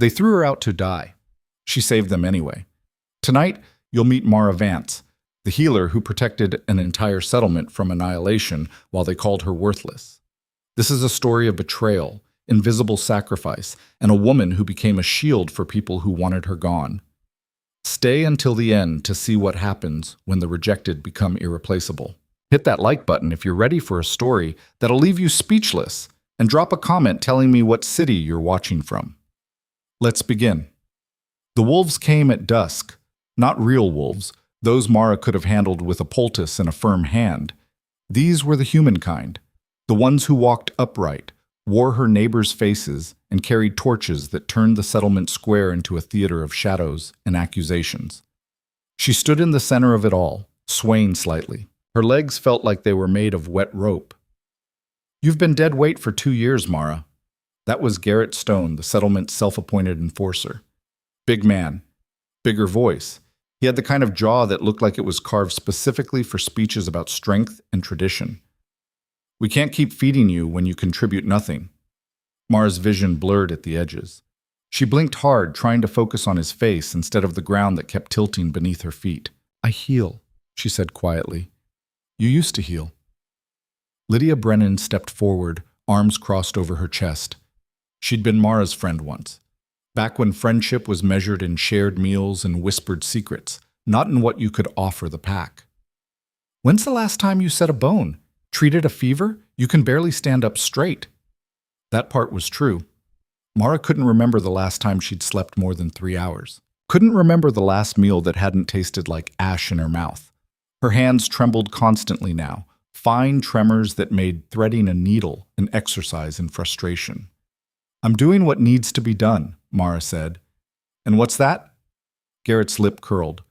They threw her out to die. She saved them anyway. Tonight, you'll meet Mara Vance, the healer who protected an entire settlement from annihilation while they called her worthless. This is a story of betrayal, invisible sacrifice, and a woman who became a shield for people who wanted her gone. Stay until the end to see what happens when the rejected become irreplaceable. Hit that like button if you're ready for a story that'll leave you speechless, and drop a comment telling me what city you're watching from. Let's begin. The wolves came at dusk. Not real wolves, those Mara could have handled with a poultice and a firm hand. These were the humankind, the ones who walked upright, wore her neighbors' faces, and carried torches that turned the settlement square into a theater of shadows and accusations. She stood in the center of it all, swaying slightly. Her legs felt like they were made of wet rope. "You've been dead weight for 2 years, Mara." That was Garrett Stone, the settlement's self-appointed enforcer. Big man, bigger voice. He had the kind of jaw that looked like it was carved specifically for speeches about strength and tradition. "We can't keep feeding you when you contribute nothing." Mara's vision blurred at the edges. She blinked hard, trying to focus on his face instead of the ground that kept tilting beneath her feet. "I heal," she said quietly. "You used to heal." Lydia Brennan stepped forward, arms crossed over her chest. She'd been Mara's friend once, back when friendship was measured in shared meals and whispered secrets, not in what you could offer the pack. "When's the last time you set a bone? Treated a fever? You can barely stand up straight." That part was true. Mara couldn't remember the last time she'd slept more than 3 hours. Couldn't remember the last meal that hadn't tasted like ash in her mouth. Her hands trembled constantly now, fine tremors that made threading a needle an exercise in frustration. "I'm doing what needs to be done," Mara said. "And what's that?" Garrett's lip curled.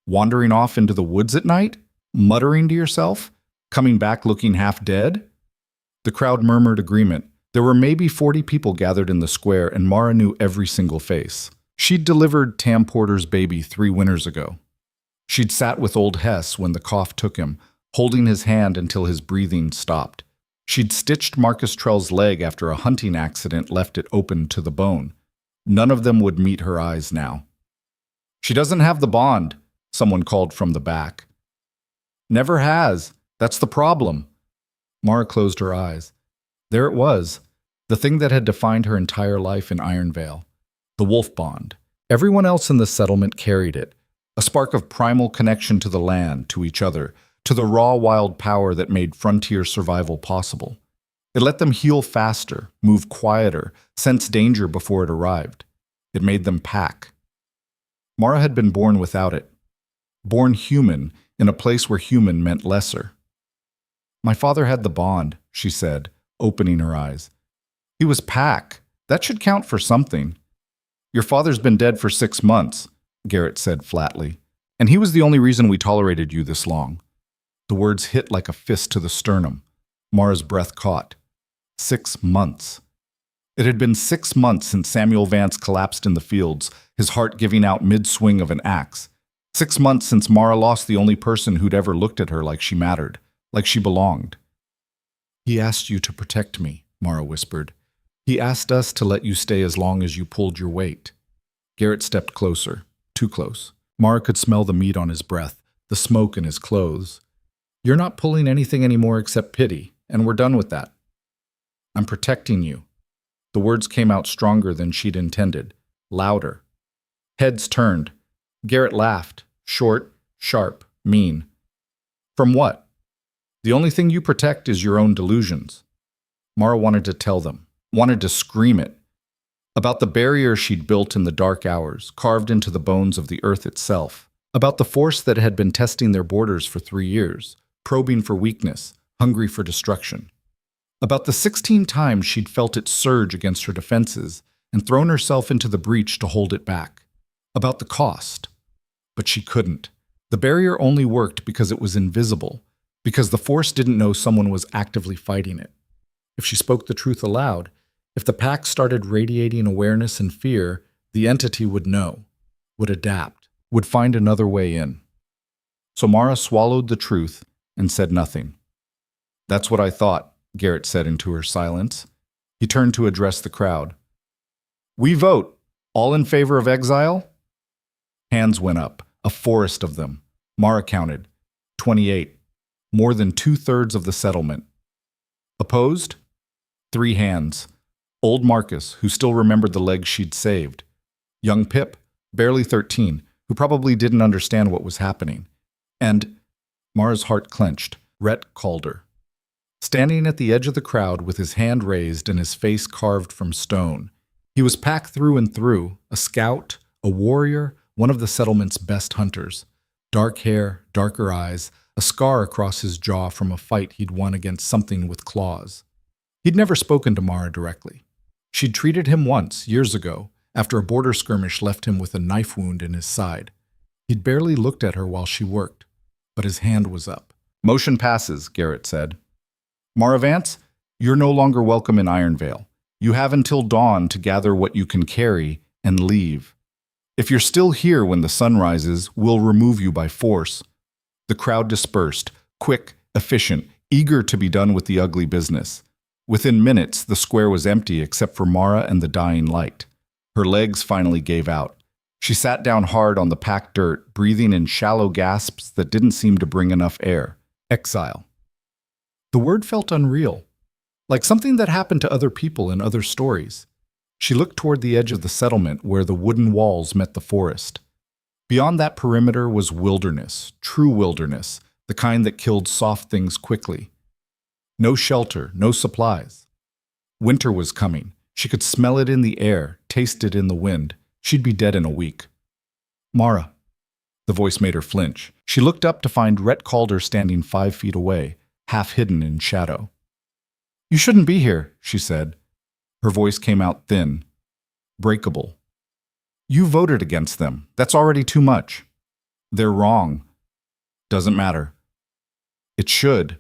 "Wandering off into the woods at night? Muttering to yourself? Coming back looking half dead?" The crowd murmured agreement. There were maybe 40 people gathered in the square, and Mara knew every single face. She'd delivered Tam Porter's baby 3 winters ago. She'd sat with old Hess when the cough took him, holding his hand until his breathing stopped. She'd stitched Marcus Trell's leg after a hunting accident left it open to the bone. None of them would meet her eyes now. "She doesn't have the bond," someone called from the back. "Never has. That's the problem." Mara closed her eyes. There it was, the thing that had defined her entire life in Ironvale. The wolf bond. Everyone else in the settlement carried it. A spark of primal connection to the land, to each other, to the raw wild power that made frontier survival possible. It let them heal faster, move quieter, sense danger before it arrived. It made them pack. Mara had been born without it. Born human, in a place where human meant lesser. "My father had the bond," she said, opening her eyes. "He was pack. That should count for something." "Your father's been dead for 6 months," Garrett said flatly. "And he was the only reason we tolerated you this long." The words hit like a fist to the sternum. Mara's breath caught. 6 months. It had been 6 months since Samuel Vance collapsed in the fields, his heart giving out mid-swing of an axe. 6 months since Mara lost the only person who'd ever looked at her like she mattered, like she belonged. "He asked you to protect me," Mara whispered. "He asked us to let you stay as long as you pulled your weight." Garrett stepped closer, too close. Mara could smell the meat on his breath, the smoke in his clothes. "You're not pulling anything anymore except pity, and we're done with that. I'm protecting you." The words came out stronger than she'd intended, louder. Heads turned. Garrett laughed, short, sharp, mean. "From what? The only thing you protect is your own delusions." Mara wanted to tell them, wanted to scream it. About the barrier she'd built in the dark hours, carved into the bones of the earth itself. About the force that had been testing their borders for 3 years, probing for weakness, hungry for destruction. About the 16 times she'd felt it surge against her defenses and thrown herself into the breach to hold it back. About the cost. But she couldn't. The barrier only worked because it was invisible, because the force didn't know someone was actively fighting it. If she spoke the truth aloud, if the pack started radiating awareness and fear, the entity would know, would adapt, would find another way in. So Mara swallowed the truth and said nothing. "That's what I thought," Garrett said into her silence. He turned to address the crowd. "We vote. All in favor of exile? Hands went up, a forest of them. Mara counted. 28. More than 2/3 of the settlement. Opposed? 3 hands. Old Marcus, who still remembered the legs she'd saved. Young Pip, barely 13, who probably didn't understand what was happening. And Mara's heart clenched. Rhett called her. Standing at the edge of the crowd with his hand raised and his face carved from stone. He was packed through and through, a scout, a warrior, one of the settlement's best hunters. Dark hair, darker eyes, a scar across his jaw from a fight he'd won against something with claws. He'd never spoken to Mara directly. She'd treated him once, years ago, after a border skirmish left him with a knife wound in his side. He'd barely looked at her while she worked, but his hand was up. Motion passes, Garrett said. Mara Vance, you're no longer welcome in Ironvale. You have until dawn to gather what you can carry and leave. If you're still here when the sun rises, we'll remove you by force. The crowd dispersed, quick, efficient, eager to be done with the ugly business. Within minutes, the square was empty except for Mara and the dying light. Her legs finally gave out. She sat down hard on the packed dirt, breathing in shallow gasps that didn't seem to bring enough air. Exile. The word felt unreal, like something that happened to other people in other stories. She looked toward the edge of the settlement where the wooden walls met the forest. Beyond that perimeter was wilderness, true wilderness, the kind that killed soft things quickly. No shelter, no supplies. Winter was coming. She could smell it in the air, taste it in the wind. She'd be dead in a week. Mara. The voice made her flinch. She looked up to find Rhett Calder standing 5 feet away, half hidden in shadow. You shouldn't be here, she said. Her voice came out thin, breakable. You voted against them. That's already too much. They're wrong. Doesn't matter. It should.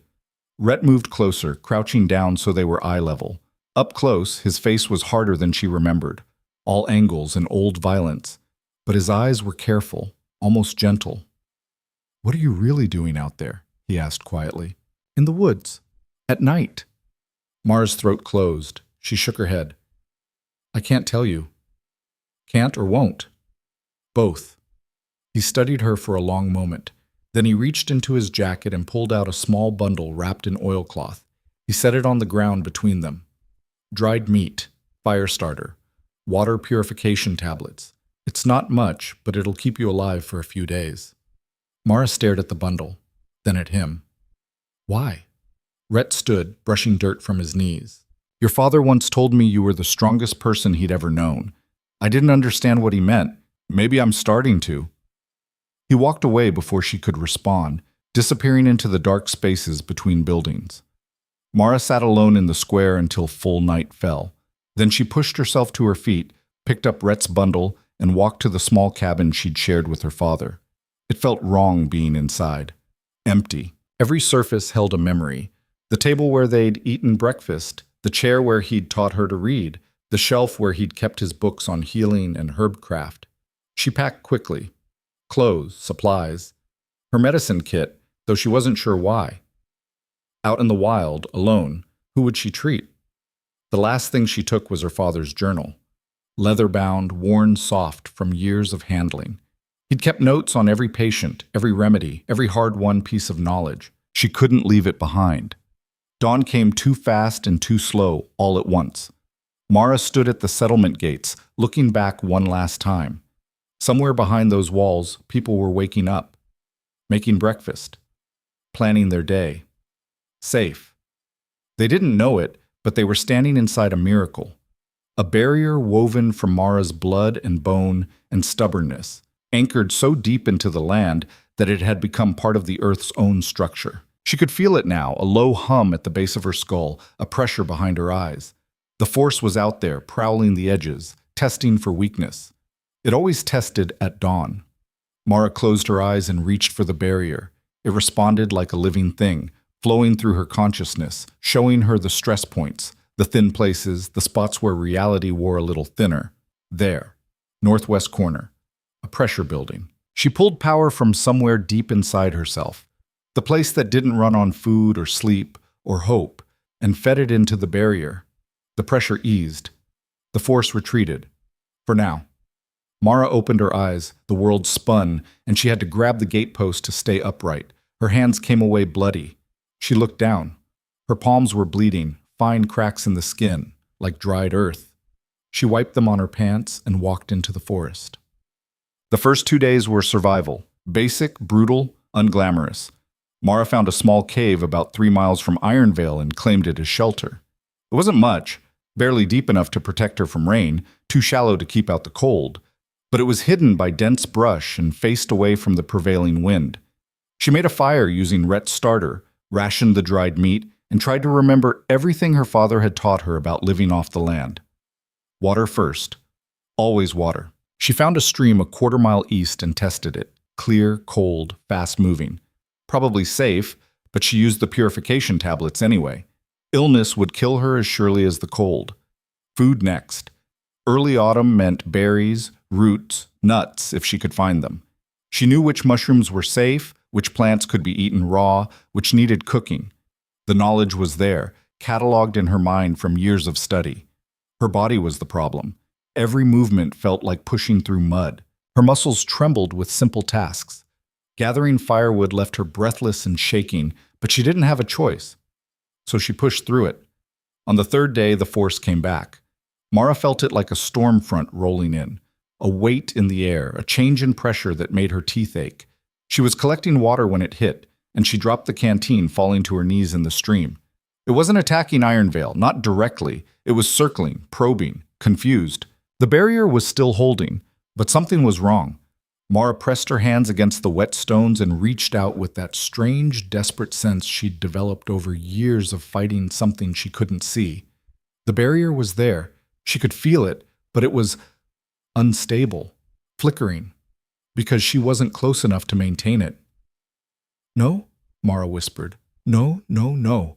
Rhett moved closer, crouching down so they were eye level. Up close, his face was harder than she remembered, all angles and old violence. But his eyes were careful, almost gentle. What are you really doing out there? He asked quietly. In the woods. At night. Mara's throat closed. She shook her head. I can't tell you. Can't or won't? Both. He studied her for a long moment. Then he reached into his jacket and pulled out a small bundle wrapped in oilcloth. He set it on the ground between them. Dried meat, fire starter, water purification tablets. It's not much, but it'll keep you alive for a few days. Mara stared at the bundle, then at him. Why? Rhett stood, brushing dirt from his knees. Your father once told me you were the strongest person he'd ever known. I didn't understand what he meant. Maybe I'm starting to. He walked away before she could respond, disappearing into the dark spaces between buildings. Mara sat alone in the square until full night fell. Then she pushed herself to her feet, picked up Rhett's bundle, and walked to the small cabin she'd shared with her father. It felt wrong being inside. Empty. Every surface held a memory. The table where they'd eaten breakfast, the chair where he'd taught her to read, the shelf where he'd kept his books on healing and herbcraft. She packed quickly. Clothes, supplies, her medicine kit, though she wasn't sure why. Out in the wild, alone, who would she treat? The last thing she took was her father's journal. Leather-bound, worn soft from years of handling. He'd kept notes on every patient, every remedy, every hard-won piece of knowledge. She couldn't leave it behind. Dawn came too fast and too slow, all at once. Mara stood at the settlement gates, looking back one last time. Somewhere behind those walls, people were waking up, making breakfast, planning their day. Safe. They didn't know it, but they were standing inside a miracle. A barrier woven from Mara's blood and bone and stubbornness, anchored so deep into the land that it had become part of the Earth's own structure. She could feel it now, a low hum at the base of her skull, a pressure behind her eyes. The force was out there, prowling the edges, testing for weakness. It always tested at dawn. Mara closed her eyes and reached for the barrier. It responded like a living thing, flowing through her consciousness, showing her the stress points, the thin places, the spots where reality wore a little thinner. There, northwest corner, a pressure building. She pulled power from somewhere deep inside herself, the place that didn't run on food or sleep or hope, and fed it into the barrier. The pressure eased. The force retreated. For now. Mara opened her eyes, the world spun, and she had to grab the gatepost to stay upright. Her hands came away bloody. She looked down. Her palms were bleeding, fine cracks in the skin, like dried earth. She wiped them on her pants and walked into the forest. The first 2 days were survival, basic, brutal, unglamorous. Mara found a small cave about 3 miles from Ironvale and claimed it as shelter. It wasn't much, barely deep enough to protect her from rain, too shallow to keep out the cold, but it was hidden by dense brush and faced away from the prevailing wind. She made a fire using Rhett's starter, rationed the dried meat, and tried to remember everything her father had taught her about living off the land. Water first. Always water. She found a stream a 1/4 mile east and tested it. Clear, cold, fast-moving. Probably safe, but she used the purification tablets anyway. Illness would kill her as surely as the cold. Food next. Early autumn meant berries, roots, nuts, if she could find them. She knew which mushrooms were safe, which plants could be eaten raw, which needed cooking. The knowledge was there, cataloged in her mind from years of study. Her body was the problem. Every movement felt like pushing through mud. Her muscles trembled with simple tasks. Gathering firewood left her breathless and shaking, but she didn't have a choice. So she pushed through it. On the 3rd day, the force came back. Mara felt it like a storm front rolling in. A weight in the air, a change in pressure that made her teeth ache. She was collecting water when it hit, and she dropped the canteen, falling to her knees in the stream. It wasn't attacking Ironvale, not directly. It was circling, probing, confused. The barrier was still holding, but something was wrong. Mara pressed her hands against the wet stones and reached out with that strange, desperate sense she'd developed over years of fighting something she couldn't see. The barrier was there. She could feel it, but it was unstable, flickering, because she wasn't close enough to maintain it. "No?" Mara whispered. "No, no, no."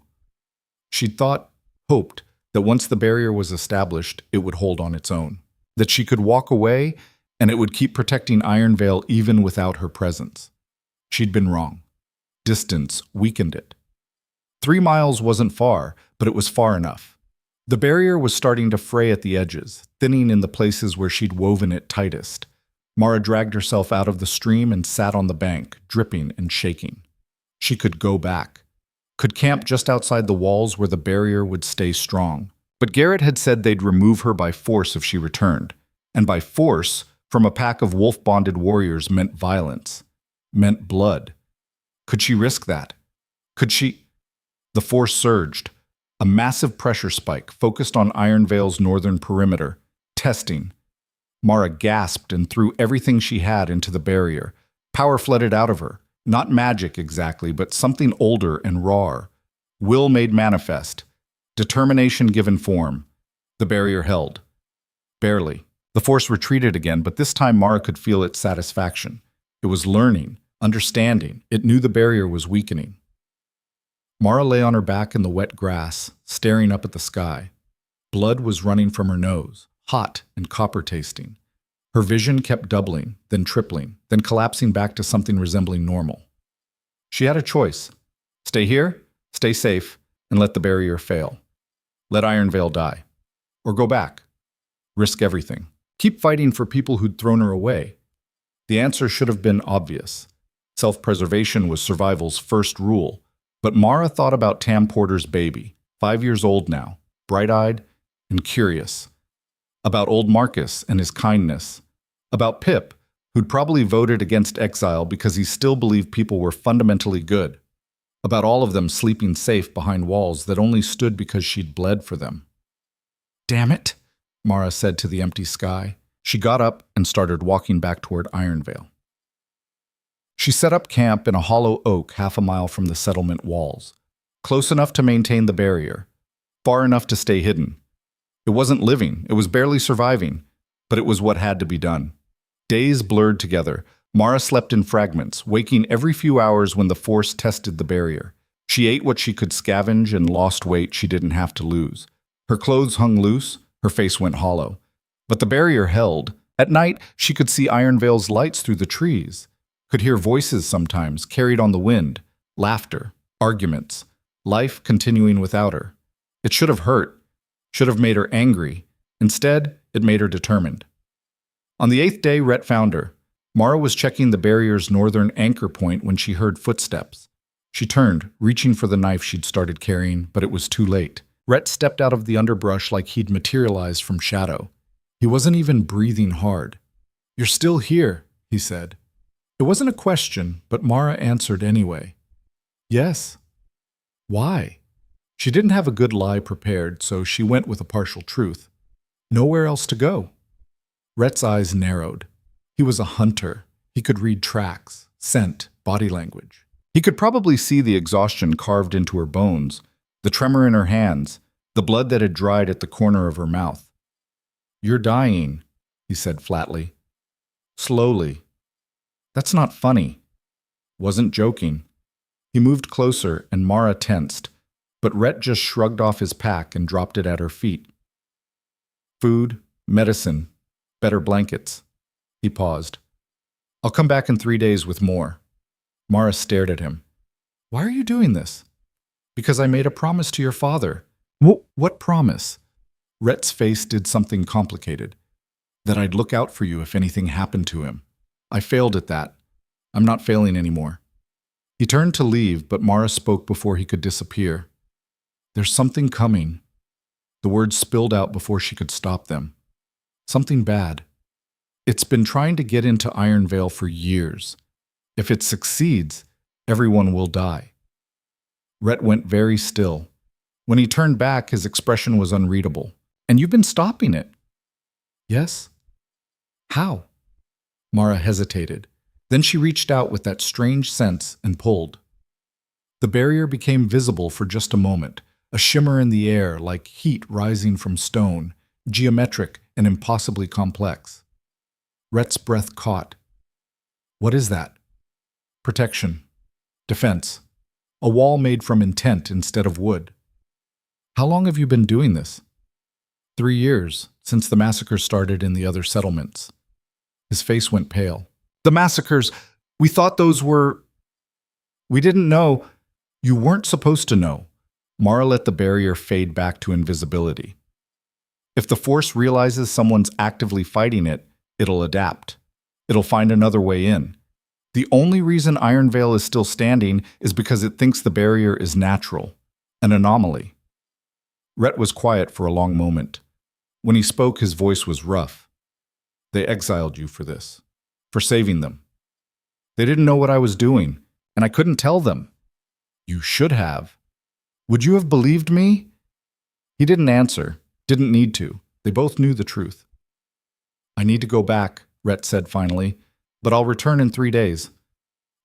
She'd hoped, that once the barrier was established, it would hold on its own. That she could walk away, and it would keep protecting Ironvale even without her presence. She'd been wrong. Distance weakened it. 3 miles wasn't far, but it was far enough. The barrier was starting to fray at the edges, thinning in the places where she'd woven it tightest. Mara dragged herself out of the stream and sat on the bank, dripping and shaking. She could go back. Could camp just outside the walls where the barrier would stay strong. But Garrett had said they'd remove her by force if she returned. And by force, from a pack of wolf-bonded warriors, meant violence. Meant blood. Could she risk that? Could she? The force surged. A massive pressure spike focused on Ironvale's northern perimeter. Testing. Mara gasped and threw everything she had into the barrier. Power flooded out of her. Not magic exactly, but something older and rawer. Will made manifest. Determination given form. The barrier held. Barely. The force retreated again, but this time Mara could feel its satisfaction. It was learning, understanding. It knew the barrier was weakening. Mara lay on her back in the wet grass, staring up at the sky. Blood was running from her nose, hot and copper-tasting. Her vision kept doubling, then tripling, then collapsing back to something resembling normal. She had a choice. Stay here, stay safe, and let the barrier fail. Let Ironvale die. Or go back. Risk everything. Keep fighting for people who'd thrown her away. The answer should have been obvious. Self-preservation was survival's first rule. But Mara thought about Tam Porter's baby, 5 years old now, bright-eyed and curious. About old Marcus and his kindness. About Pip, who'd probably voted against exile because he still believed people were fundamentally good. About all of them sleeping safe behind walls that only stood because she'd bled for them. "Damn it," Mara said to the empty sky. She got up and started walking back toward Ironvale. She set up camp in a hollow oak 1/2 mile from the settlement walls, close enough to maintain the barrier, far enough to stay hidden. It wasn't living, it was barely surviving, but it was what had to be done. Days blurred together. Mara slept in fragments, waking every few hours when the force tested the barrier. She ate what she could scavenge and lost weight she didn't have to lose. Her clothes hung loose, her face went hollow. But the barrier held. At night, she could see Ironvale's lights through the trees. Could hear voices sometimes, carried on the wind. Laughter, arguments, life continuing without her. It should have hurt, should have made her angry. Instead, it made her determined. On the 8th day, Rhett found her. Mara was checking the barrier's northern anchor point when she heard footsteps. She turned, reaching for the knife she'd started carrying, but it was too late. Rhett stepped out of the underbrush like he'd materialized from shadow. He wasn't even breathing hard. "You're still here," he said. It wasn't a question, but Mara answered anyway. "Yes." "Why?" She didn't have a good lie prepared, so she went with a partial truth. "Nowhere else to go." Rhett's eyes narrowed. He was a hunter. He could read tracks, scent, body language. He could probably see the exhaustion carved into her bones, the tremor in her hands, the blood that had dried at the corner of her mouth. "You're dying," he said flatly. "Slowly." "That's not funny." Wasn't joking. He moved closer and Mara tensed, but Rhett just shrugged off his pack and dropped it at her feet. "Food, medicine, better blankets." He paused. "I'll come back in 3 days with more." Mara stared at him. "Why are you doing this?" "Because I made a promise to your father." What promise?" Rhett's face did something complicated. "That I'd look out for you if anything happened to him. I failed at that. I'm not failing anymore." He turned to leave, but Mara spoke before he could disappear. "There's something coming." The words spilled out before she could stop them. "Something bad. It's been trying to get into Iron Veil for years. If it succeeds, everyone will die." Rhett went very still. When he turned back, his expression was unreadable. "And you've been stopping it?" "Yes." "How?" Mara hesitated. Then she reached out with that strange sense and pulled. The barrier became visible for just a moment, a shimmer in the air like heat rising from stone, geometric and impossibly complex. Rhett's breath caught. "What is that?" "Protection. Defense. A wall made from intent instead of wood." "How long have you been doing this?" 3 years, since the massacre started in the other settlements." His face went pale. "The massacres, we thought those were—" "We didn't know." "You weren't supposed to know." Mara let the barrier fade back to invisibility. "If the Force realizes someone's actively fighting it, it'll adapt. It'll find another way in. The only reason Iron Veil is still standing is because it thinks the barrier is natural, an anomaly." Rhett was quiet for a long moment. When he spoke, his voice was rough. "They exiled you for this, for saving them. They didn't know what I was doing, and I couldn't tell them." "You should have." "Would you have believed me?" He didn't answer, didn't need to. They both knew the truth. "I need to go back," Rhett said finally, "but I'll return in 3 days.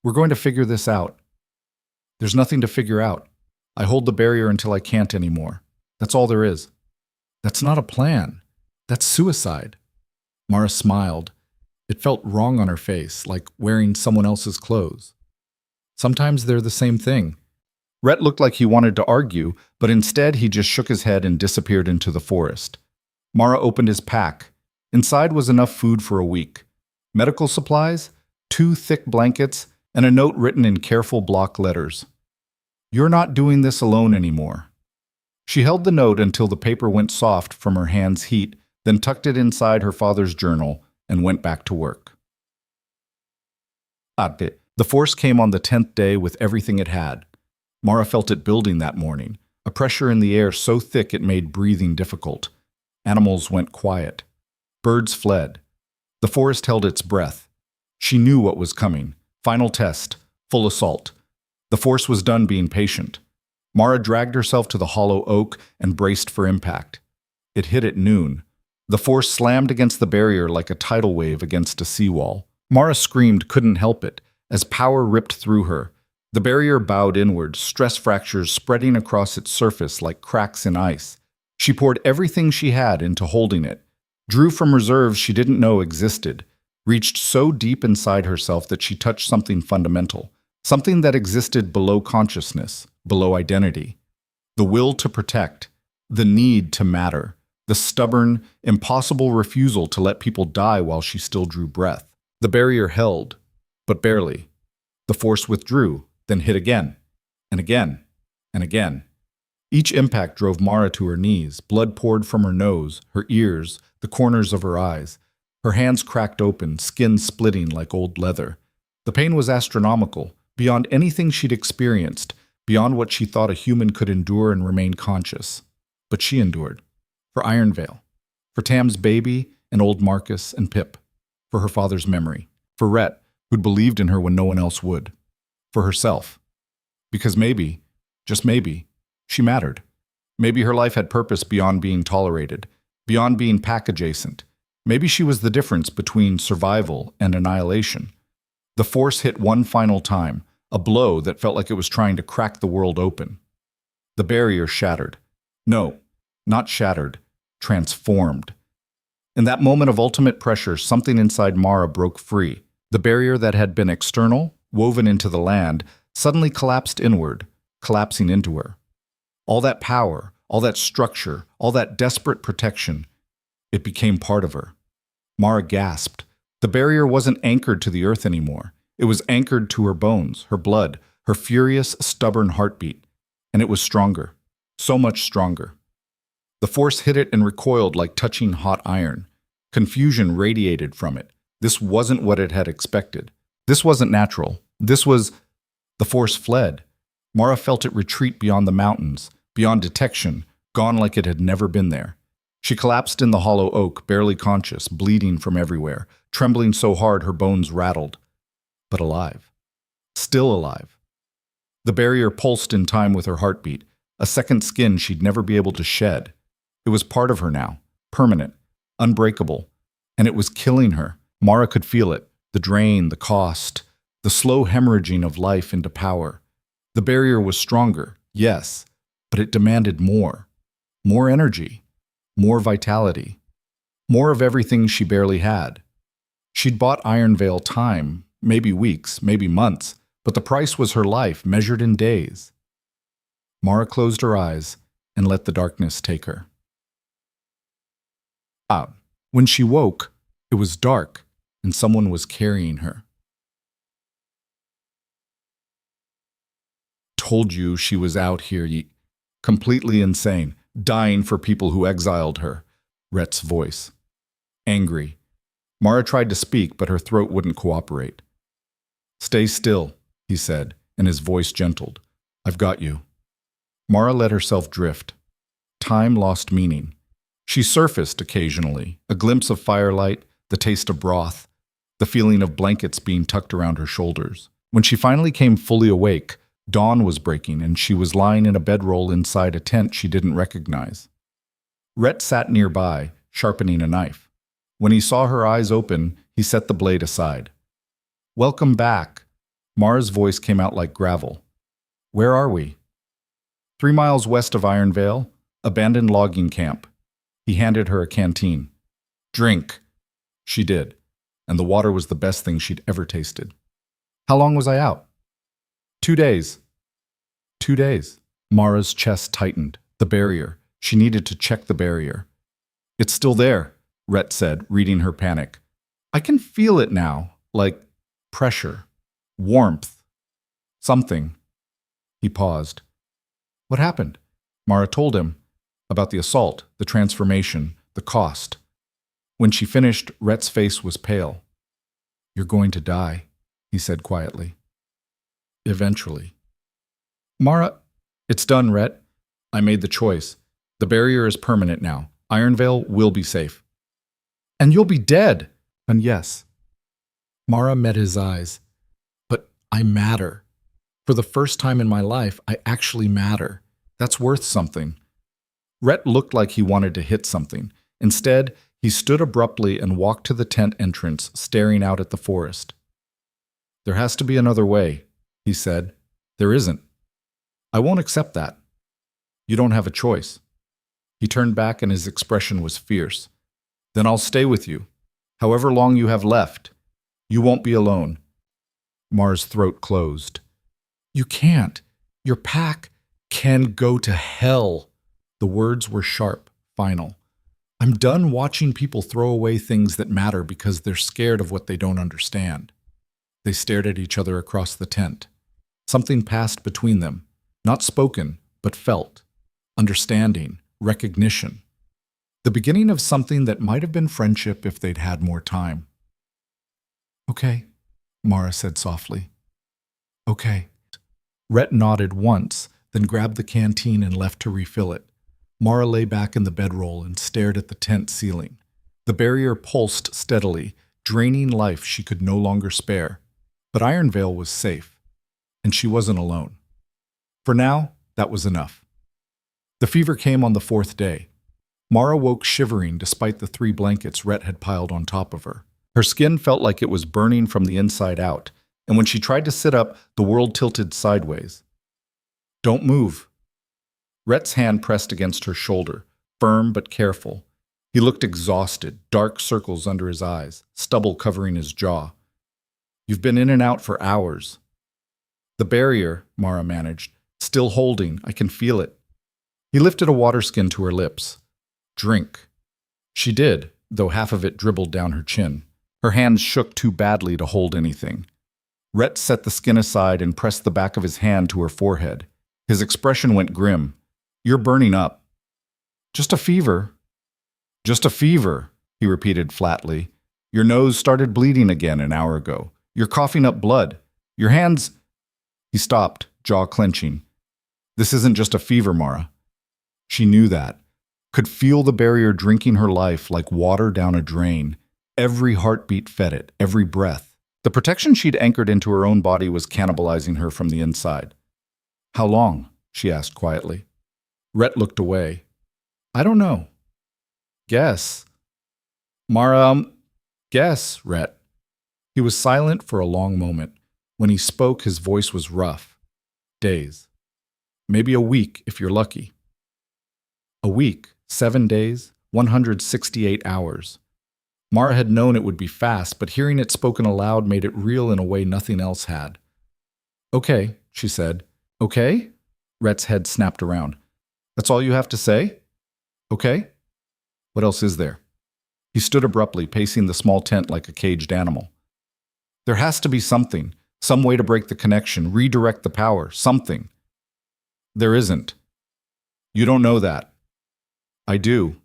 We're going to figure this out." "There's nothing to figure out. I hold the barrier until I can't anymore. That's all there is." "That's not a plan. That's suicide." Mara smiled. It felt wrong on her face, like wearing someone else's clothes. "Sometimes they're the same thing." Rhett looked like he wanted to argue, but instead he just shook his head and disappeared into the forest. Mara opened his pack. Inside was enough food for a week. Medical supplies, 2 thick blankets, and a note written in careful block letters. "You're not doing this alone anymore." She held the note until the paper went soft from her hand's heat, then tucked it inside her father's journal and went back to work. The Force came on the 10th day with everything it had. Mara felt it building that morning, a pressure in the air so thick it made breathing difficult. Animals went quiet. Birds fled. The forest held its breath. She knew what was coming. Final test, full assault. The Force was done being patient. Mara dragged herself to the hollow oak and braced for impact. It hit at noon. The Force slammed against the barrier like a tidal wave against a seawall. Mara screamed, couldn't help it, as power ripped through her. The barrier bowed inward, stress fractures spreading across its surface like cracks in ice. She poured everything she had into holding it, drew from reserves she didn't know existed, reached so deep inside herself that she touched something fundamental, something that existed below consciousness, below identity. The will to protect, the need to matter, the stubborn, impossible refusal to let people die while she still drew breath. The barrier held, but barely. The Force withdrew, then hit again, and again, and again. Each impact drove Mara to her knees. Blood poured from her nose, her ears, the corners of her eyes. Her hands cracked open, skin splitting like old leather. The pain was astronomical, beyond anything she'd experienced, beyond what she thought a human could endure and remain conscious. But she endured. For Ironvale. For Tam's baby and old Marcus and Pip. For her father's memory. For Rhett, who'd believed in her when no one else would. For herself. Because maybe, just maybe, she mattered. Maybe her life had purpose beyond being tolerated, beyond being pack-adjacent. Maybe she was the difference between survival and annihilation. The Force hit one final time, a blow that felt like it was trying to crack the world open. The barrier shattered. No, not shattered, transformed. In that moment of ultimate pressure, something inside Mara broke free. The barrier that had been external, woven into the land, suddenly collapsed inward, collapsing into her. All that power, all that structure, all that desperate protection, it became part of her. Mara gasped. The barrier wasn't anchored to the earth anymore. It was anchored to her bones, her blood, her furious, stubborn heartbeat. And it was stronger. So much stronger. The Force hit it and recoiled like touching hot iron. Confusion radiated from it. This wasn't what it had expected. This wasn't natural. This was... The Force fled. Mara felt it retreat beyond the mountains, beyond detection, gone like it had never been there. She collapsed in the hollow oak, barely conscious, bleeding from everywhere, trembling so hard her bones rattled. But alive. Still alive. The barrier pulsed in time with her heartbeat, a second skin she'd never be able to shed. It was part of her now, permanent, unbreakable, and it was killing her. Mara could feel it, the drain, the cost, the slow hemorrhaging of life into power. The barrier was stronger, yes, but it demanded more. More energy. More vitality. More of everything she barely had. She'd bought Ironvale time, maybe weeks, maybe months, but the price was her life, measured in days. Mara closed her eyes and let the darkness take her. When she woke, it was dark, and someone was carrying her. Told you she was out here, completely insane. Dying for people who exiled her. Rhett's voice. Angry. Mara tried to speak, but her throat wouldn't cooperate. Stay still, he said, and his voice gentled. I've got you. Mara let herself drift. Time lost meaning. She surfaced occasionally, a glimpse of firelight, the taste of broth, the feeling of blankets being tucked around her shoulders. When she finally came fully awake, dawn was breaking, and she was lying in a bedroll inside a tent she didn't recognize. Rhett sat nearby, sharpening a knife. When he saw her eyes open, he set the blade aside. Welcome back. Mara's voice came out like gravel. Where are we? 3 miles west of Ironvale, abandoned logging camp. He handed her a canteen. Drink. She did, and the water was the best thing she'd ever tasted. How long was I out? 2 days. 2 days. Mara's chest tightened. The barrier. She needed to check the barrier. It's still there, Rhett said, reading her panic. I can feel it now, like pressure, warmth, something. He paused. What happened? Mara told him about the assault, the transformation, the cost. When she finished, Rhett's face was pale. You're going to die, he said quietly. Eventually. Mara, it's done, Rhett. I made the choice. The barrier is permanent now. Ironvale will be safe. And you'll be dead. And yes. Mara met his eyes. But I matter. For the first time in my life, I actually matter. That's worth something. Rhett looked like he wanted to hit something. Instead, he stood abruptly and walked to the tent entrance, staring out at the forest. There has to be another way, he said. There isn't. I won't accept that. You don't have a choice. He turned back and his expression was fierce. Then I'll stay with you. However long you have left. You won't be alone. Mara's throat closed. You can't. Your pack can go to hell. The words were sharp, final. I'm done watching people throw away things that matter because they're scared of what they don't understand. They stared at each other across the tent. Something passed between them, not spoken, but felt. Understanding, recognition. The beginning of something that might have been friendship if they'd had more time. Okay, Mara said softly. Okay. Rhett nodded once, then grabbed the canteen and left to refill it. Mara lay back in the bedroll and stared at the tent ceiling. The barrier pulsed steadily, draining life she could no longer spare. But Ironvale was safe, and she wasn't alone. For now, that was enough. The fever came on the 4th day. Mara woke shivering despite the 3 blankets Rhett had piled on top of her. Her skin felt like it was burning from the inside out, and when she tried to sit up, the world tilted sideways. Don't move. Rhett's hand pressed against her shoulder, firm but careful. He looked exhausted, dark circles under his eyes, stubble covering his jaw. You've been in and out for hours. The barrier, Mara managed, still holding, I can feel it. He lifted a water skin to her lips. Drink. She did, though half of it dribbled down her chin. Her hands shook too badly to hold anything. Rhett set the skin aside and pressed the back of his hand to her forehead. His expression went grim. You're burning up. Just a fever. Just a fever, he repeated flatly. Your nose started bleeding again an hour ago. You're coughing up blood. Your hands... He stopped, jaw clenching. This isn't just a fever, Mara. She knew that. Could feel the barrier drinking her life like water down a drain. Every heartbeat fed it, every breath. The protection she'd anchored into her own body was cannibalizing her from the inside. How long? She asked quietly. Rhett looked away. I don't know. Guess. Mara, guess, Rhett. He was silent for a long moment. When he spoke, his voice was rough. Days. Maybe a week, if you're lucky. A week, 7 days, 168 hours. Mara had known it would be fast, but hearing it spoken aloud made it real in a way nothing else had. Okay, she said. Okay? Rhett's head snapped around. That's all you have to say? Okay? What else is there? He stood abruptly, pacing the small tent like a caged animal. There has to be something, some way to break the connection, redirect the power, something. There isn't. You don't know that. I do.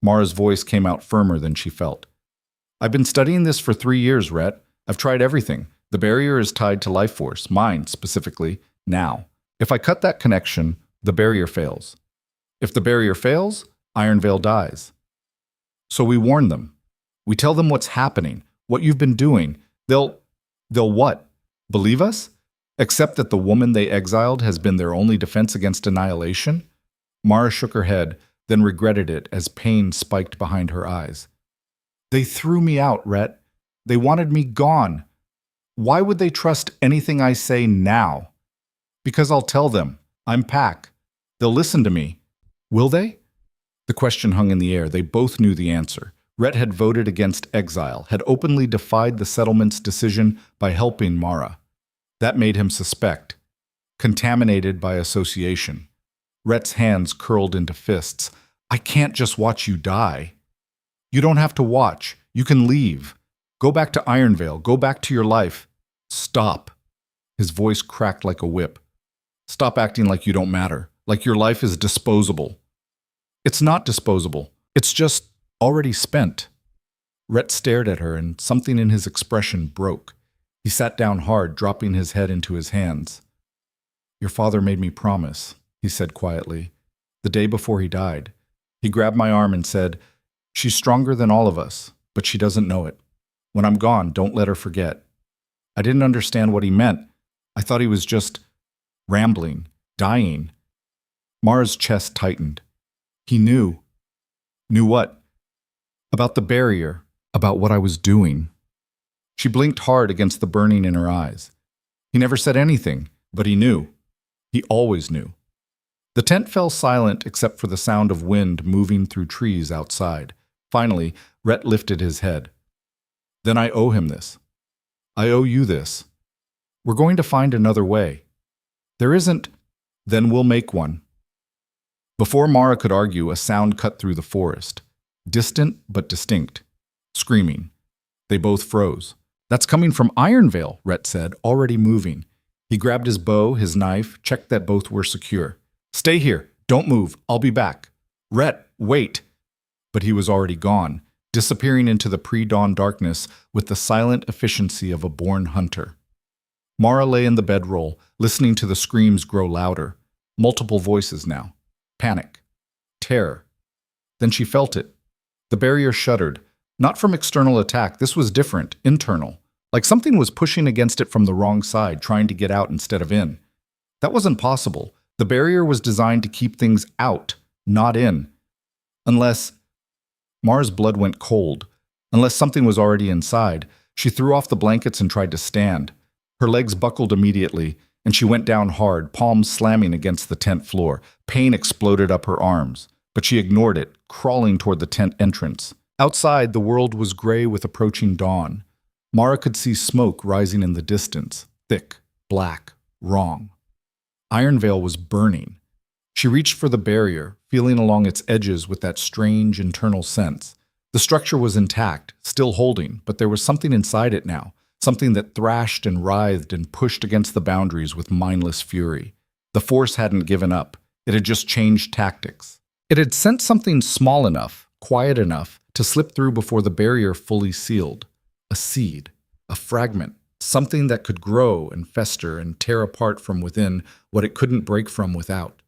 Mara's voice came out firmer than she felt. I've been studying this for 3 years, Rhett. I've tried everything. The barrier is tied to life force, mine specifically, now. If I cut that connection, the barrier fails. If the barrier fails, Ironvale dies. So we warn them. We tell them what's happening, what you've been doing. They'll what? Believe us? Accept that the woman they exiled has been their only defense against annihilation? Mara shook her head, then regretted it as pain spiked behind her eyes. They threw me out, Rhett. They wanted me gone. Why would they trust anything I say now? Because I'll tell them. I'm Pac. They'll listen to me. Will they? The question hung in the air. They both knew the answer. Rhett had voted against exile, had openly defied the settlement's decision by helping Mara. That made him suspect. Contaminated by association. Rhett's hands curled into fists. I can't just watch you die. You don't have to watch. You can leave. Go back to Ironvale. Go back to your life. Stop. His voice cracked like a whip. Stop acting like you don't matter, like your life is disposable. It's not disposable. It's just already spent. Rhett stared at her, and something in his expression broke. He sat down hard, dropping his head into his hands. Your father made me promise, he said quietly, the day before he died. He grabbed my arm and said, she's stronger than all of us, but she doesn't know it. When I'm gone, don't let her forget. I didn't understand what he meant. I thought he was just rambling, dying. Mara's chest tightened. He knew. Knew what? About the barrier, about what I was doing. She blinked hard against the burning in her eyes. He never said anything, but he knew. He always knew. The tent fell silent except for the sound of wind moving through trees outside. Finally, Rhett lifted his head. Then I owe him this. I owe you this. We're going to find another way. There isn't, then we'll make one. Before Mara could argue, a sound cut through the forest. Distant but distinct. Screaming. They both froze. That's coming from Ironvale, Rhett said, already moving. He grabbed his bow, his knife, checked that both were secure. Stay here. Don't move. I'll be back. Rhett, wait. But he was already gone, disappearing into the pre-dawn darkness with the silent efficiency of a born hunter. Mara lay in the bedroll, listening to the screams grow louder. Multiple voices now. Panic. Terror. Then she felt it. The barrier shuddered. Not from external attack, this was different, internal. Like something was pushing against it from the wrong side, trying to get out instead of in. That wasn't possible. The barrier was designed to keep things out, not in. Unless... Mara's blood went cold. Unless something was already inside. She threw off the blankets and tried to stand. Her legs buckled immediately, and she went down hard, palms slamming against the tent floor. Pain exploded up her arms, but she ignored it, crawling toward the tent entrance. Outside, the world was gray with approaching dawn. Mara could see smoke rising in the distance, thick, black, wrong. Ironvale was burning. She reached for the barrier, feeling along its edges with that strange internal sense. The structure was intact, still holding, but there was something inside it now, something that thrashed and writhed and pushed against the boundaries with mindless fury. The force hadn't given up. It had just changed tactics. It had sent something small enough, quiet enough, to slip through before the barrier fully sealed. A seed, a fragment, something that could grow and fester and tear apart from within what it couldn't break from without.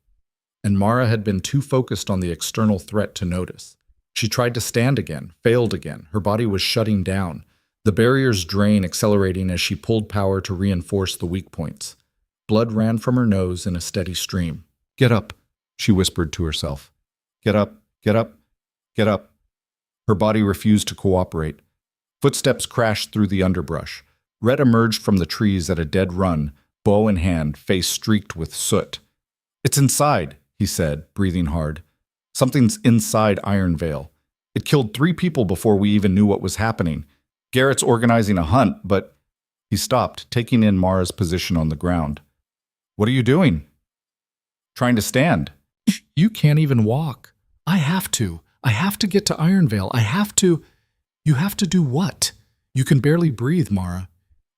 And Mara had been too focused on the external threat to notice. She tried to stand again, failed again. Her body was shutting down, the barrier's drain accelerating as she pulled power to reinforce the weak points. Blood ran from her nose in a steady stream. "Get up," she whispered to herself. "Get up, get up, get up." Her body refused to cooperate. Footsteps crashed through the underbrush. Rhett emerged from the trees at a dead run, bow in hand, face streaked with soot. "It's inside," he said, breathing hard. "Something's inside Ironvale. It killed 3 people before we even knew what was happening. Garrett's organizing a hunt, but..." He stopped, taking in Mara's position on the ground. "What are you doing?" "Trying to stand." "You can't even walk." I have to get to Ironvale. I have to..." "You have to do what?" "You can barely breathe, Mara.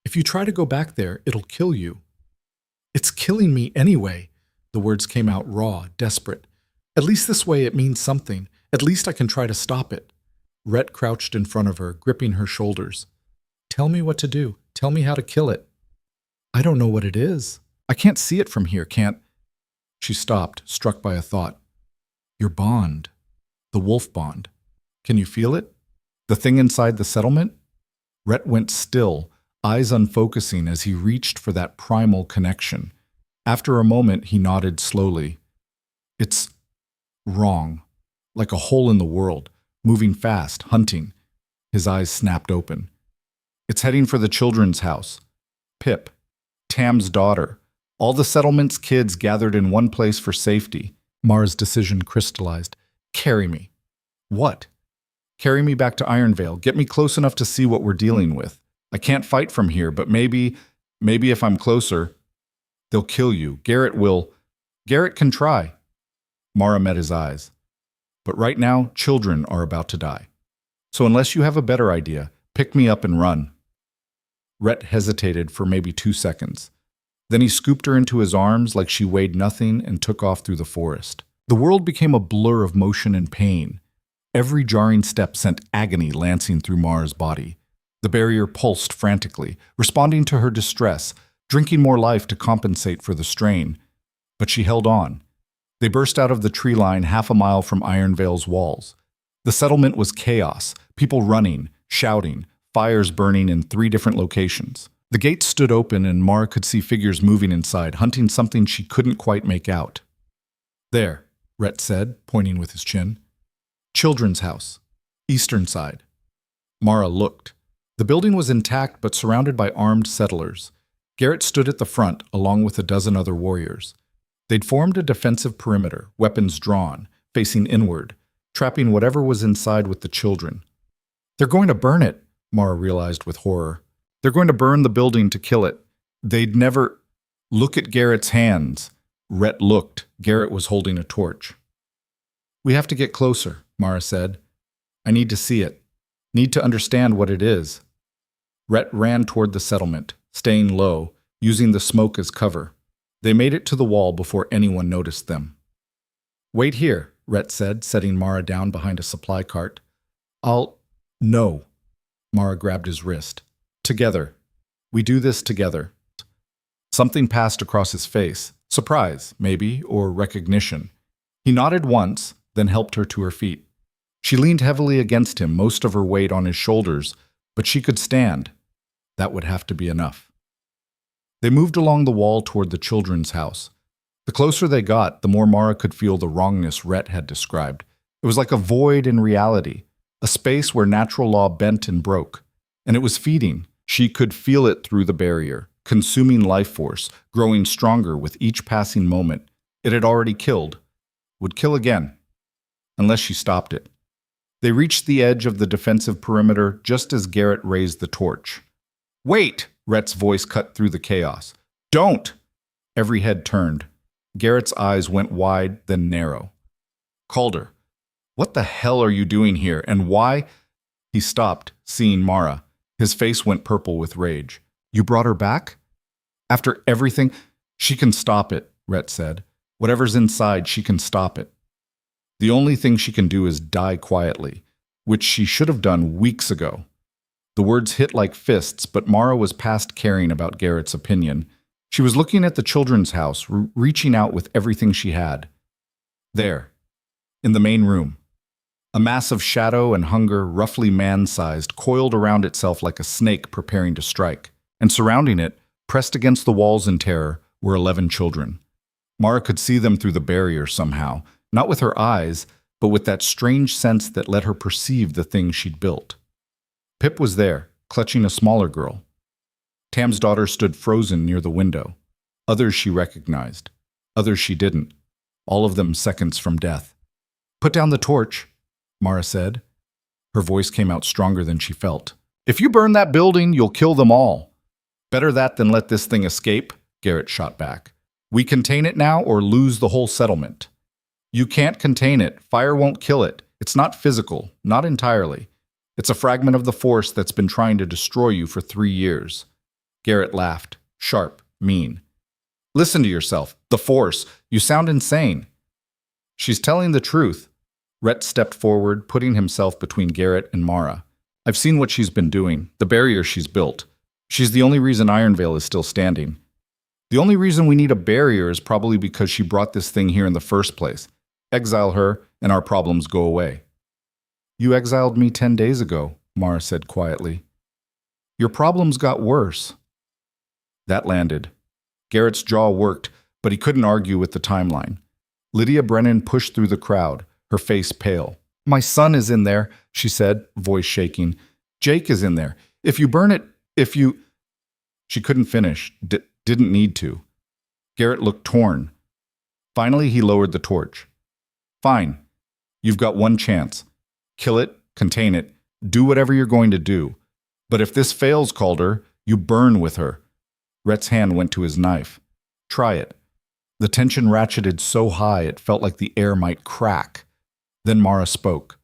If you try to go back there, it'll kill you." "It's killing me anyway." The words came out raw, desperate. "At least this way it means something. At least I can try to stop it." Rhett crouched in front of her, gripping her shoulders. "Tell me what to do. Tell me how to kill it." "I don't know what it is. I can't see it from here, can't..." She stopped, struck by a thought. "Your bond. The wolf bond. Can you feel it? The thing inside the settlement?" Rhett went still, eyes unfocusing as he reached for that primal connection. After a moment, he nodded slowly. "It's wrong. Like a hole in the world. Moving fast, hunting." His eyes snapped open. "It's heading for the children's house. Pip. Tam's daughter. All the settlement's kids gathered in one place for safety." Mara's decision crystallized. "Carry me." "What?" "Carry me back to Ironvale. Get me close enough to see what we're dealing with. I can't fight from here, but maybe if I'm closer..." "They'll kill you. Garrett will..." "Garrett can try." Mara met his eyes. "But right now, children are about to die. So unless you have a better idea, pick me up and run." Rhett hesitated for maybe 2 seconds. Then he scooped her into his arms like she weighed nothing and took off through the forest. The world became a blur of motion and pain. Every jarring step sent agony lancing through Mara's body. The barrier pulsed frantically, responding to her distress, drinking more life to compensate for the strain. But she held on. They burst out of the tree line 1/2 mile from Ironvale's walls. The settlement was chaos, people running, shouting, fires burning in 3 different locations. The gates stood open and Mara could see figures moving inside, hunting something she couldn't quite make out. "There," Rhett said, pointing with his chin. "Children's house. Eastern side." Mara looked. The building was intact but surrounded by armed settlers. Garrett stood at the front, along with a dozen other warriors. They'd formed a defensive perimeter, weapons drawn, facing inward, trapping whatever was inside with the children. "They're going to burn it," Mara realized with horror. "They're going to burn the building to kill it. They'd never..." "Look at Garrett's hands." Rhett looked. Garrett was holding a torch. "We have to get closer," Mara said. "I need to see it. Need to understand what it is." Rhett ran toward the settlement, staying low, using the smoke as cover. They made it to the wall before anyone noticed them. "Wait here," Rhett said, setting Mara down behind a supply cart. No. Mara grabbed his wrist. Together. We do this together. Something passed across his face. Surprise, maybe, or recognition. He nodded once, then helped her to her feet. She leaned heavily against him, most of her weight on his shoulders, but she could stand. That would have to be enough. They moved along the wall toward the children's house. The closer they got, the more Mara could feel the wrongness Rhett had described. It was like a void in reality, a space where natural law bent and broke. And it was feeding. She could feel it through the barrier, consuming life force, growing stronger with each passing moment. It had already killed. Would kill again. Unless she stopped it. They reached the edge of the defensive perimeter just as Garrett raised the torch. "Wait!" Rhett's voice cut through the chaos. "Don't!" Every head turned. Garrett's eyes went wide, then narrow. Calder, what the hell are you doing here, and why? He stopped, seeing Mara. His face went purple with rage. You brought her back? After everything? She can stop it, Rhett said. Whatever's inside, she can stop it. The only thing she can do is die quietly, which she should have done weeks ago. The words hit like fists, but Mara was past caring about Garrett's opinion. She was looking at the children's house, reaching out with everything she had. There, in the main room. A mass of shadow and hunger, roughly man-sized, coiled around itself like a snake preparing to strike. And surrounding it, pressed against the walls in terror, were 11 children. Mara could see them through the barrier somehow, not with her eyes, but with that strange sense that let her perceive the thing she'd built. Pip was there, clutching a smaller girl. Tam's daughter stood frozen near the window. Others she recognized. Others she didn't. All of them seconds from death. Put down the torch, Mara said. Her voice came out stronger than she felt. If you burn that building, you'll kill them all. Better that than let this thing escape, Garrett shot back. We contain it now or lose the whole settlement. You can't contain it. Fire won't kill it. It's not physical, not entirely. It's a fragment of the force that's been trying to destroy you for 3 years. Garrett laughed, sharp, mean. Listen to yourself. The force. You sound insane. She's telling the truth. Rhett stepped forward, putting himself between Garrett and Mara. I've seen what she's been doing, the barrier she's built. She's the only reason Ironvale is still standing. The only reason we need a barrier is probably because she brought this thing here in the first place. Exile her, and our problems go away. You exiled me 10 days ago, Mara said quietly. Your problems got worse. That landed. Garrett's jaw worked, but he couldn't argue with the timeline. Lydia Brennan pushed through the crowd, her face pale. My son is in there, she said, voice shaking. Jake is in there. If you burn it, if you... She couldn't finish, didn't need to. Garrett looked torn. Finally, he lowered the torch. Fine. You've got one chance. Kill it, contain it, do whatever you're going to do. But if this fails, Calder, you burn with her. Rhett's hand went to his knife. Try it. The tension ratcheted so high it felt like the air might crack. Then Mara spoke.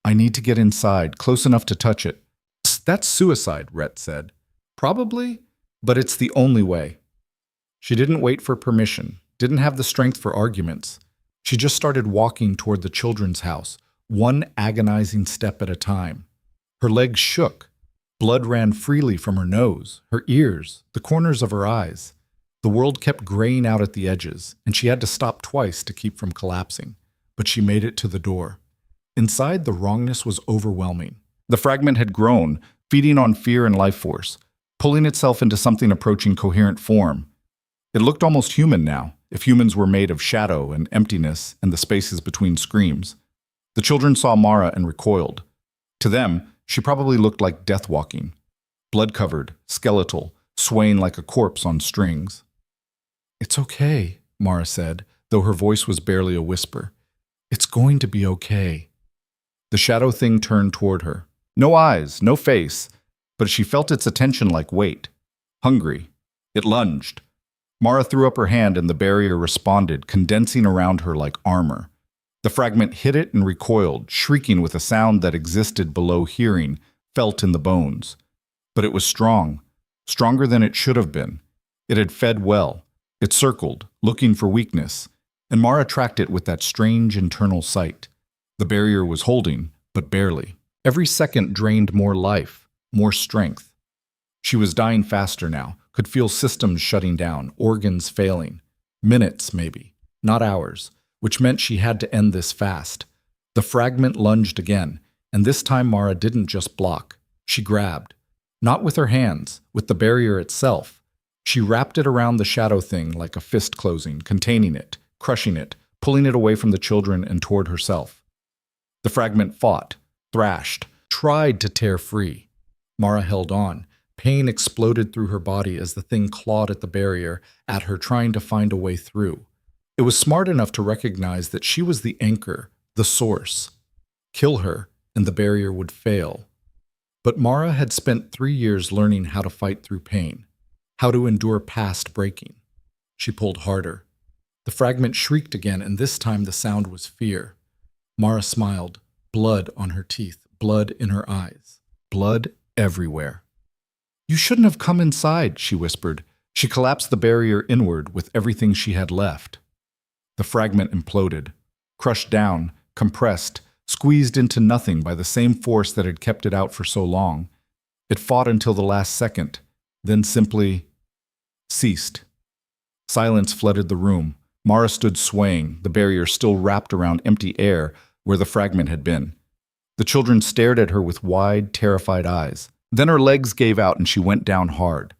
I need to get inside, close enough to touch it. That's suicide, Rhett said. Probably, but it's the only way. She didn't wait for permission, didn't have the strength for arguments. She just started walking toward the children's house, one agonizing step at a time. Her legs shook. Blood ran freely from her nose, her ears, the corners of her eyes. The world kept graying out at the edges, and she had to stop twice to keep from collapsing. But she made it to the door. Inside, the wrongness was overwhelming. The fragment had grown, feeding on fear and life force, pulling itself into something approaching coherent form. It looked almost human now, if humans were made of shadow and emptiness and the spaces between screams. The children saw Mara and recoiled. To them, she probably looked like death walking, blood-covered, skeletal, swaying like a corpse on strings. It's okay, Mara said, though her voice was barely a whisper. It's going to be okay. The shadow thing turned toward her. No eyes, no face, but she felt its attention like weight. Hungry. It lunged. Mara threw up her hand and the barrier responded, condensing around her like armor. The fragment hit it and recoiled, shrieking with a sound that existed below hearing, felt in the bones. But it was strong, stronger than it should have been. It had fed well. It circled, looking for weakness. and Mara tracked it with that strange internal sight. The barrier was holding, but barely. Every second drained more life, more strength. She was dying faster now, could feel systems shutting down, organs failing. Minutes, maybe, not hours, which meant she had to end this fast. The fragment lunged again, and this time Mara didn't just block. She grabbed. Not with her hands, with the barrier itself. She wrapped it around the shadow thing like a fist closing, containing it, crushing it, pulling it away from the children and toward herself. The fragment fought, thrashed, tried to tear free. Mara held on. Pain exploded through her body as the thing clawed at the barrier, at her trying to find a way through. It was smart enough to recognize that she was the anchor, the source. Kill her, and the barrier would fail. But Mara had spent 3 years learning how to fight through pain, how to endure past breaking. She pulled harder. The fragment shrieked again, and this time the sound was fear. Mara smiled, blood on her teeth, blood in her eyes, blood everywhere. "You shouldn't have come inside," she whispered. She collapsed the barrier inward with everything she had left. The fragment imploded, crushed down, compressed, squeezed into nothing by the same force that had kept it out for so long. It fought until the last second, then simply ceased. Silence flooded the room. Mara stood swaying, the barrier still wrapped around empty air where the fragment had been. The children stared at her with wide, terrified eyes. Then her legs gave out and she went down hard.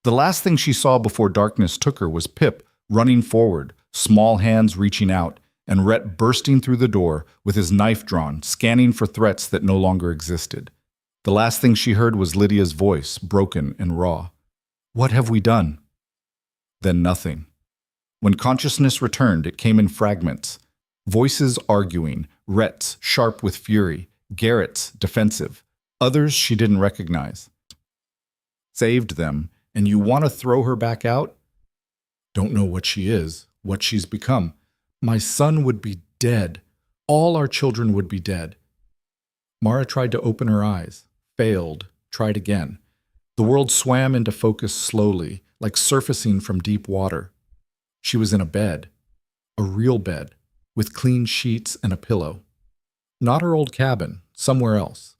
The last thing she saw before darkness took her was Pip running forward, small hands reaching out, and Rhett bursting through the door with his knife drawn, scanning for threats that no longer existed. The last thing she heard was Lydia's voice, broken and raw. "What have we done?" Then nothing. When consciousness returned, it came in fragments. Voices arguing, Rhett's sharp with fury, Garrett's defensive, others she didn't recognize. "Saved them, and you want to throw her back out? Don't know what she is, what she's become. My son would be dead. All our children would be dead." Mara tried to open her eyes, failed, tried again. The world swam into focus slowly, like surfacing from deep water. She was in a bed, a real bed, with clean sheets and a pillow. Not her old cabin, somewhere else.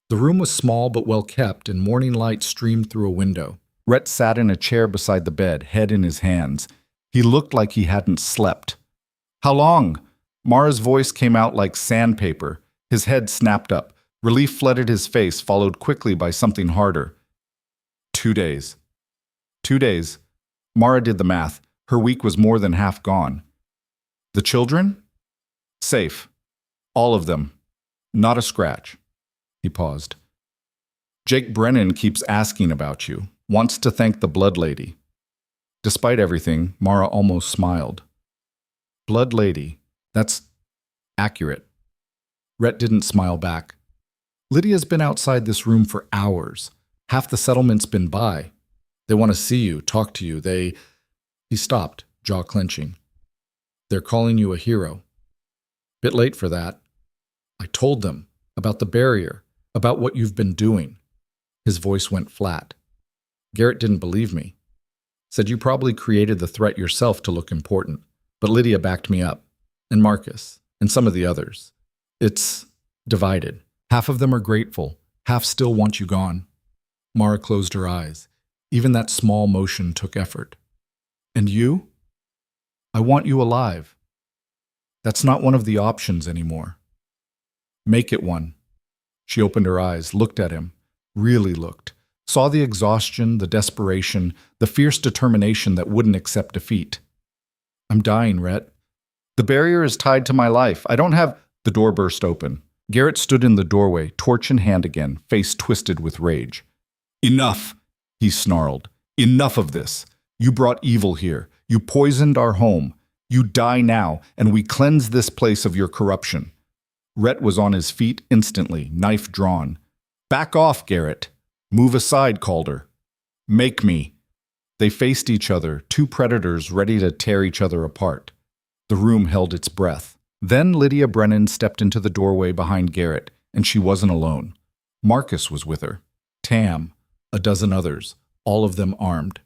The room was small but well kept, and morning light streamed through a window. Rhett sat in a chair beside the bed, head in his hands. He looked like he hadn't slept. "How long?" Mara's voice came out like sandpaper. His head snapped up. Relief flooded his face, followed quickly by something harder. 2 days. 2 days. Mara did the math. Her week was more than half gone. The children? Safe. All of them. Not a scratch. He paused. "Jake Brennan keeps asking about you. Wants to thank the Blood Lady." Despite everything, Mara almost smiled. Blood Lady. That's accurate. Rhett didn't smile back. "Lydia's been outside this room for hours. Half the settlement's been by. They want to see you, talk to you. He stopped, jaw clenching. "They're calling you a hero." "Bit late for that. I told them about the barrier, about what you've been doing." His voice went flat. "Garrett didn't believe me. Said you probably created the threat yourself to look important. But Lydia backed me up. And Marcus. And some of the others. It's divided. Half of them are grateful. Half still want you gone." Mara closed her eyes. Even that small motion took effort. "And you? I want you alive. That's not one of the options anymore. Make it one." She opened her eyes, looked at him, really looked, saw the exhaustion, the desperation, the fierce determination that wouldn't accept defeat. "I'm dying, Rhett. The barrier is tied to my life. I don't have—" The door burst open. Garrett stood in the doorway, torch in hand again, face twisted with rage. "Enough!" he snarled. "Enough of this. You brought evil here. You poisoned our home. You die now, and we cleanse this place of your corruption." Rhett was on his feet instantly, knife drawn. "Back off, Garrett." "Move aside, Calder." "Make me." They faced each other, two predators ready to tear each other apart. The room held its breath. Then Lydia Brennan stepped into the doorway behind Garrett, and she wasn't alone. Marcus was with her. Tam, a dozen others, all of them armed.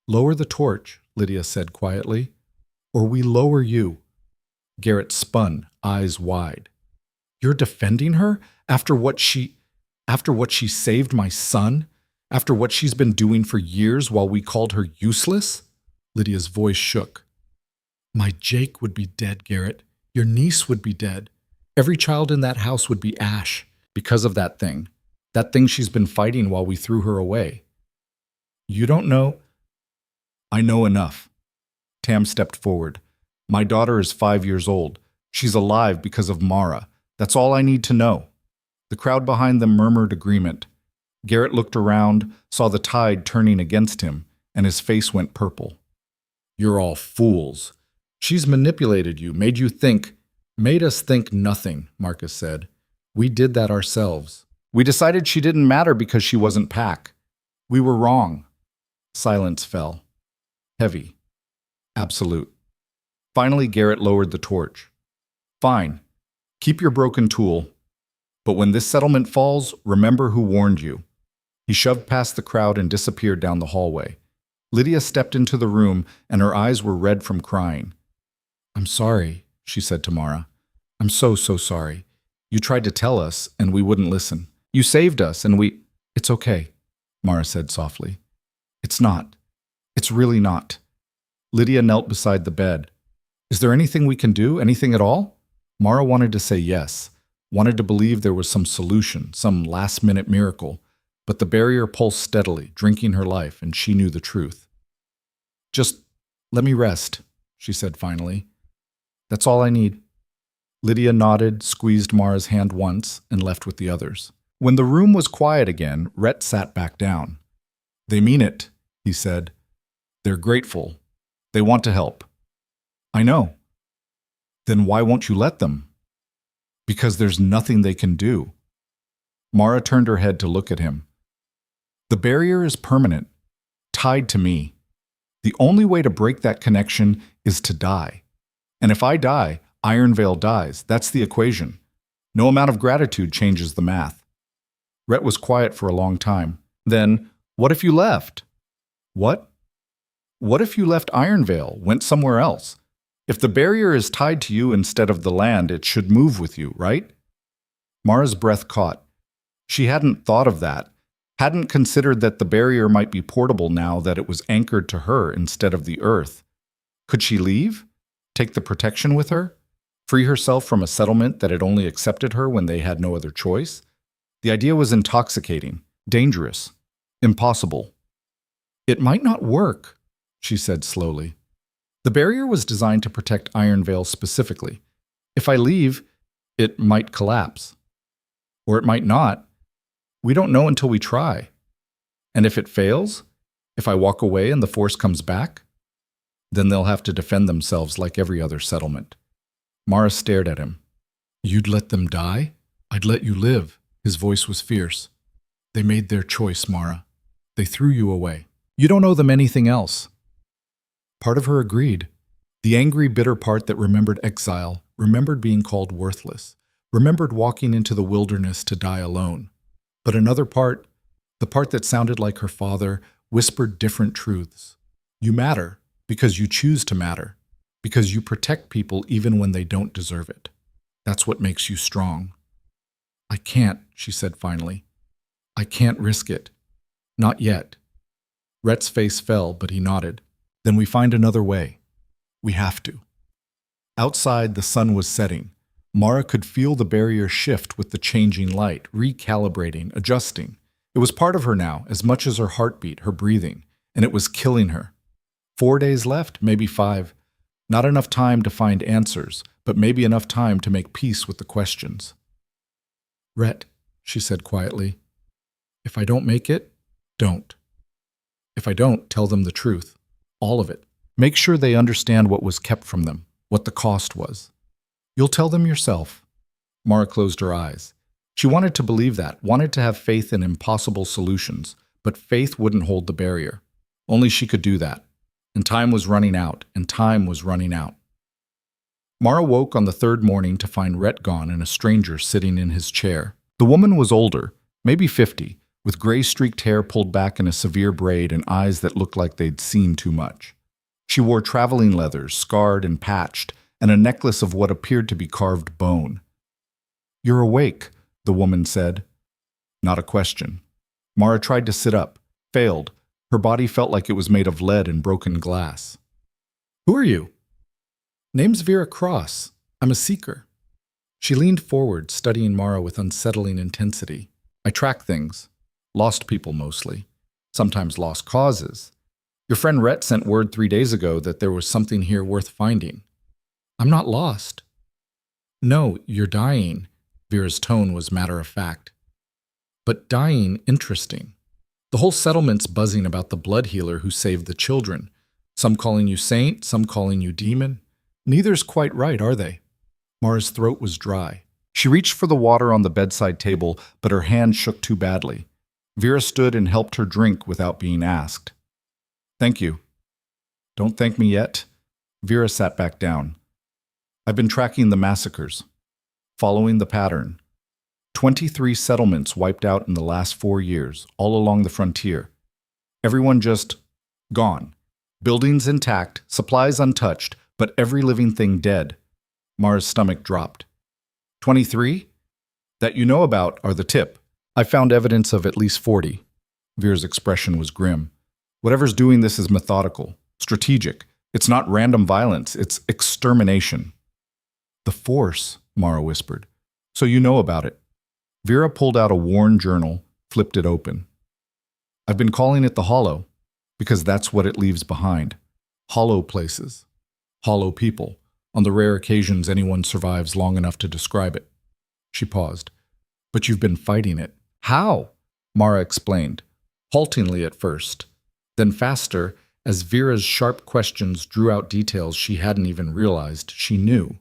"Lower the torch," Lydia said quietly. or we lower you." Garrett spun, eyes wide. "You're defending her after what she saved my son? After what she's been doing for years while we called her useless?" Lydia's voice shook. "My Jake would be dead, Garrett. Your niece would be dead. Every child in that house would be ash because of that thing. That thing she's been fighting while we threw her away." "You don't know." "I know enough." Tam stepped forward. "My daughter is 5 years old. She's alive because of Mara. That's all I need to know." The crowd behind them murmured agreement. Garrett looked around, saw the tide turning against him, and his face went purple. "You're all fools. She's manipulated you, made us think nothing," Marcus said. "We did that ourselves. We decided she didn't matter because she wasn't Pack. We were wrong." Silence fell. Heavy. Absolute. Finally, Garrett lowered the torch. "Fine. Keep your broken tool. But when this settlement falls, remember who warned you." He shoved past the crowd and disappeared down the hallway. Lydia stepped into the room, and her eyes were red from crying. "I'm sorry," she said to Mara. "I'm so sorry. You tried to tell us, and we wouldn't listen. You saved us, and we—" "It's okay," Mara said softly. "It's not. It's really not." Lydia knelt beside the bed. "Is there anything we can do? Anything at all?" Mara wanted to say yes, wanted to believe there was some solution, some last-minute miracle, but the barrier pulsed steadily, drinking her life, and she knew the truth. "Just let me rest," she said finally. "That's all I need." Lydia nodded, squeezed Mara's hand once, and left with the others. When the room was quiet again, Rhett sat back down. "They mean it," he said. "They're grateful. They want to help." "I know." "Then why won't you let them?" "Because there's nothing they can do." Mara turned her head to look at him. "The barrier is permanent, tied to me. The only way to break that connection is to die. And if I die, Iron Veil dies. That's the equation. No amount of gratitude changes the math." Rhett was quiet for a long time. Then, "What if you left?" "What?" "What if you left Iron Veil, went somewhere else? If the barrier is tied to you instead of the land, it should move with you, right?" Mara's breath caught. She hadn't thought of that, hadn't considered that the barrier might be portable now that it was anchored to her instead of the earth. Could she leave? Take the protection with her? Free herself from a settlement that had only accepted her when they had no other choice? The idea was intoxicating, dangerous, impossible. "It might not work," she said slowly. "The barrier was designed to protect Iron Veil specifically. If I leave, it might collapse. Or it might not. We don't know until we try. And if it fails, if I walk away and the force comes back, then they'll have to defend themselves like every other settlement." Mara stared at him. "You'd let them die? I'd let you live." His voice was fierce. "They made their choice, Mara. They threw you away. You don't owe them anything else." Part of her agreed. The angry, bitter part that remembered exile, remembered being called worthless, remembered walking into the wilderness to die alone. But another part, the part that sounded like her father, whispered different truths. You matter because you choose to matter, because you protect people even when they don't deserve it. That's what makes you strong. "I can't," she said finally. "I can't risk it. Not yet." Rhett's face fell, but he nodded. "Then we find another way. We have to." Outside, the sun was setting. Mara could feel the barrier shift with the changing light, recalibrating, adjusting. It was part of her now, as much as her heartbeat, her breathing, and it was killing her. 4 days left, maybe 5. Not enough time to find answers, but maybe enough time to make peace with the questions. "Rhett," she said quietly, "if I don't make it, don't. If I don't, tell them the truth. All of it. Make sure they understand what was kept from them, what the cost was. You'll tell them yourself." Mara closed her eyes. She wanted to believe that, wanted to have faith in impossible solutions, but faith wouldn't hold the barrier. Only she could do that. And time was running out, and time was running out. Mara woke on the 3rd morning to find Rhett gone and a stranger sitting in his chair. The woman was older, maybe 50, with gray-streaked hair pulled back in a severe braid and eyes that looked like they'd seen too much. She wore traveling leathers, scarred and patched, and a necklace of what appeared to be carved bone. "You're awake," the woman said. Not a question. Mara tried to sit up, failed. Her body felt like it was made of lead and broken glass. "Who are you?" "Name's Vera Cross. I'm a seeker." She leaned forward, studying Mara with unsettling intensity. "I track things. Lost people mostly. Sometimes lost causes. Your friend Rhett sent word 3 days ago that there was something here worth finding." "I'm not lost." "No, you're dying." Vera's tone was matter-of-fact. "But dying interesting. The whole settlement's buzzing about the blood healer who saved the children. Some calling you saint, some calling you demon. Neither's quite right, are they?" Mara's throat was dry. She reached for the water on the bedside table, but her hand shook too badly. Vera stood and helped her drink without being asked. "Thank you." "Don't thank me yet." Vera sat back down. "I've been tracking the massacres, following the pattern. 23 settlements wiped out in the last 4 years, all along the frontier. Everyone just gone. Buildings intact, supplies untouched, but every living thing dead." Mara's stomach dropped. 23? That you know about are the tip. I found evidence of at least 40. Vera's expression was grim. Whatever's doing this is methodical, strategic. It's not random violence, it's extermination. "The Force," Mara whispered. "So you know about it." Vera pulled out a worn journal, flipped it open. "I've been calling it the Hollow, because that's what it leaves behind. Hollow places. Hollow people, on the rare occasions anyone survives long enough to describe it." She paused. "But you've been fighting it." "How?" Mara explained, haltingly at first, then faster, as Vera's sharp questions drew out details she hadn't even realized she knew.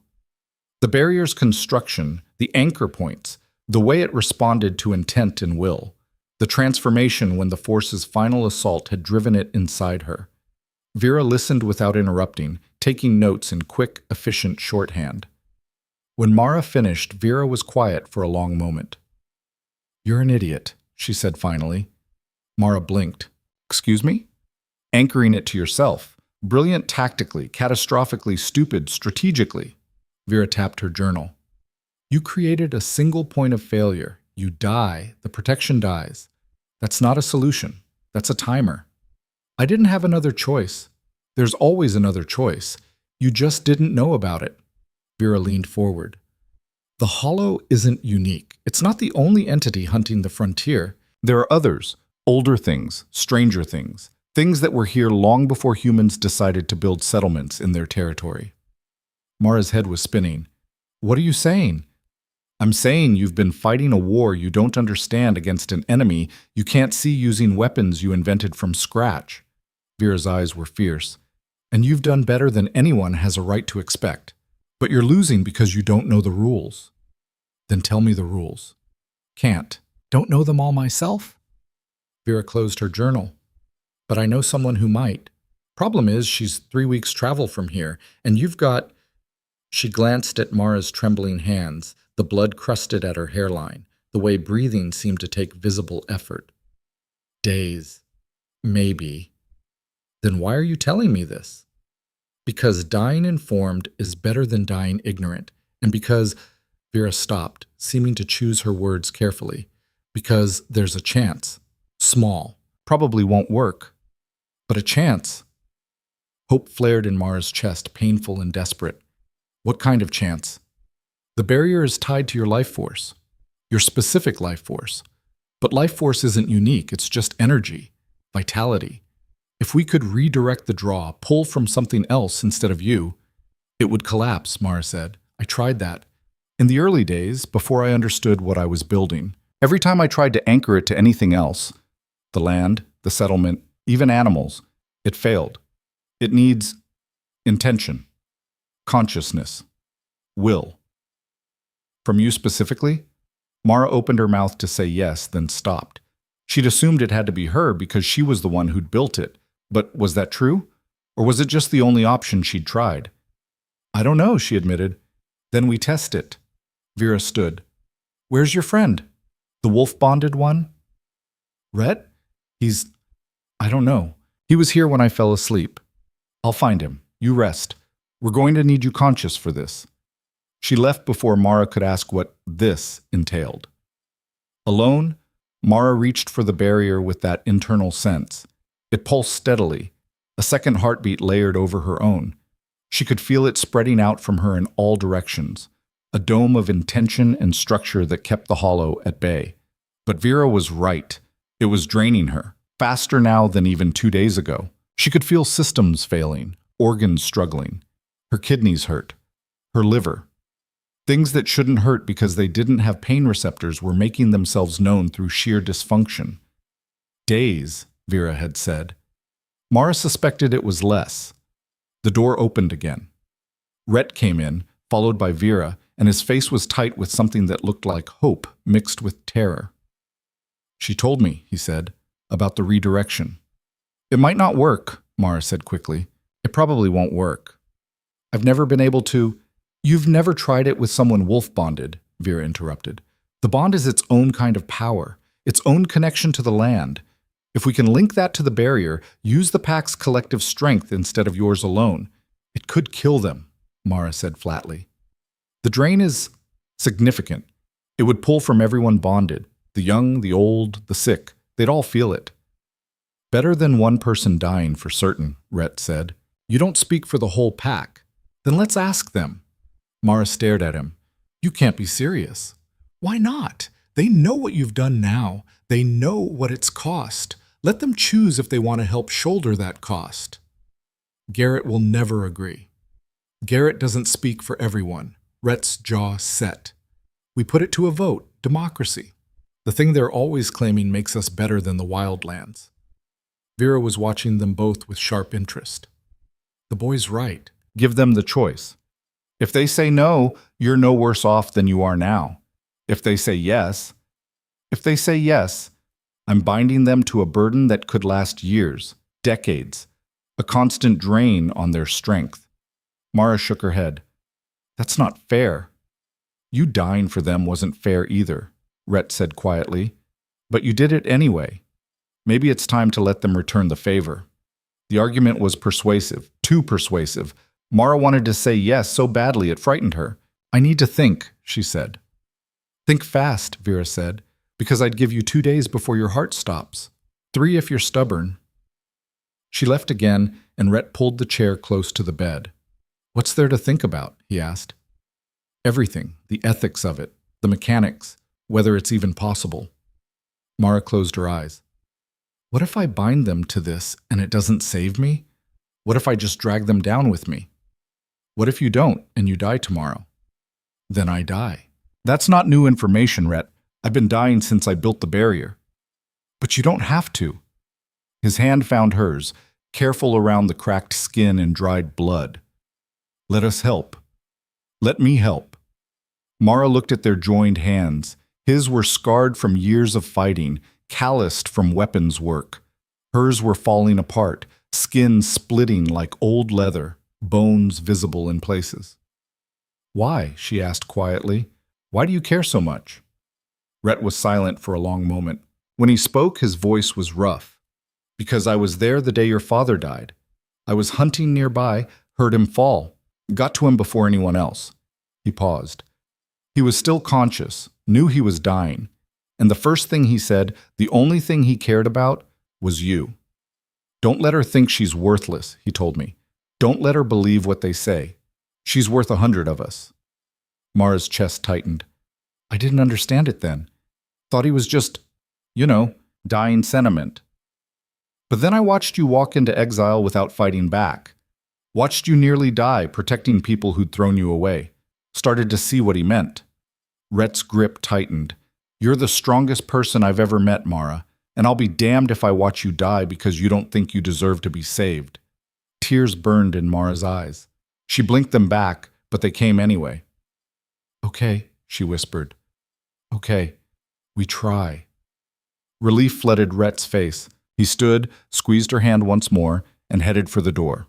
The barrier's construction, the anchor points, the way it responded to intent and will, the transformation when the Force's final assault had driven it inside her. Vera listened without interrupting, taking notes in quick, efficient shorthand. When Mara finished, Vera was quiet for a long moment. "You're an idiot," she said finally. Mara blinked. "Excuse me?" "Anchoring it to yourself. Brilliant tactically, catastrophically stupid strategically." Vera tapped her journal. "You created a single point of failure. You die. The protection dies. That's not a solution. That's a timer. I didn't have another choice. There's always another choice. You just didn't know about it." Vera leaned forward. "The Hollow isn't unique. It's not the only entity hunting the frontier. There are others, older things, stranger things, things that were here long before humans decided to build settlements in their territory." Mara's head was spinning. "What are you saying?" "I'm saying you've been fighting a war you don't understand against an enemy you can't see using weapons you invented from scratch." Vera's eyes were fierce. "And you've done better than anyone has a right to expect. But you're losing because you don't know the rules." "Then tell me the rules." "Can't. Don't know them all myself?" Vera closed her journal. "But I know someone who might. Problem is, she's 3 weeks' travel from here, and you've got—" She glanced at Mara's trembling hands, the blood crusted at her hairline, the way breathing seemed to take visible effort. "Days. Maybe." "Then why are you telling me this?" "Because dying informed is better than dying ignorant, and because—" Vera stopped, seeming to choose her words carefully. "Because there's a chance. Small. Probably won't work. But a chance." Hope flared in Mara's chest, painful and desperate. "What kind of chance?" "The barrier is tied to your life force. Your specific life force. But life force isn't unique, it's just energy, vitality. If we could redirect the draw, pull from something else instead of you—" "It would collapse," Mara said. "I tried that. In the early days, before I understood what I was building. Every time I tried to anchor it to anything else, the land, the settlement, even animals, it failed. It needs intention, consciousness, will." "From you specifically?" Mara opened her mouth to say yes, then stopped. She'd assumed it had to be her because she was the one who'd built it. But was that true? Or was it just the only option she'd tried? "I don't know," she admitted. "Then we test it." Vera stood. "Where's your friend? The wolf-bonded one?" "Rhett? I don't know. He was here when I fell asleep." I'll find him. You rest. We're going to need you conscious for this. She left before Mara could ask what this entailed. Alone, Mara reached for the barrier with that internal sense. It pulsed steadily, a second heartbeat layered over her own. She could feel it spreading out from her in all directions, a dome of intention and structure that kept the hollow at bay. But Vera was right. It was draining her, faster now than even 2 days ago. She could feel systems failing, organs struggling. Her kidneys hurt. Her liver. Things that shouldn't hurt because they didn't have pain receptors were making themselves known through sheer dysfunction. Days, Vera had said. Mara suspected it was less. The door opened again. Rhett came in, followed by Vera, and his face was tight with something that looked like hope mixed with terror. She told me, he said, about the redirection. It might not work, Mara said quickly. It probably won't work. I've never been able to— You've never tried it with someone wolf-bonded, Vera interrupted. The bond is its own kind of power, its own connection to the land. If we can link that to the barrier, use the pack's collective strength instead of yours alone. It could kill them, Mara said flatly. The drain is significant. It would pull from everyone bonded. The young, the old, the sick. They'd all feel it. Better than one person dying for certain, Rhett said. You don't speak for the whole pack. Then let's ask them. Mara stared at him. You can't be serious. Why not? They know what you've done now. They know what it's cost. Let them choose if they want to help shoulder that cost. Garrett will never agree. Garrett doesn't speak for everyone. Rhett's jaw set. We put it to a vote. Democracy. The thing they're always claiming makes us better than the wildlands. Vera was watching them both with sharp interest. The boy's right. Give them the choice. If they say no, you're no worse off than you are now. If they say yes, I'm binding them to a burden that could last years, decades, a constant drain on their strength. Mara shook her head. That's not fair. You dying for them wasn't fair either, Rhett said quietly. But you did it anyway. Maybe it's time to let them return the favor. The argument was persuasive, too persuasive. Mara wanted to say yes so badly it frightened her. I need to think, she said. Think fast, Vera said, because I'd give you 2 days before your heart stops. 3 if you're stubborn. She left again, and Rhett pulled the chair close to the bed. What's there to think about? He asked. Everything, the ethics of it, the mechanics, whether it's even possible. Mara closed her eyes. What if I bind them to this and it doesn't save me? What if I just drag them down with me? What if you don't and you die tomorrow? Then I die. That's not new information, Rhett. I've been dying since I built the barrier. But you don't have to. His hand found hers, careful around the cracked skin and dried blood. Let us help. Let me help. Mara looked at their joined hands. His were scarred from years of fighting, calloused from weapons work. Hers were falling apart, skin splitting like old leather, bones visible in places. Why? She asked quietly. Why do you care so much? Rhett was silent for a long moment. When he spoke, his voice was rough. Because I was there the day your father died. I was hunting nearby, heard him fall, got to him before anyone else. He paused. He was still conscious, knew he was dying, and the first thing he said, the only thing he cared about, was you. Don't let her think she's worthless, he told me. Don't let her believe what they say. She's worth 100 of us. Mara's chest tightened. I didn't understand it then. Thought he was just, dying sentiment. But then I watched you walk into exile without fighting back. Watched you nearly die, protecting people who'd thrown you away. Started to see what he meant. Rhett's grip tightened. You're the strongest person I've ever met, Mara, and I'll be damned if I watch you die because you don't think you deserve to be saved. Tears burned in Mara's eyes. She blinked them back, but they came anyway. Okay, she whispered. Okay, we try. Relief flooded Rhett's face. He stood, squeezed her hand once more, and headed for the door.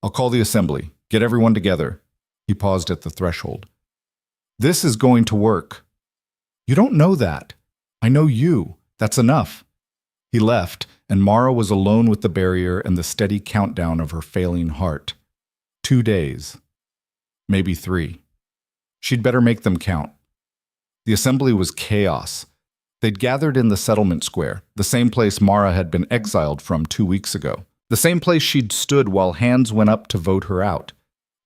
I'll call the assembly. Get everyone together. He paused at the threshold. This is going to work. You don't know that. I know you. That's enough. He left, and Mara was alone with the barrier and the steady countdown of her failing heart. 2 days. Maybe 3. She'd better make them count. The assembly was chaos. They'd gathered in the settlement square, the same place Mara had been exiled from 2 weeks ago. The same place she'd stood while hands went up to vote her out.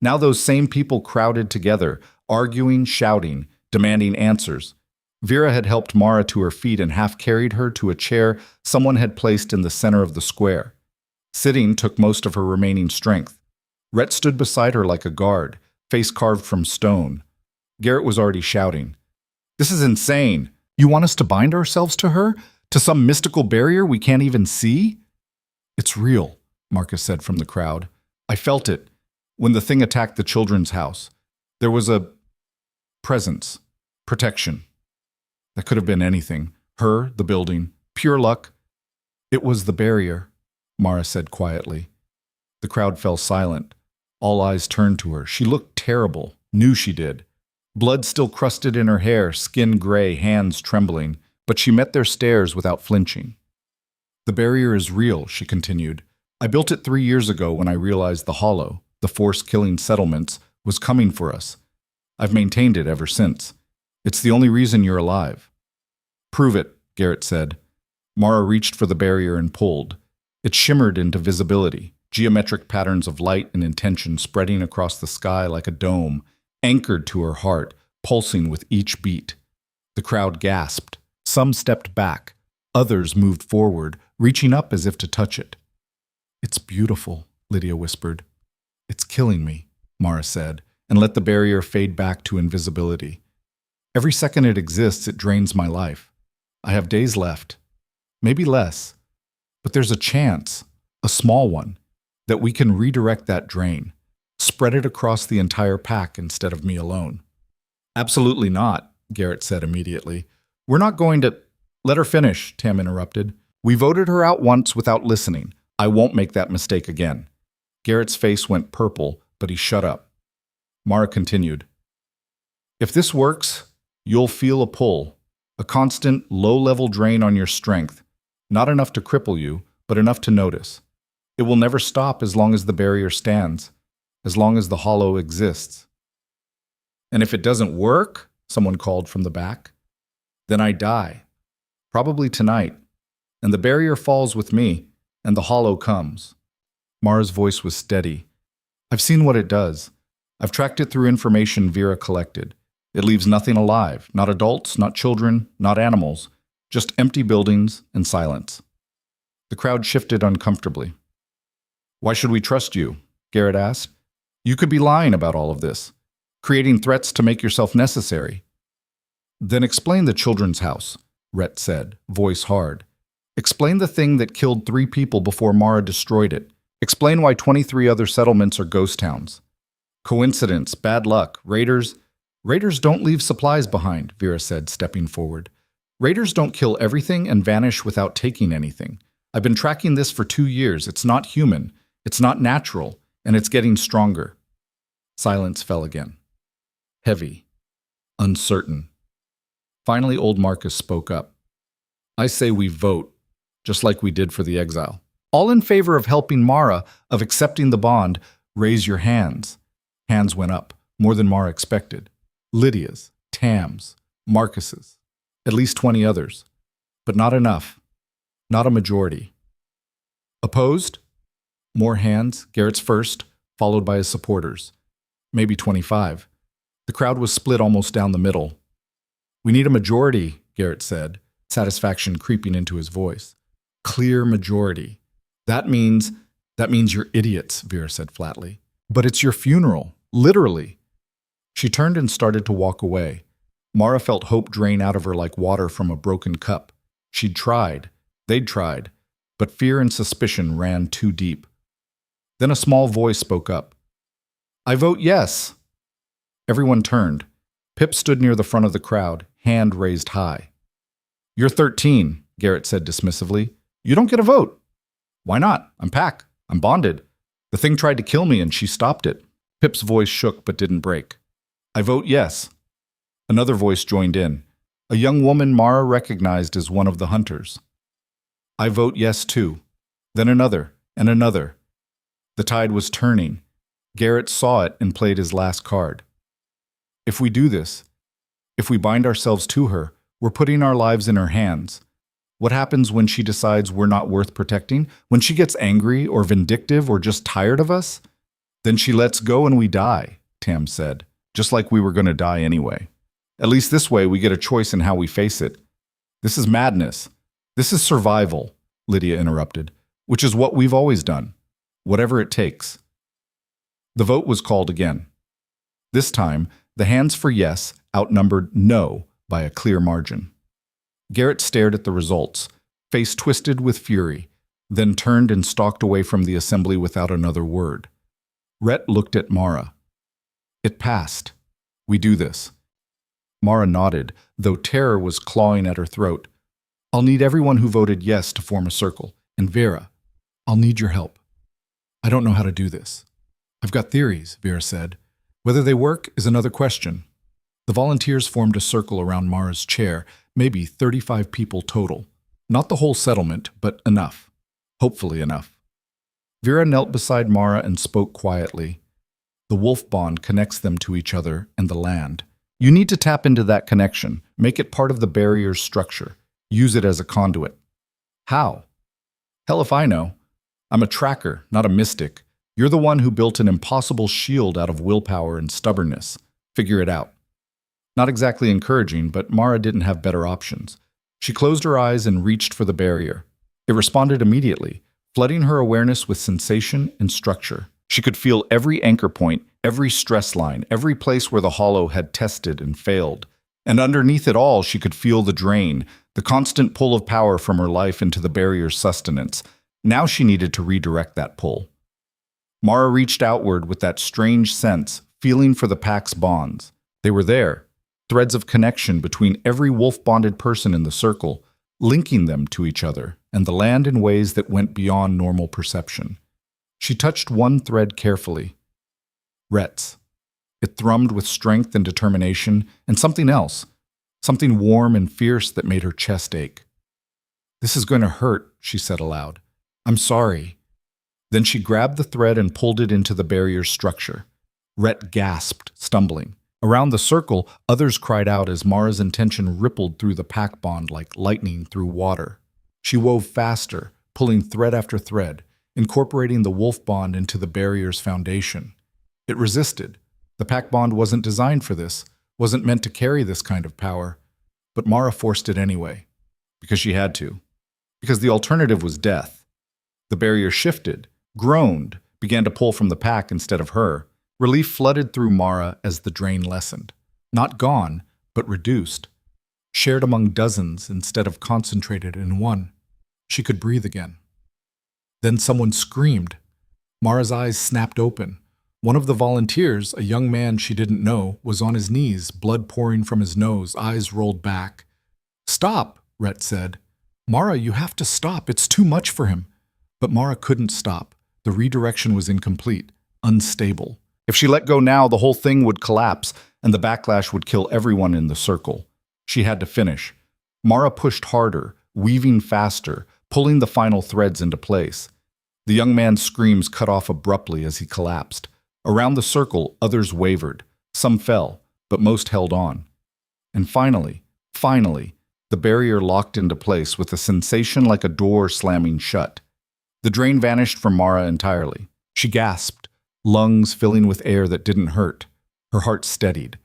Now those same people crowded together, arguing, shouting, demanding answers. Vera had helped Mara to her feet and half-carried her to a chair someone had placed in the center of the square. Sitting took most of her remaining strength. Rhett stood beside her like a guard, face carved from stone. Garrett was already shouting, "This is insane! You want us to bind ourselves to her? To some mystical barrier we can't even see?" "It's real," Marcus said from the crowd. "I felt it. When the thing attacked the children's house, there was a presence, protection. That could have been anything. Her, the building, pure luck." "It was the barrier," Mara said quietly. The crowd fell silent. All eyes turned to her. She looked terrible, knew she did. Blood still crusted in her hair, skin gray, hands trembling, but she met their stares without flinching. "The barrier is real," she continued. "I built it 3 years ago when I realized the Hollow, the force-killing settlements, was coming for us. I've maintained it ever since. It's the only reason you're alive." "Prove it," Garrett said. Mara reached for the barrier and pulled. It shimmered into visibility, geometric patterns of light and intention spreading across the sky like a dome, anchored to her heart, pulsing with each beat. The crowd gasped. Some stepped back. Others moved forward, reaching up as if to touch it. "It's beautiful," Lydia whispered. "It's killing me," Mara said, and let the barrier fade back to invisibility. "Every second it exists, it drains my life. I have days left, maybe less, but there's a chance, a small one, that we can redirect that drain, spread it across the entire pack instead of me alone." "Absolutely not," Garrett said immediately. "We're not going to—" "Let her finish," Tam interrupted. "We voted her out once without listening. I won't make that mistake again." Garrett's face went purple, but he shut up. Mara continued. "If this works, you'll feel a pull, a constant, low-level drain on your strength, not enough to cripple you, but enough to notice. It will never stop as long as the barrier stands, as long as the Hollow exists." "And if it doesn't work," someone called from the back, "then I die. Probably tonight. And the barrier falls with me, and the Hollow comes." Mara's voice was steady. "I've seen what it does. I've tracked it through information Vera collected. It leaves nothing alive, not adults, not children, not animals, just empty buildings and silence." The crowd shifted uncomfortably. "Why should we trust you?" Garrett asked. "You could be lying about all of this, creating threats to make yourself necessary." "Then explain the children's house," Rhett said, voice hard. "Explain the thing that killed 3 people before Mara destroyed it. Explain why 23 other settlements are ghost towns. Coincidence, bad luck, raiders—" "Raiders don't leave supplies behind," Vera said, stepping forward. "Raiders don't kill everything and vanish without taking anything. I've been tracking this for 2 years. It's not human. It's not natural. And it's getting stronger." Silence fell again. Heavy. Uncertain. Finally, old Marcus spoke up. "I say we vote, just like we did for the exile. All in favor of helping Mara, of accepting the bond, raise your hands." Hands went up, more than Mara expected. Lydia's, Tam's, Marcus's, at least 20 others. But not enough. Not a majority. "Opposed?" More hands, Garrett's first, followed by his supporters. Maybe 25. The crowd was split almost down the middle. "We need a majority," Garrett said, satisfaction creeping into his voice. "Clear majority. That means you're idiots," Vera said flatly. "But it's your funeral, literally." She turned and started to walk away. Mara felt hope drain out of her like water from a broken cup. She'd tried. They'd tried. But fear and suspicion ran too deep. Then a small voice spoke up. "I vote yes." Everyone turned. Pip stood near the front of the crowd, hand raised high. "You're 13, Garrett said dismissively. "You don't get a vote." "Why not? I'm Pac. I'm bonded. The thing tried to kill me and she stopped it." Pip's voice shook but didn't break. "I vote yes." Another voice joined in. A young woman Mara recognized as one of the hunters. I vote yes too. Then another, and another. The tide was turning. Garrett saw it and played his last card. If we do this, if we bind ourselves to her, we're putting our lives in her hands. What happens when she decides we're not worth protecting? When she gets angry or vindictive or just tired of us? Then she lets go and we die, Tam said, just like we were going to die anyway. At least this way we get a choice in how we face it. This is madness. This is survival, Lydia interrupted, which is what we've always done. Whatever it takes. The vote was called again. This time, the hands for yes outnumbered no by a clear margin. Garrett stared at the results, face twisted with fury, then turned and stalked away from the assembly without another word. Rhett looked at Mara. It passed. We do this. Mara nodded, though terror was clawing at her throat. I'll need everyone who voted yes to form a circle. And Vera, I'll need your help. I don't know how to do this. I've got theories, Vera said. Whether they work is another question. The volunteers formed a circle around Mara's chair, maybe 35 people total. Not the whole settlement, but enough. Hopefully enough. Vera knelt beside Mara and spoke quietly. The wolf bond connects them to each other and the land. You need to tap into that connection, make it part of the barrier's structure, use it as a conduit. How? Hell if I know. I'm a tracker, not a mystic. You're the one who built an impossible shield out of willpower and stubbornness. Figure it out. Not exactly encouraging, but Mara didn't have better options. She closed her eyes and reached for the barrier. It responded immediately, flooding her awareness with sensation and structure. She could feel every anchor point, every stress line, every place where the hollow had tested and failed. And underneath it all, she could feel the drain, the constant pull of power from her life into the barrier's sustenance. Now she needed to redirect that pull. Mara reached outward with that strange sense, feeling for the pack's bonds. They were there, threads of connection between every wolf-bonded person in the circle, linking them to each other and the land in ways that went beyond normal perception. She touched one thread carefully. Rhett's. It thrummed with strength and determination, and something else, something warm and fierce that made her chest ache. This is going to hurt, she said aloud. I'm sorry. Then she grabbed the thread and pulled it into the barrier's structure. Rhett gasped, stumbling. Around the circle, others cried out as Mara's intention rippled through the pack bond like lightning through water. She wove faster, pulling thread after thread, incorporating the wolf bond into the barrier's foundation. It resisted. The pack bond wasn't designed for this, wasn't meant to carry this kind of power. But Mara forced it anyway, because she had to. Because the alternative was death. The barrier shifted, groaned, began to pull from the pack instead of her. Relief flooded through Mara as the drain lessened. Not gone, but reduced. Shared among dozens instead of concentrated in one. She could breathe again. Then someone screamed. Mara's eyes snapped open. One of the volunteers, a young man she didn't know, was on his knees, blood pouring from his nose, eyes rolled back. Stop, Rhett said. Mara, you have to stop. It's too much for him. But Mara couldn't stop. The redirection was incomplete, unstable. If she let go now, the whole thing would collapse, and the backlash would kill everyone in the circle. She had to finish. Mara pushed harder, weaving faster, pulling the final threads into place. The young man's screams cut off abruptly as he collapsed. Around the circle, others wavered. Some fell, but most held on. And finally, the barrier locked into place with a sensation like a door slamming shut. The drain vanished from Mara entirely. She gasped, lungs filling with air that didn't hurt. Her heart steadied.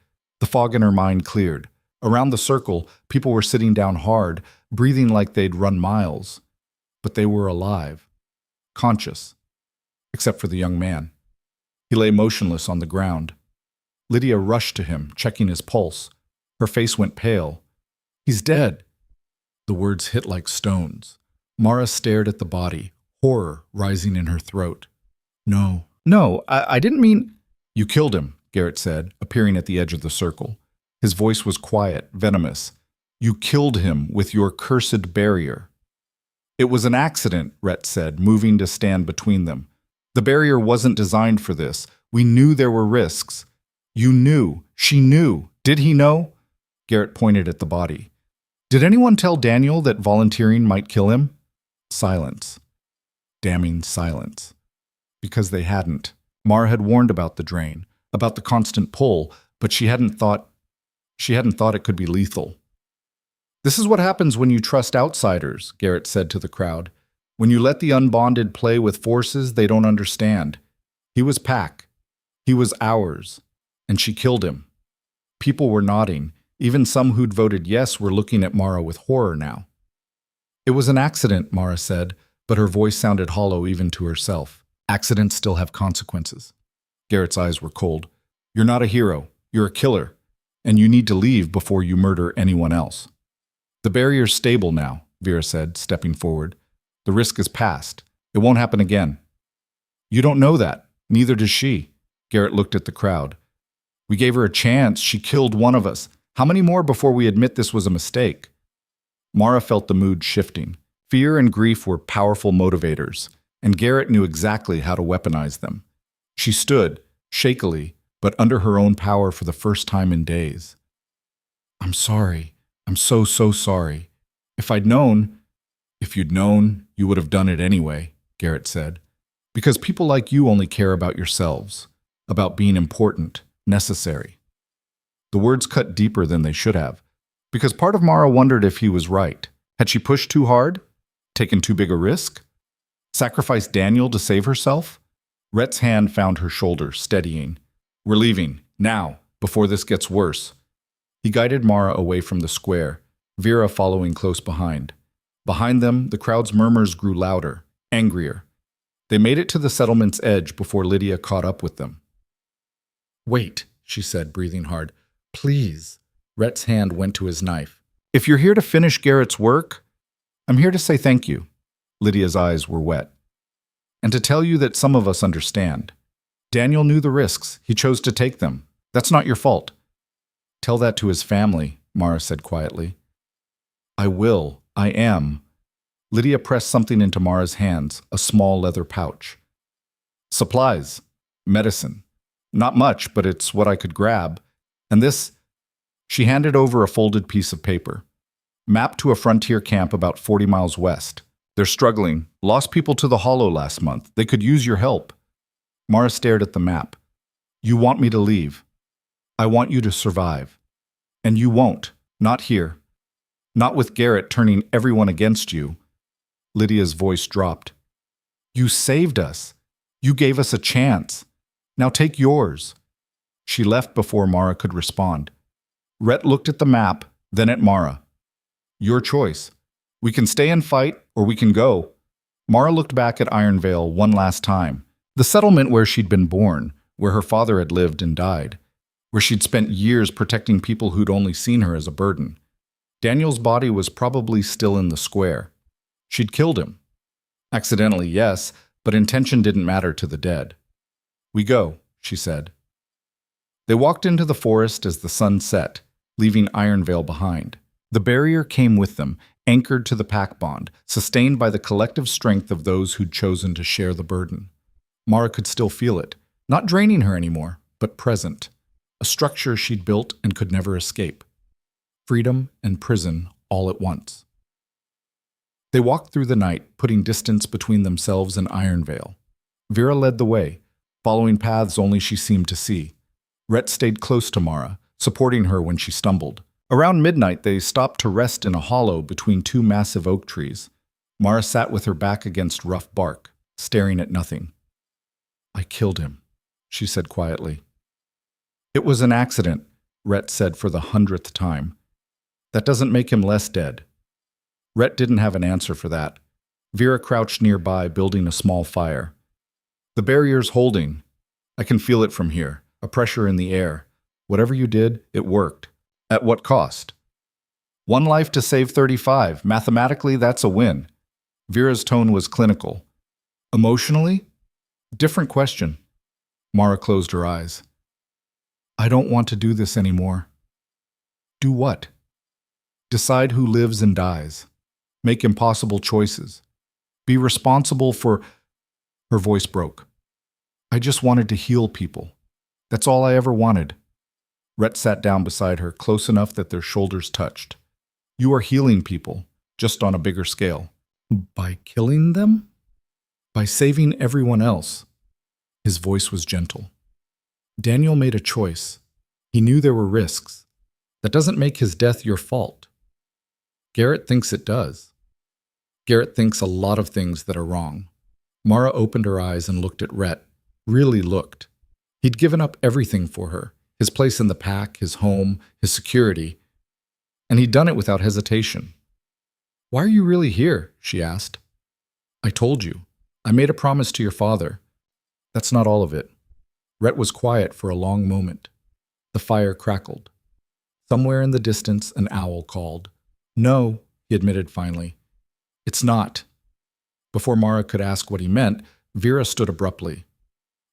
The fog in her mind cleared. Around the circle, people were sitting down hard, breathing like they'd run miles. But they were alive, conscious, except for the young man. He lay motionless on the ground. Lydia rushed to him, checking his pulse. Her face went pale. He's dead. The words hit like stones. Mara stared at the body, horror rising in her throat. No, I didn't mean... You killed him, Garrett said, appearing at the edge of the circle. His voice was quiet, venomous. You killed him with your cursed barrier. It was an accident, Rhett said, moving to stand between them. The barrier wasn't designed for this. We knew there were risks. You knew. She knew. Did he know? Garrett pointed at the body. Did anyone tell Daniel that volunteering might kill him? Silence. Damning silence. Because they hadn't. Mara had warned about the drain, about the constant pull, but she hadn't thought it could be lethal. This is what happens when you trust outsiders, Garrett said to the crowd. When you let the unbonded play with forces they don't understand. He was Pac. He was ours. And she killed him. People were nodding. Even some who'd voted yes were looking at Mara with horror now. It was an accident, Mara said, but her voice sounded hollow even to herself. Accidents still have consequences. Garrett's eyes were cold. You're not a hero. You're a killer. And you need to leave before you murder anyone else. The barrier's stable now, Vera said, stepping forward. The risk is past. It won't happen again. You don't know that. Neither does she. Garrett looked at the crowd. We gave her a chance. She killed one of us. How many more before we admit this was a mistake? Mara felt the mood shifting. Fear and grief were powerful motivators, and Garrett knew exactly how to weaponize them. She stood, shakily, but under her own power for the first time in days. I'm sorry. I'm so sorry. If you'd known, you would have done it anyway, Garrett said. Because people like you only care about yourselves, about being important, necessary. The words cut deeper than they should have, because part of Mara wondered if he was right. Had she pushed too hard? Taken too big a risk? Sacrificed Daniel to save herself? Rhett's hand found her shoulder, steadying. We're leaving, now, before this gets worse. He guided Mara away from the square, Vera following close behind. Behind them, the crowd's murmurs grew louder, angrier. They made it to the settlement's edge before Lydia caught up with them. Wait, she said, breathing hard. Please. Rhett's hand went to his knife. If you're here to finish Garrett's work, I'm here to say thank you. Lydia's eyes were wet. And to tell you that some of us understand. Daniel knew the risks. He chose to take them. That's not your fault. Tell that to his family, Mara said quietly. I will. I am. Lydia pressed something into Mara's hands, a small leather pouch. Supplies. Medicine. Not much, but it's what I could grab. And this... She handed over a folded piece of paper. Map to a frontier camp about 40 miles west. They're struggling. Lost people to the Hollow last month. They could use your help. Mara stared at the map. You want me to leave. I want you to survive. And you won't. Not here. Not with Garrett turning everyone against you. Lydia's voice dropped. You saved us. You gave us a chance. Now take yours. She left before Mara could respond. Rhett looked at the map, then at Mara. Your choice. We can stay and fight, or we can go. Mara looked back at Ironvale one last time. The settlement where she'd been born, where her father had lived and died, where she'd spent years protecting people who'd only seen her as a burden. Daniel's body was probably still in the square. She'd killed him. Accidentally, yes, but intention didn't matter to the dead. We go, she said. They walked into the forest as the sun set, leaving Ironvale behind. The barrier came with them, anchored to the pack bond, sustained by the collective strength of those who'd chosen to share the burden. Mara could still feel it, not draining her anymore, but present, a structure she'd built and could never escape. Freedom and prison all at once. They walked through the night, putting distance between themselves and Ironvale. Vera led the way, following paths only she seemed to see. Rhett stayed close to Mara, supporting her when she stumbled. Around midnight, they stopped to rest in a hollow between two massive oak trees. Mara sat with her back against rough bark, staring at nothing. I killed him, she said quietly. It was an accident, Rhett said for the 100th time. That doesn't make him less dead. Rhett didn't have an answer for that. Vera crouched nearby, building a small fire. The barrier's holding. I can feel it from here, a pressure in the air. Whatever you did, it worked. At what cost? 1 life to save 35. Mathematically, that's a win. Vera's tone was clinical. Emotionally? Different question. Mara closed her eyes. I don't want to do this anymore. Do what? Decide who lives and dies. Make impossible choices. Be responsible for... Her voice broke. I just wanted to heal people. That's all I ever wanted. Rhett sat down beside her, close enough that their shoulders touched. You are healing people, just on a bigger scale. By killing them? By saving everyone else. His voice was gentle. Daniel made a choice. He knew there were risks. That doesn't make his death your fault. Garrett thinks it does. Garrett thinks a lot of things that are wrong. Mara opened her eyes and looked at Rhett. Really looked. He'd given up everything for her. His place in the pack, his home, his security. And he'd done it without hesitation. Why are you really here? She asked. I told you. I made a promise to your father. That's not all of it. Rhett was quiet for a long moment. The fire crackled. Somewhere in the distance, an owl called. No, he admitted finally. It's not. Before Mara could ask what he meant, Vera stood abruptly.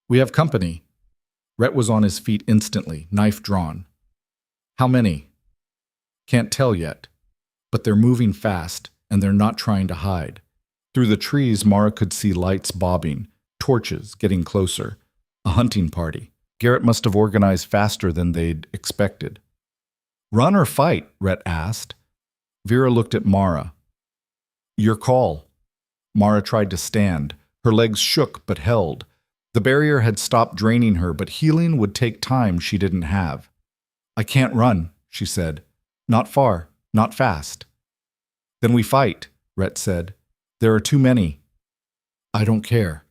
We have company. Rhett was on his feet instantly, knife drawn. How many? Can't tell yet. But they're moving fast, and they're not trying to hide. Through the trees, Mara could see lights bobbing, torches getting closer. A hunting party. Garrett must have organized faster than they'd expected. Run or fight? Rhett asked. Vera looked at Mara. Your call. Mara tried to stand. Her legs shook but held. The barrier had stopped draining her, but healing would take time she didn't have. I can't run, she said. Not far, not fast. Then we fight, Rhett said. There are too many. I don't care.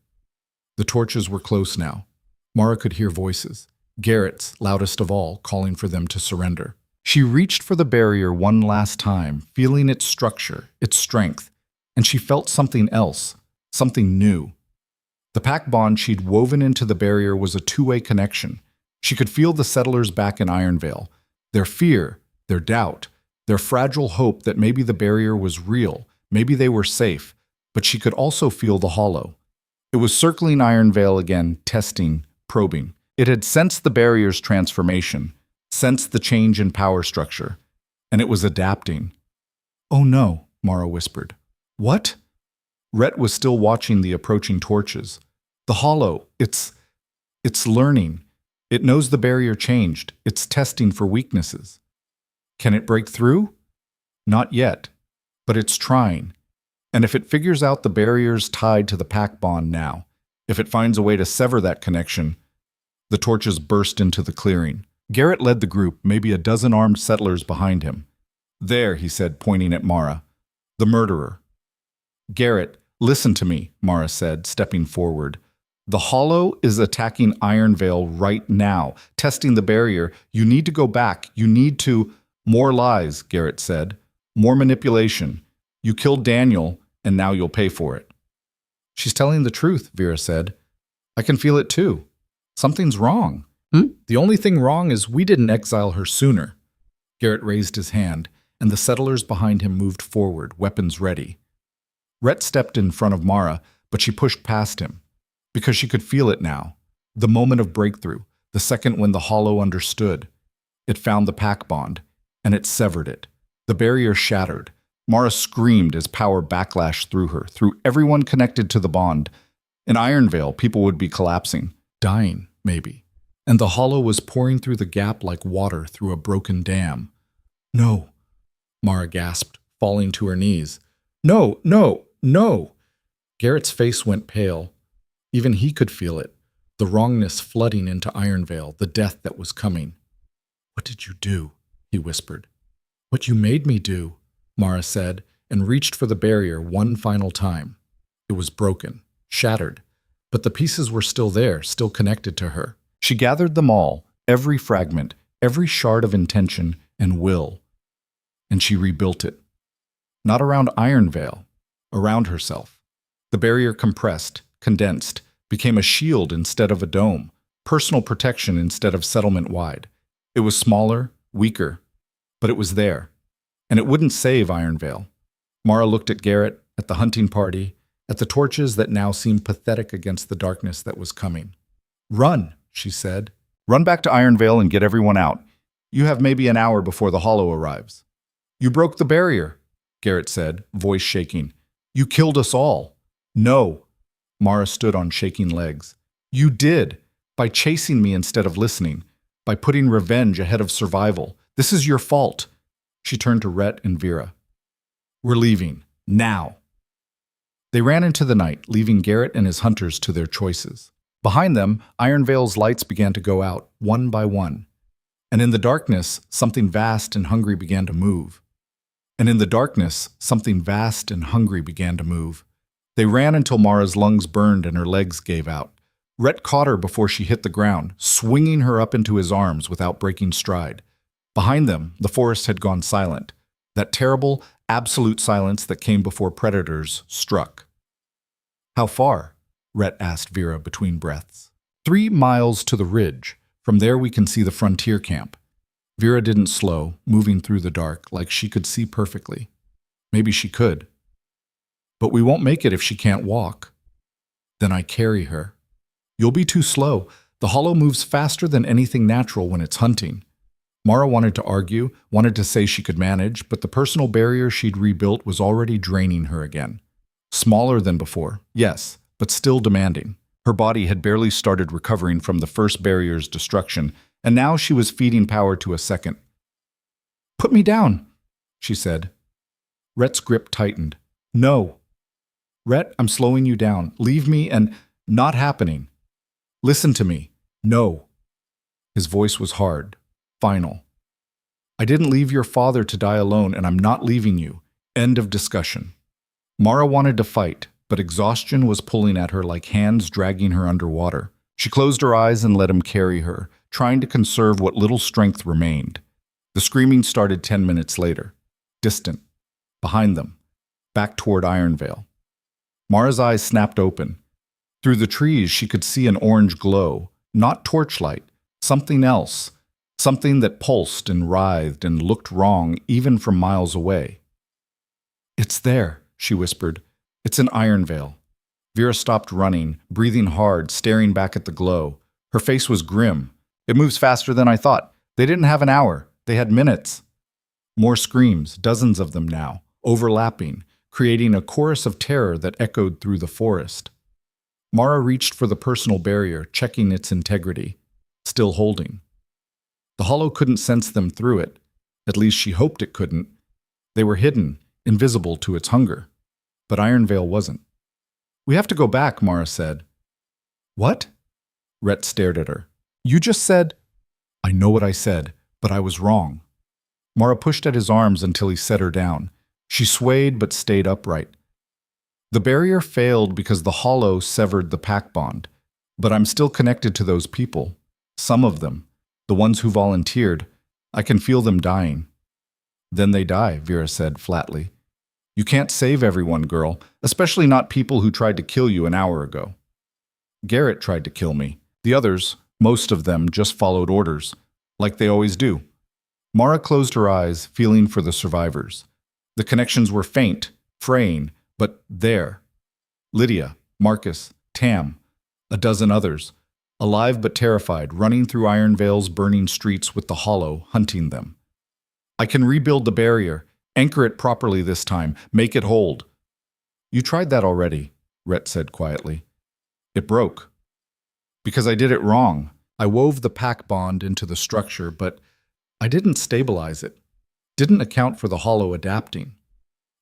The torches were close now. Mara could hear voices, Garrett's loudest of all, calling for them to surrender. She reached for the barrier one last time, feeling its structure, its strength, and she felt something else, something new. The pack bond she'd woven into the barrier was a two-way connection. She could feel the settlers back in Ironvale, their fear, their doubt, their fragile hope that maybe the barrier was real, maybe they were safe, but she could also feel the hollow. It was circling Ironvale again, testing, probing. It had sensed the barrier's transformation, sensed the change in power structure, and it was adapting. Oh no, Mara whispered. What? Rhett was still watching the approaching torches. The hollow, it's learning. It knows the barrier changed. It's testing for weaknesses. Can it break through? Not yet, but it's trying. And if it figures out the barrier's tied to the pack bond now, if it finds a way to sever that connection, the torches burst into the clearing. Garrett led the group, maybe a dozen armed settlers behind him. There, he said, pointing at Mara. The murderer. Garrett, listen to me, Mara said, stepping forward. The hollow is attacking Ironvale right now, testing the barrier. You need to go back. You need to... More lies, Garrett said. More manipulation. You killed Daniel, and now you'll pay for it. She's telling the truth, Vera said. I can feel it too. Something's wrong. The only thing wrong is we didn't exile her sooner. Garrett raised his hand, and the settlers behind him moved forward, weapons ready. Rhett stepped in front of Mara, but she pushed past him. Because she could feel it now. The moment of breakthrough, the second when the hollow understood. It found the pack bond, and it severed it. The barrier shattered. Mara screamed as power backlashed through her, through everyone connected to the bond. In Ironvale, people would be collapsing, dying, maybe. And the hollow was pouring through the gap like water through a broken dam. No, Mara gasped, falling to her knees. No, no, no! Garrett's face went pale. Even he could feel it, the wrongness flooding into Ironvale, the death that was coming. What did you do? He whispered. What you made me do, Mara said, and reached for the barrier one final time. It was broken, shattered, but the pieces were still there, still connected to her. She gathered them all, every fragment, every shard of intention and will, and she rebuilt it. Not around Ironvale, around herself. The barrier compressed, condensed, became a shield instead of a dome, personal protection instead of settlement-wide. It was smaller, weaker, but it was there. And it wouldn't save Ironvale. Mara looked at Garrett, at the hunting party, at the torches that now seemed pathetic against the darkness that was coming. Run, she said. Run back to Ironvale and get everyone out. You have maybe an hour before the hollow arrives. You broke the barrier, Garrett said, voice shaking. You killed us all. No. Mara stood on shaking legs. You did, by chasing me instead of listening, by putting revenge ahead of survival. This is your fault. She turned to Rhett and Vera. We're leaving. Now. They ran into the night, leaving Garrett and his hunters to their choices. Behind them, Ironvale's lights began to go out, one by one. And in the darkness, something vast and hungry began to move. And in the darkness, something vast and hungry began to move. They ran until Mara's lungs burned and her legs gave out. Rhett caught her before she hit the ground, swinging her up into his arms without breaking stride. Behind them, the forest had gone silent. That terrible, absolute silence that came before predators struck. "How far?" Rhett asked Vera between breaths. 3 miles to the ridge. From there we can see the frontier camp." Vera didn't slow, moving through the dark like she could see perfectly. Maybe she could. "But we won't make it if she can't walk." "Then I carry her." "You'll be too slow. The hollow moves faster than anything natural when it's hunting." Mara wanted to argue, wanted to say she could manage, but the personal barrier she'd rebuilt was already draining her again. Smaller than before, yes, but still demanding. Her body had barely started recovering from the first barrier's destruction, and now she was feeding power to a second. "Put me down," she said. Rhett's grip tightened. "No." "Rhett, I'm slowing you down. Leave me and—" "Not happening." "Listen to me." "No." His voice was hard, final. "I didn't leave your father to die alone, and I'm not leaving you. End of discussion." Mara wanted to fight, but exhaustion was pulling at her like hands dragging her underwater. She closed her eyes and let him carry her, trying to conserve what little strength remained. The screaming started 10 minutes later. Distant. Behind them. Back toward Ironvale. Mara's eyes snapped open. Through the trees she could see an orange glow, not torchlight, something else, something that pulsed and writhed and looked wrong even from miles away. "It's there," she whispered. "It's in Ironvale." Vera stopped running, breathing hard, staring back at the glow. Her face was grim. "It moves faster than I thought. They didn't have an hour. They had minutes." More screams, dozens of them now, overlapping, creating a chorus of terror that echoed through the forest. Mara reached for the personal barrier, checking its integrity, still holding. The hollow couldn't sense them through it. At least she hoped it couldn't. They were hidden, invisible to its hunger. But Ironvale wasn't. "We have to go back," Mara said. "What?" Rhett stared at her. "You just said—" "I know what I said, but I was wrong." Mara pushed at his arms until he set her down. She swayed but stayed upright. "The barrier failed because the hollow severed the pack bond, but I'm still connected to those people. Some of them, the ones who volunteered. I can feel them dying." "Then they die," Vera said flatly. "You can't save everyone, girl, especially not people who tried to kill you an hour ago." "Garrett tried to kill me. The others, most of them, just followed orders, like they always do." Mara closed her eyes, feeling for the survivors. The connections were faint, fraying, but there. Lydia, Marcus, Tam, a dozen others, alive but terrified, running through Ironvale's burning streets with the hollow hunting them. "I can rebuild the barrier, anchor it properly this time, make it hold." "You tried that already," Rhett said quietly. "It broke." "Because I did it wrong. I wove the pack bond into the structure, but I didn't stabilize it. Didn't account for the hollow adapting."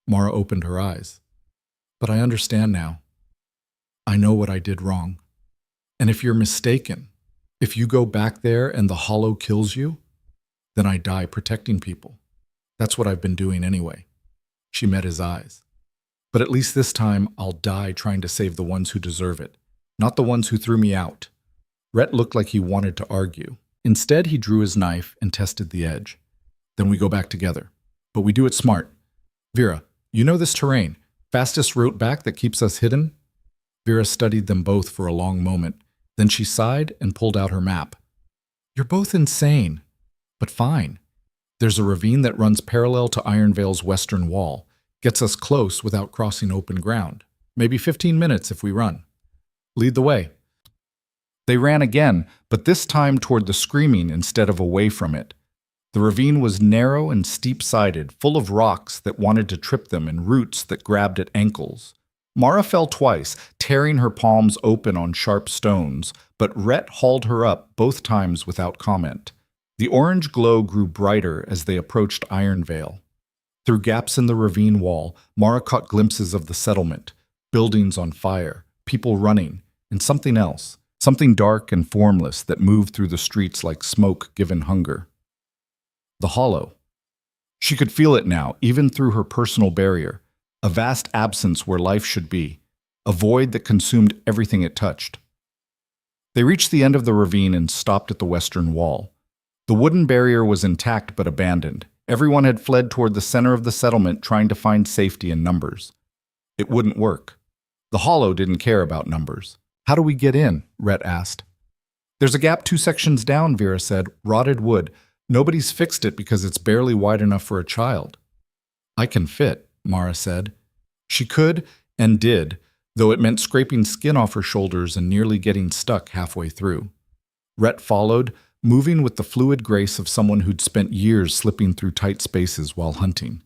Mara opened her eyes. "But I understand now. I know what I did wrong. And if you're mistaken, if you go back there and the hollow kills you, then I die protecting people. That's what I've been doing anyway." She met his eyes. "But at least this time I'll die trying to save the ones who deserve it, not the ones who threw me out." Rhett looked like he wanted to argue. Instead, he drew his knife and tested the edge. "Then we go back together. But we do it smart. Vera, you know this terrain. Fastest route back that keeps us hidden?" Vera studied them both for a long moment. Then she sighed and pulled out her map. "You're both insane, but fine. There's a ravine that runs parallel to Ironvale's western wall. Gets us close without crossing open ground. Maybe 15 minutes if we run. Lead the way." They ran again, but this time toward the screaming instead of away from it. The ravine was narrow and steep-sided, full of rocks that wanted to trip them and roots that grabbed at ankles. Mara fell twice, tearing her palms open on sharp stones, but Rhett hauled her up both times without comment. The orange glow grew brighter as they approached Ironvale. Through gaps in the ravine wall, Mara caught glimpses of the settlement. buildings on fire, people running, and something else, something dark and formless that moved through the streets like smoke given hunger. The hollow. She could feel it now, even through her personal barrier, a vast absence where life should be, a void that consumed everything it touched. They reached the end of the ravine and stopped at the western wall. The wooden barrier was intact but abandoned. Everyone had fled toward the center of the settlement trying to find safety in numbers. It wouldn't work. The hollow didn't care about numbers. "How do we get in?" Rhett asked. "There's a gap 2 sections down," Vera said. "Rotted wood. Nobody's fixed it because it's barely wide enough for a child." "I can fit," Mara said. She could and did, though it meant scraping skin off her shoulders and nearly getting stuck halfway through. Rhett followed, moving with the fluid grace of someone who'd spent years slipping through tight spaces while hunting.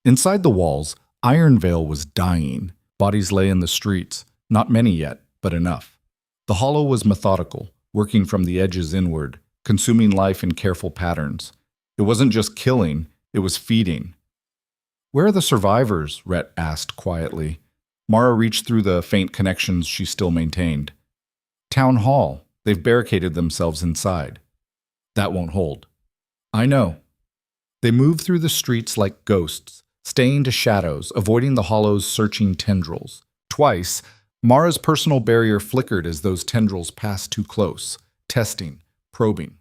Inside the walls, Ironvale was dying. Bodies lay in the streets, not many yet, but enough. The hollow was methodical, working from the edges inward, consuming life in careful patterns. It wasn't just killing, it was feeding. "Where are the survivors?" Rhett asked quietly. Mara reached through the faint connections she still maintained. "Town Hall. They've barricaded themselves inside." "That won't hold." "I know." They moved through the streets like ghosts, staying to shadows, avoiding the hollow's searching tendrils. Twice, Mara's personal barrier flickered as those tendrils passed too close, testing, probing.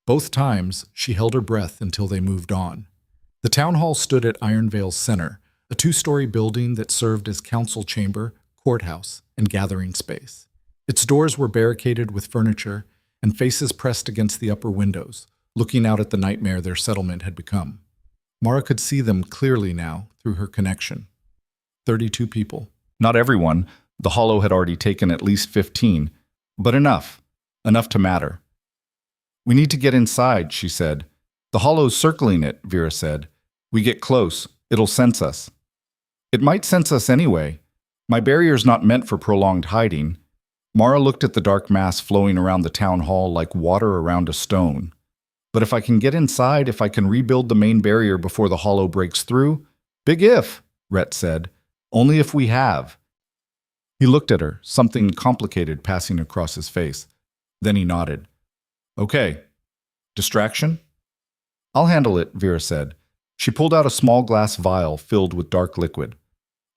Both times, she held her breath until they moved on. The town hall stood at Ironvale's center, a 2-story building that served as council chamber, courthouse, and gathering space. Its doors were barricaded with furniture, and faces pressed against the upper windows, looking out at the nightmare their settlement had become. Mara could see them clearly now through her connection. 32 people. Not everyone. The hollow had already taken at least 15, but enough. Enough to matter. "We need to get inside," she said. "The hollow's circling it," Vera said. "We get close, it'll sense us." "It might sense us anyway. My barrier's not meant for prolonged hiding." Mara looked at the dark mass flowing around the town hall like water around a stone. "But if I can get inside, if I can rebuild the main barrier before the hollow breaks through—" "Big if," Rhett said. "Only if we have." He looked at her, something complicated passing across his face. Then he nodded. "Okay. Distraction?" "I'll handle it," Vera said. She pulled out a small glass vial filled with dark liquid.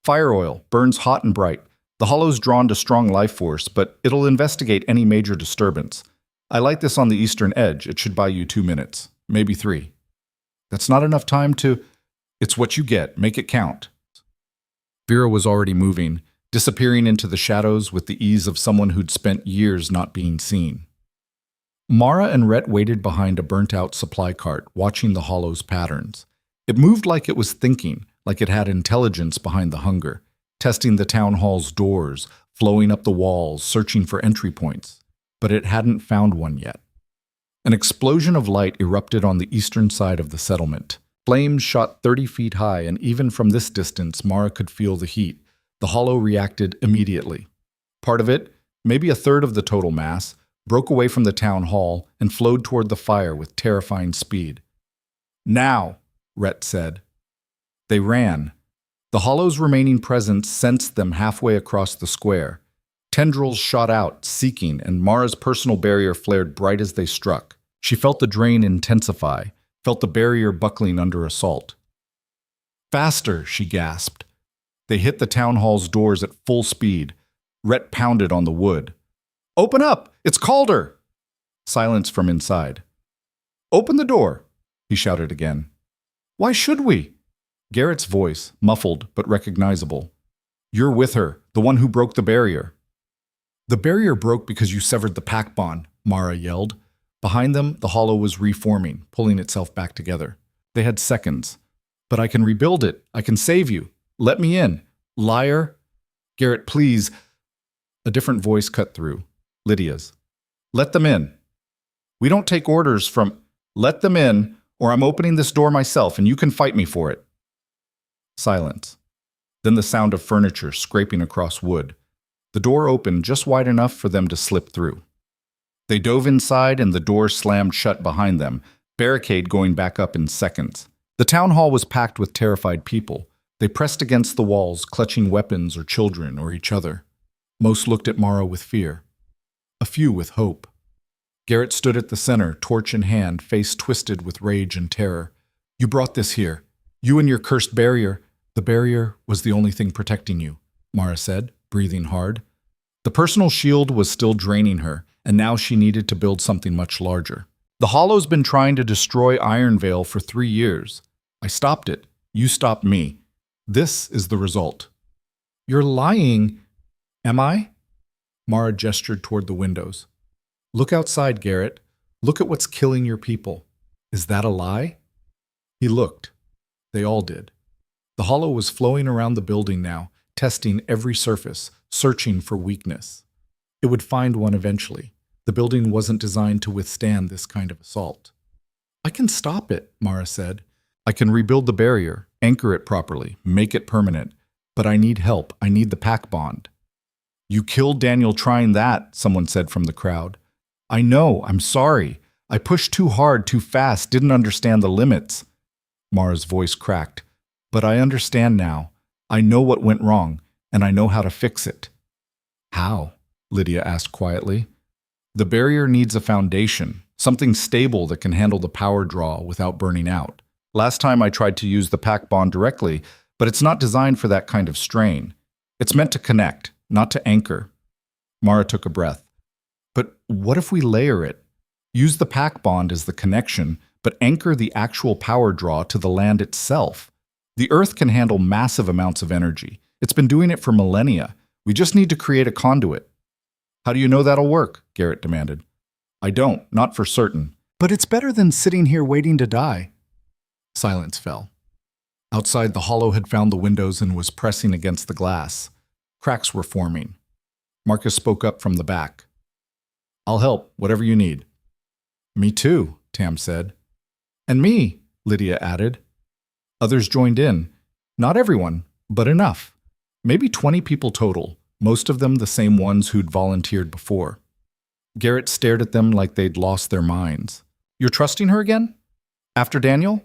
"Fire oil, burns hot and bright. The hollow's drawn to strong life force, but it'll investigate any major disturbance. I light this on the eastern edge. It should buy you 2 minutes, maybe 3. "That's not enough time to—" "It's what you get. Make it count." Vera was already moving, disappearing into the shadows with the ease of someone who'd spent years not being seen. Mara and Rhett waited behind a burnt-out supply cart, watching the hollow's patterns. It moved like it was thinking, like it had intelligence behind the hunger, testing the town hall's doors, flowing up the walls, searching for entry points. But it hadn't found one yet. An explosion of light erupted on the eastern side of the settlement. Flames shot 30 feet high, and even from this distance, Mara could feel the heat. The hollow reacted immediately. Part of it, maybe a third of the total mass, broke away from the town hall and flowed toward the fire with terrifying speed. "Now," Rhett said. They ran. The hollow's remaining presence sensed them halfway across the square. Tendrils shot out, seeking, and Mara's personal barrier flared bright as they struck. She felt the drain intensify, felt the barrier buckling under assault. "Faster," she gasped. They hit the town hall's doors at full speed. Rhett pounded on the wood. "Open up! It's Calder!" Silence from inside. "Open the door!" he shouted again. "Why should we?" Garrett's voice, muffled but recognizable. "You're with her, the one who broke the barrier." "The barrier broke because you severed the pack bond," Mara yelled. Behind them, the hollow was reforming, pulling itself back together. They had seconds. "But I can rebuild it. I can save you. Let me in. Liar." "Garrett, please." A different voice cut through. Lydia's. "Let them in." "We don't take orders from—" "Let them in, or I'm opening this door myself and you can fight me for it." Silence. Then the sound of furniture scraping across wood. The door opened just wide enough for them to slip through. They dove inside and the door slammed shut behind them, barricade going back up in seconds. The town hall was packed with terrified people. They pressed against the walls, clutching weapons or children or each other. Most looked at Mara with fear. A few with hope. Garrett stood at the center, torch in hand, face twisted with rage and terror. You brought this here. You and your cursed barrier. The barrier was the only thing protecting you, Mara said, breathing hard. The personal shield was still draining her, and now she needed to build something much larger. The Hollow's been trying to destroy Ironvale for 3 years. I stopped it. You stopped me. This is the result. You're lying. Am I? Mara gestured toward the windows. Look outside, Garrett. Look at what's killing your people. Is that a lie? He looked. They all did. The Hollow was flowing around the building now, testing every surface, searching for weakness. It would find one eventually. The building wasn't designed to withstand this kind of assault. I can stop it, Mara said. I can rebuild the barrier, anchor it properly, make it permanent. But I need help. I need the pack bond. You killed Daniel trying that, someone said from the crowd. I know. I'm sorry. I pushed too hard, too fast, didn't understand the limits. Mara's voice cracked. But I understand now. I know what went wrong, and I know how to fix it. How? Lydia asked quietly. The barrier needs a foundation, something stable that can handle the power draw without burning out. Last time I tried to use the pack bond directly, but it's not designed for that kind of strain. It's meant to connect, not to anchor. Mara took a breath. But what if we layer it? Use the pack bond as the connection, but anchor the actual power draw to the land itself. The Earth can handle massive amounts of energy. It's been doing it for millennia. We just need to create a conduit. How do you know that'll work? Garrett demanded. I don't, not for certain. But it's better than sitting here waiting to die. Silence fell. Outside, the Hollow had found the windows and was pressing against the glass. Cracks were forming. Marcus spoke up from the back. I'll help, whatever you need. Me too, Tam said. And me, Lydia added. Others joined in. Not everyone, but enough. Maybe 20 people total, most of them the same ones who'd volunteered before. Garrett stared at them like they'd lost their minds. You're trusting her again? After Daniel?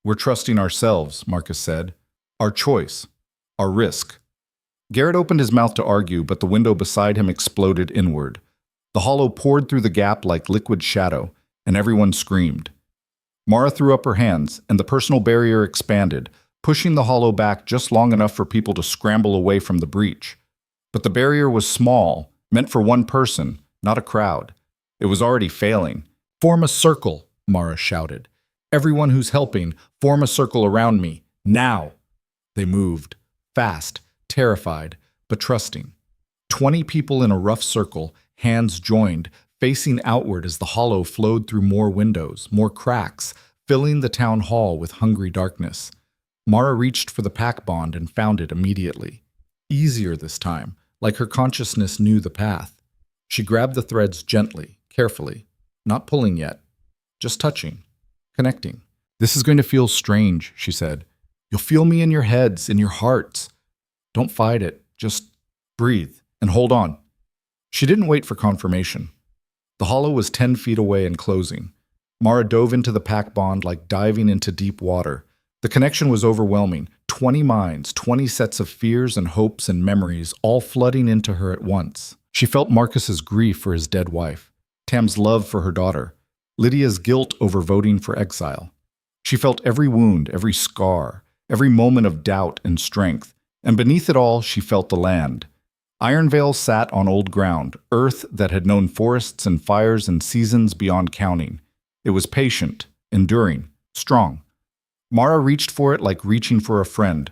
We're trusting ourselves, Marcus said. Our choice. Our risk. Garrett opened his mouth to argue, but the window beside him exploded inward. The Hollow poured through the gap like liquid shadow, and everyone screamed. Mara threw up her hands, and the personal barrier expanded, pushing the Hollow back just long enough for people to scramble away from the breach. But the barrier was small, meant for one person, not a crowd. It was already failing. Form a circle, Mara shouted. Everyone who's helping, form a circle around me, now. They moved, fast, terrified, but trusting. 20 people in a rough circle, hands joined, facing outward as the Hollow flowed through more windows, more cracks, filling the town hall with hungry darkness. Mara reached for the pack bond and found it immediately. Easier this time, like her consciousness knew the path. She grabbed the threads gently, carefully, not pulling yet, just touching, connecting. This is going to feel strange, she said. You'll feel me in your heads, in your hearts. Don't fight it, just breathe and hold on. She didn't wait for confirmation. The Hollow was 10 feet away and closing. Mara dove into the pack bond like diving into deep water. The connection was overwhelming. 20 minds, 20 sets of fears and hopes and memories, all flooding into her at once. She felt Marcus's grief for his dead wife, Tam's love for her daughter, Lydia's guilt over voting for exile. She felt every wound, every scar, every moment of doubt and strength, and beneath it all, she felt the land. Ironvale sat on old ground, earth that had known forests and fires and seasons beyond counting. It was patient, enduring, strong. Mara reached for it like reaching for a friend.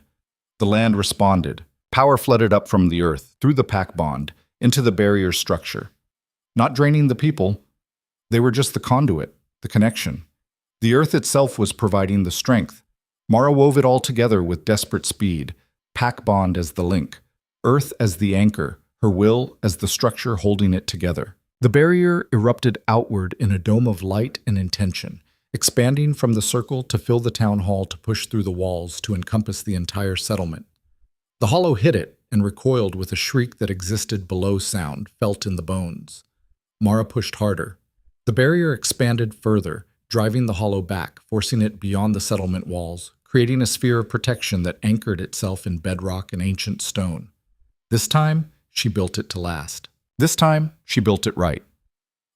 The land responded. Power flooded up from the earth, through the pack bond, into the barrier structure. Not draining the people. They were just the conduit, the connection. The earth itself was providing the strength. Mara wove it all together with desperate speed, pack bond as the link. Earth as the anchor, her will as the structure holding it together. The barrier erupted outward in a dome of light and intention, expanding from the circle to fill the town hall to push through the walls to encompass the entire settlement. The Hollow hit it and recoiled with a shriek that existed below sound, felt in the bones. Mara pushed harder. The barrier expanded further, driving the Hollow back, forcing it beyond the settlement walls, creating a sphere of protection that anchored itself in bedrock and ancient stone. This time, she built it to last. This time, she built it right.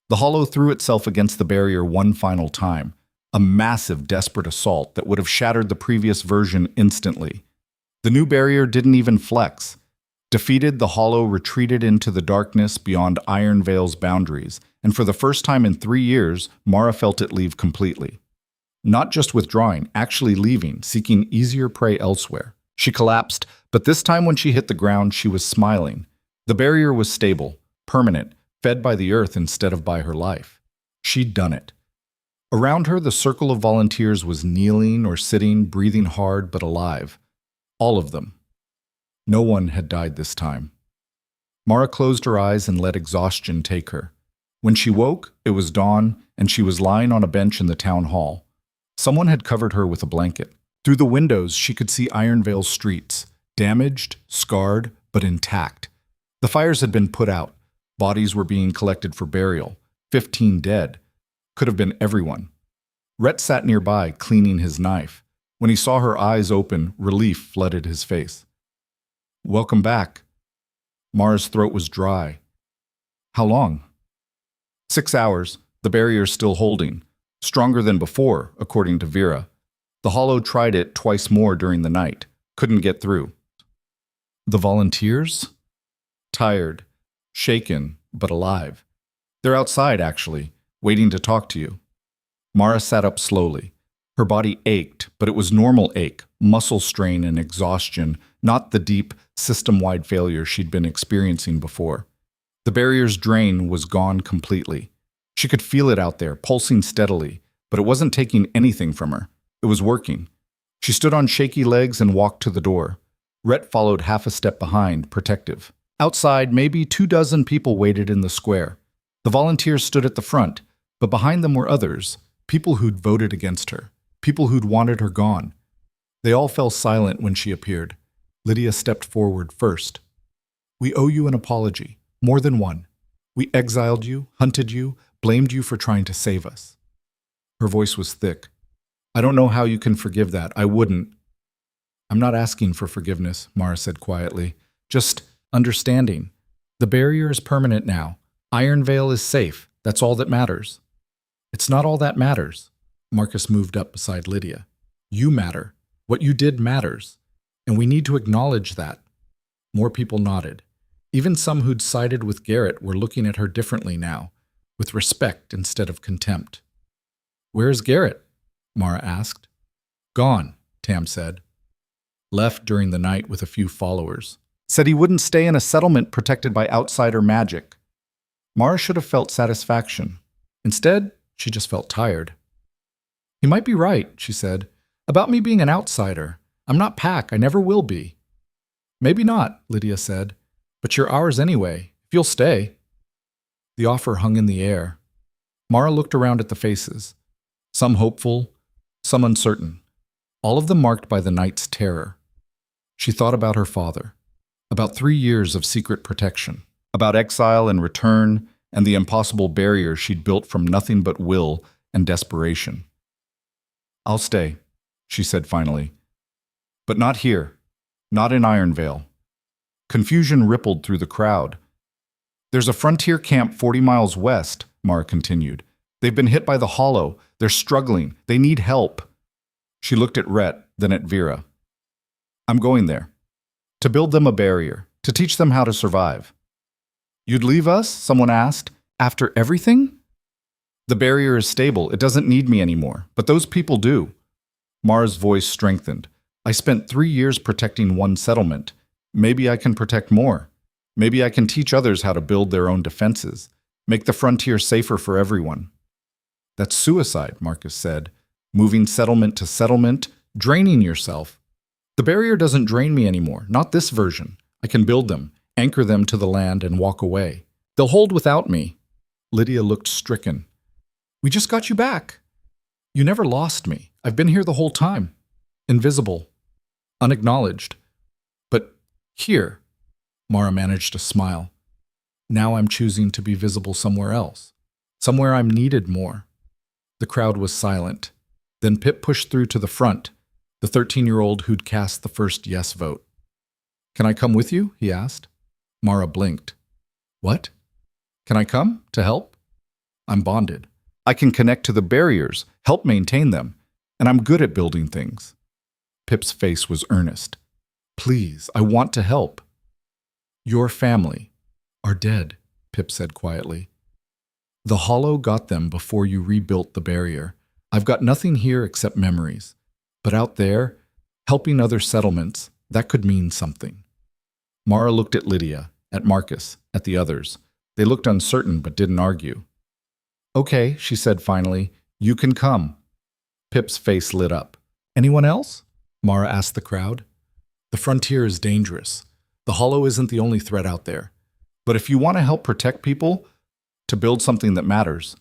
The hollow threw itself against the barrier one final time, a massive, desperate assault that would have shattered the previous version instantly. The new barrier didn't even flex. Defeated, the hollow retreated into the darkness beyond Iron Vale's boundaries, and for the first time in 3 years, Mara felt it leave completely. Not just withdrawing, actually leaving, seeking easier prey elsewhere. She collapsed, but this time when she hit the ground, she was smiling. The barrier was stable, permanent, fed by the earth instead of by her life. She'd done it. Around her, the circle of volunteers was kneeling or sitting, breathing hard but alive. All of them. No one had died this time. Mara closed her eyes and let exhaustion take her. When she woke, it was dawn, and she was lying on a bench in the town hall. Someone had covered her with a blanket. Through the windows, she could see Iron Vale's streets, damaged, scarred, but intact. The fires had been put out. Bodies were being collected for burial. 15 dead. Could have been everyone. Rhett sat nearby, cleaning his knife. When he saw her eyes open, relief flooded his face. "Welcome back." Mara's throat was dry. "How long?" 6 hours. The barrier's still holding. Stronger than before, according to Vera. The hollow tried it twice more during the night. Couldn't get through. The volunteers? Tired. Shaken, but alive. They're outside, actually, waiting to talk to you. Mara sat up slowly. Her body ached, but it was normal ache, muscle strain and exhaustion, not the deep, system-wide failure she'd been experiencing before. The barrier's drain was gone completely. She could feel it out there, pulsing steadily, but it wasn't taking anything from her. It was working. She stood on shaky legs and walked to the door. Rhett followed half a step behind, protective. Outside, maybe 24 people waited in the square. The volunteers stood at the front, but behind them were others, people who'd voted against her, people who'd wanted her gone. They all fell silent when she appeared. Lydia stepped forward first. "We owe you an apology, more than one. We exiled you, hunted you, blamed you for trying to save us." Her voice was thick. "I don't know how you can forgive that. I wouldn't." "I'm not asking for forgiveness," Mara said quietly. "Just understanding. The barrier is permanent now. Iron Vale is safe. That's all that matters." "It's not all that matters." Marcus moved up beside Lydia. "You matter. What you did matters. And we need to acknowledge that." More people nodded. Even some who'd sided with Garrett were looking at her differently now, with respect instead of contempt. "Where's Garrett?" Mara asked. "Gone," Tam said. "Left during the night with a few followers. Said he wouldn't stay in a settlement protected by outsider magic." Mara should have felt satisfaction. Instead, she just felt tired. "He might be right," she said, "about me being an outsider. I'm not Pack. I never will be." "Maybe not," Lydia said, "but you're ours anyway, if you'll stay." The offer hung in the air. Mara looked around at the faces. Some hopeful, some uncertain, all of them marked by the night's terror. She thought about her father, about 3 years of secret protection, about exile and return, and the impossible barrier she'd built from nothing but will and desperation. "I'll stay," she said finally. "But not here, not in Iron Vale." Confusion rippled through the crowd. "There's a frontier camp 40 miles west," Mara continued. "They've been hit by the hollow. They're struggling. They need help." She looked at Rhett, then at Vera. "I'm going there. To build them a barrier. To teach them how to survive." "You'd leave us?" someone asked. "After everything?" "The barrier is stable. It doesn't need me anymore. But those people do." Mara's voice strengthened. "I spent 3 years protecting one settlement. Maybe I can protect more. Maybe I can teach others how to build their own defenses. Make the frontier safer for everyone." "That's suicide," Marcus said. "Moving settlement to settlement, draining yourself." "The barrier doesn't drain me anymore. Not this version. I can build them, anchor them to the land, and walk away. They'll hold without me." Lydia looked stricken. "We just got you back. You never lost me. I've been here the whole time. Invisible. Unacknowledged. But here," Mara managed to smile. "Now I'm choosing to be visible somewhere else. Somewhere I'm needed more." The crowd was silent. Then Pip pushed through to the front. the 13-year-old who'd cast the first yes vote. Can I come with you? He asked. Mara blinked. What? Can I come to help? I'm bonded. I can connect to the barriers, help maintain them, and I'm good at building things. Pip's face was earnest. Please, I want to help. Your family are dead, Pip said quietly. The Hollow got them before you rebuilt the barrier. I've got nothing here except memories. But out there, helping other settlements, that could mean something. Mara looked at Lydia, at Marcus, at the others. They looked uncertain but didn't argue. Okay, she said finally, you can come. Pip's face lit up. Anyone else? Mara asked the crowd. The frontier is dangerous. The Hollow isn't the only threat out there. But if you want to help protect people, to build something that matters,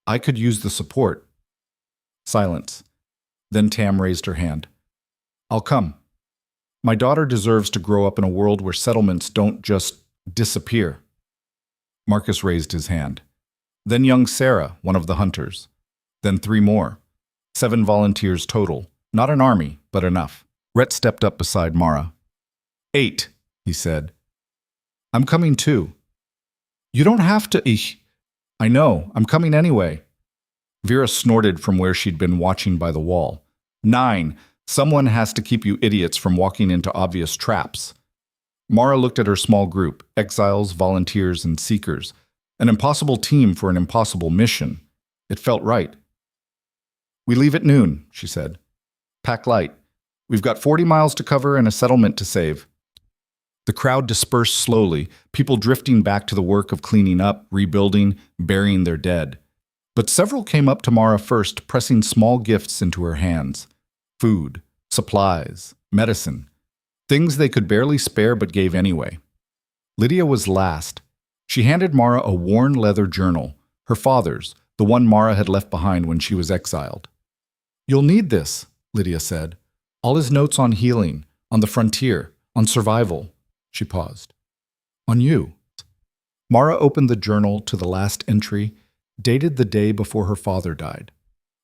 I could use the support. Silence. Then Tam raised her hand. I'll come. My daughter deserves to grow up in a world where settlements don't just disappear. Marcus raised his hand. Then young Sarah, one of the hunters. Then 3 more. 7 volunteers total. Not an army, but enough. Rhett stepped up beside Mara. 8, he said. I'm coming too. You don't have to. I know, I'm coming anyway. Vera snorted from where she'd been watching by the wall. 9, someone has to keep you idiots from walking into obvious traps. Mara looked at her small group, exiles, volunteers, and seekers. An impossible team for an impossible mission. It felt right. We leave at noon, she said. Pack light. We've got 40 miles to cover and a settlement to save. The crowd dispersed slowly, people drifting back to the work of cleaning up, rebuilding, burying their dead. But several came up to Mara first, pressing small gifts into her hands. Food, supplies, medicine. Things they could barely spare but gave anyway. Lydia was last. She handed Mara a worn leather journal, her father's, the one Mara had left behind when she was exiled. You'll need this, Lydia said. All his notes on healing, on the frontier, on survival. She paused. On you. Mara opened the journal to the last entry, dated the day before her father died.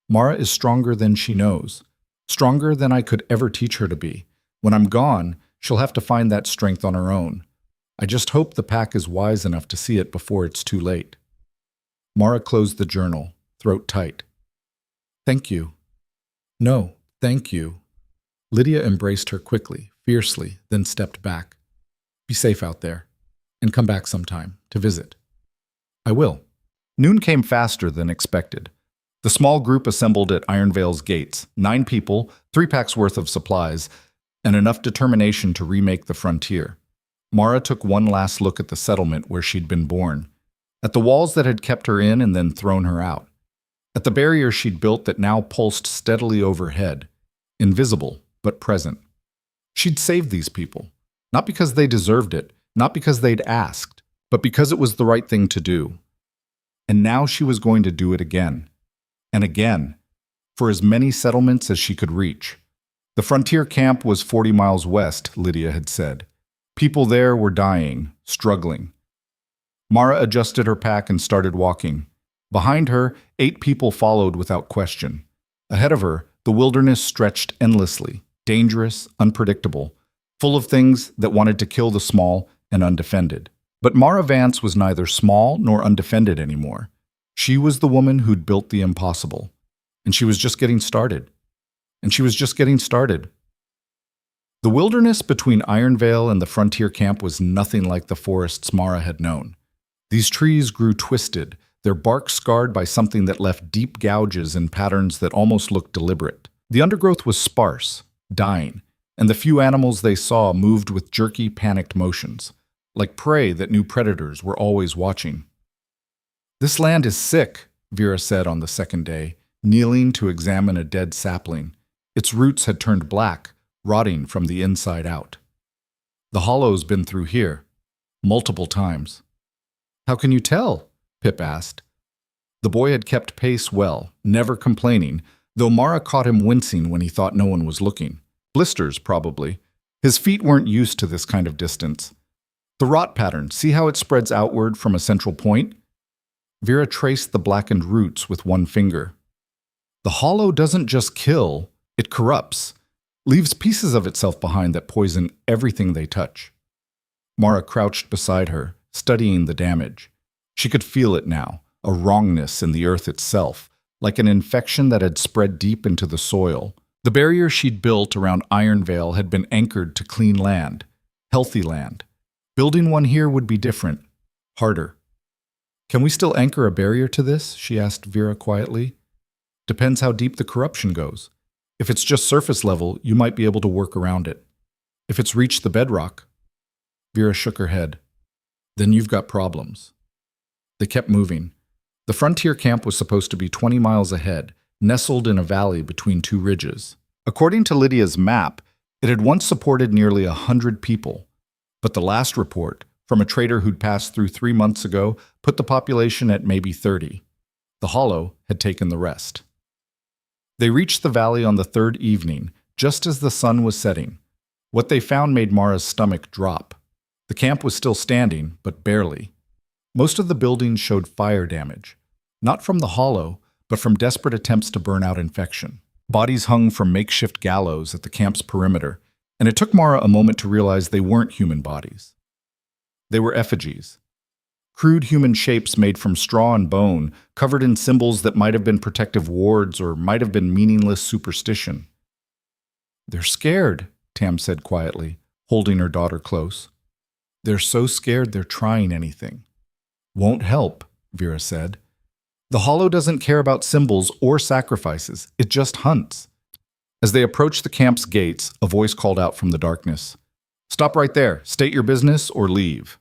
Mara is stronger than she knows, stronger than I could ever teach her to be. When I'm gone, she'll have to find that strength on her own. I just hope the pack is wise enough to see it before it's too late. Mara closed the journal, throat tight. Thank you. No, thank you. Lydia embraced her quickly, fiercely, then stepped back. Be safe out there, and come back sometime to visit. I will. Noon came faster than expected. The small group assembled at Ironvale's gates, 9 people, 3 packs worth of supplies, and enough determination to remake the frontier. Mara took one last look at the settlement where she'd been born, at the walls that had kept her in and then thrown her out, at the barrier she'd built that now pulsed steadily overhead, invisible but present. She'd saved these people, not because they deserved it, not because they'd asked, but because it was the right thing to do. And now she was going to do it again, and again, for as many settlements as she could reach. The frontier camp was 40 miles west, Lydia had said. People there were dying, struggling. Mara adjusted her pack and started walking. Behind her, 8 people followed without question. Ahead of her, the wilderness stretched endlessly, dangerous, unpredictable, full of things that wanted to kill the small and undefended. But Mara Vance was neither small nor undefended anymore. She was the woman who'd built the impossible. And she was just getting started. The wilderness between Ironvale and the frontier camp was nothing like the forests Mara had known. These trees grew twisted, their bark scarred by something that left deep gouges in patterns that almost looked deliberate. The undergrowth was sparse, dying, and the few animals they saw moved with jerky, panicked motions, like prey that knew predators were always watching. This land is sick, Vera said on the second day, kneeling to examine a dead sapling. Its roots had turned black, rotting from the inside out. The Hollow's been through here, multiple times. How can you tell? Pip asked. The boy had kept pace well, never complaining, though Mara caught him wincing when he thought no one was looking. Blisters, probably. His feet weren't used to this kind of distance. The rot pattern, see how it spreads outward from a central point? Vera traced the blackened roots with one finger. The Hollow doesn't just kill, it corrupts. Leaves pieces of itself behind that poison everything they touch. Mara crouched beside her, studying the damage. She could feel it now, a wrongness in the earth itself, like an infection that had spread deep into the soil. The barrier she'd built around Ironvale had been anchored to clean land, healthy land. Building one here would be different, harder. Can we still anchor a barrier to this? She asked Vera quietly. Depends how deep the corruption goes. If it's just surface level, you might be able to work around it. If it's reached the bedrock, Vera shook her head. Then you've got problems. They kept moving. The frontier camp was supposed to be 20 miles ahead, nestled in a valley between two ridges. According to Lydia's map, it had once supported nearly 100 people. But the last report, from a trader who'd passed through 3 months ago, put the population at maybe 30. The Hollow had taken the rest. They reached the valley on the third evening, just as the sun was setting. What they found made Mara's stomach drop. The camp was still standing, but barely. Most of the buildings showed fire damage, not from the Hollow, but from desperate attempts to burn out infection. Bodies hung from makeshift gallows at the camp's perimeter, and it took Mara a moment to realize they weren't human bodies. They were effigies. Crude human shapes made from straw and bone, covered in symbols that might have been protective wards or might have been meaningless superstition. They're scared, Tam said quietly, holding her daughter close. They're so scared they're trying anything. Won't help, Vera said. The Hollow doesn't care about symbols or sacrifices. It just hunts. As they approached the camp's gates, a voice called out from the darkness. Stop right there. State your business or leave.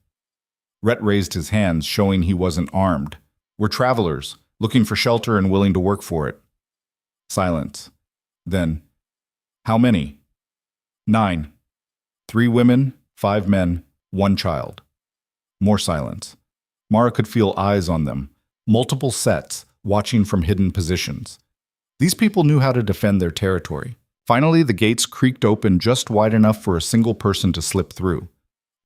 Rhett raised his hands, showing he wasn't armed. We're travelers, looking for shelter and willing to work for it. Silence. Then, how many? 9. 3 women, 5 men, 1 child. More silence. Mara could feel eyes on them, multiple sets, watching from hidden positions. These people knew how to defend their territory. Finally, the gates creaked open just wide enough for a single person to slip through.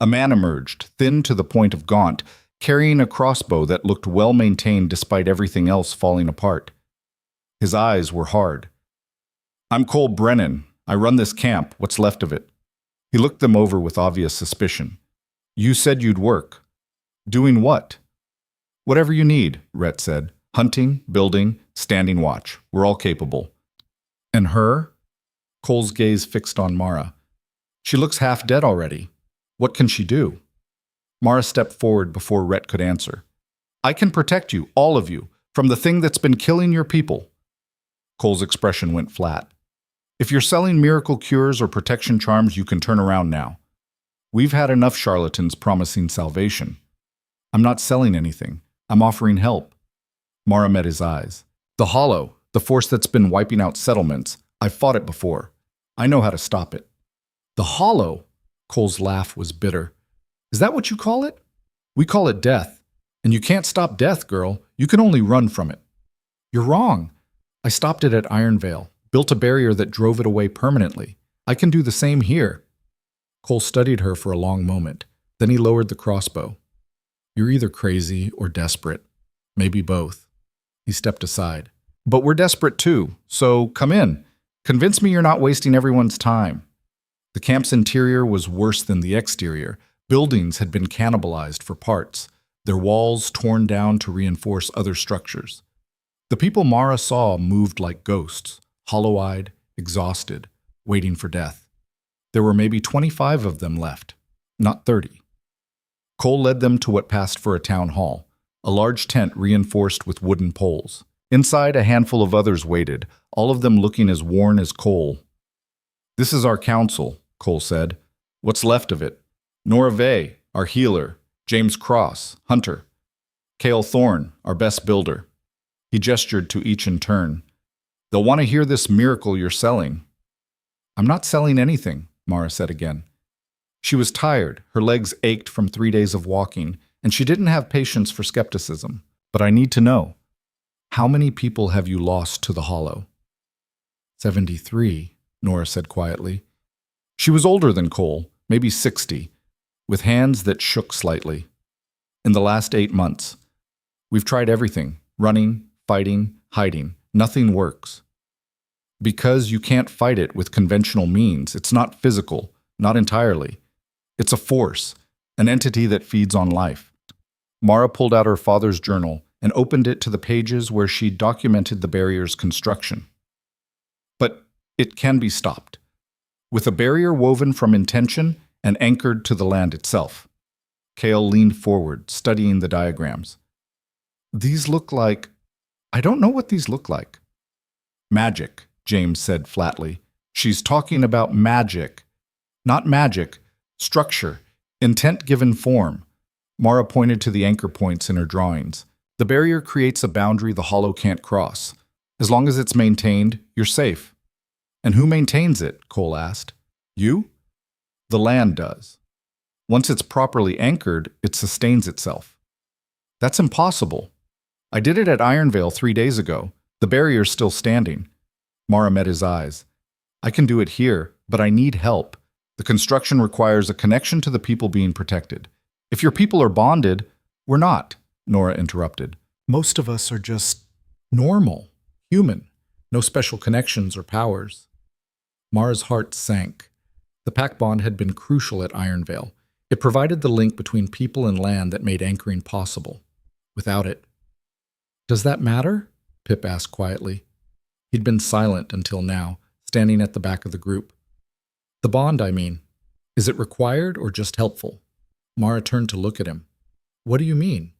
A man emerged, thin to the point of gaunt, carrying a crossbow that looked well-maintained despite everything else falling apart. His eyes were hard. I'm Cole Brennan. I run this camp, what's left of it. He looked them over with obvious suspicion. You said you'd work. Doing what? Whatever you need, Rhett said. Hunting, building, standing watch. We're all capable. And her? Cole's gaze fixed on Mara. She looks half dead already. What can she do? Mara stepped forward before Rhett could answer. I can protect you, all of you, from the thing that's been killing your people. Cole's expression went flat. If you're selling miracle cures or protection charms, you can turn around now. We've had enough charlatans promising salvation. I'm not selling anything. I'm offering help. Mara met his eyes. The Hollow, the force that's been wiping out settlements, I've fought it before. I know how to stop it. The Hollow? Cole's laugh was bitter. Is that what you call it? We call it death. And you can't stop death, girl. You can only run from it. You're wrong. I stopped it at Ironvale, built a barrier that drove it away permanently. I can do the same here. Cole studied her for a long moment. Then he lowered the crossbow. You're either crazy or desperate. Maybe both. He stepped aside. But we're desperate too, so come in. Convince me you're not wasting everyone's time. The camp's interior was worse than the exterior. Buildings had been cannibalized for parts, their walls torn down to reinforce other structures. The people Mara saw moved like ghosts, hollow-eyed, exhausted, waiting for death. There were maybe 25 of them left, not 30. Cole led them to what passed for a town hall, a large tent reinforced with wooden poles. Inside, a handful of others waited, all of them looking as worn as Cole. This is our council, Cole said. What's left of it? Nora Vey, our healer. James Cross, hunter. Cale Thorne, our best builder. He gestured to each in turn. They'll want to hear this miracle you're selling. I'm not selling anything, Mara said again. She was tired, her legs ached from 3 days of walking, and she didn't have patience for skepticism. But I need to know, how many people have you lost to the Hollow? 73, Nora said quietly. She was older than Cole, maybe 60, with hands that shook slightly. In the last 8 months, we've tried everything, running, fighting, hiding. Nothing works. Because you can't fight it with conventional means. It's not physical, not entirely. It's a force, an entity that feeds on life. Mara pulled out her father's journal and opened it to the pages where she documented the barrier's construction. But it can be stopped, with a barrier woven from intention and anchored to the land itself. Kale leaned forward, studying the diagrams. These look like... I don't know what these look like. Magic, James said flatly. She's talking about magic. Not magic, structure, intent given form. Mara pointed to the anchor points in her drawings. The barrier creates a boundary the hollow can't cross. As long as it's maintained, you're safe. And who maintains it? Cole asked. You? The land does. Once it's properly anchored, it sustains itself. That's impossible. I did it at Ironvale 3 days ago. The barrier's still standing. Mara met his eyes. I can do it here, but I need help. The construction requires a connection to the people being protected. If your people are bonded, we're not, Nora interrupted. Most of us are just normal, human, no special connections or powers. Mara's heart sank. The pact bond had been crucial at Ironvale. It provided the link between people and land that made anchoring possible. Without it... Does that matter? Pip asked quietly. He'd been silent until now, standing at the back of the group. The bond, I mean. Is it required or just helpful? Mara turned to look at him. What do you mean?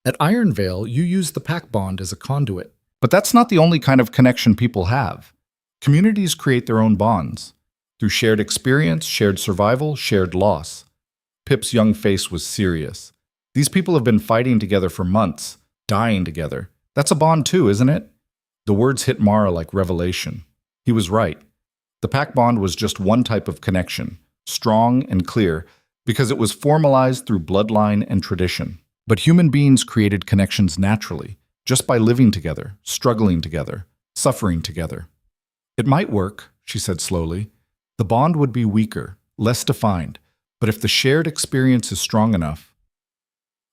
At Ironvale, you use the pact bond as a conduit. But that's not the only kind of connection people have. Communities create their own bonds. Through shared experience, shared survival, shared loss. Pip's young face was serious. These people have been fighting together for months, dying together. That's a bond too, isn't it? The words hit Mara like revelation. He was right. The pact bond was just one type of connection, strong and clear, because it was formalized through bloodline and tradition. But human beings created connections naturally, just by living together, struggling together, suffering together. It might work, she said slowly. The bond would be weaker, less defined, but if the shared experience is strong enough...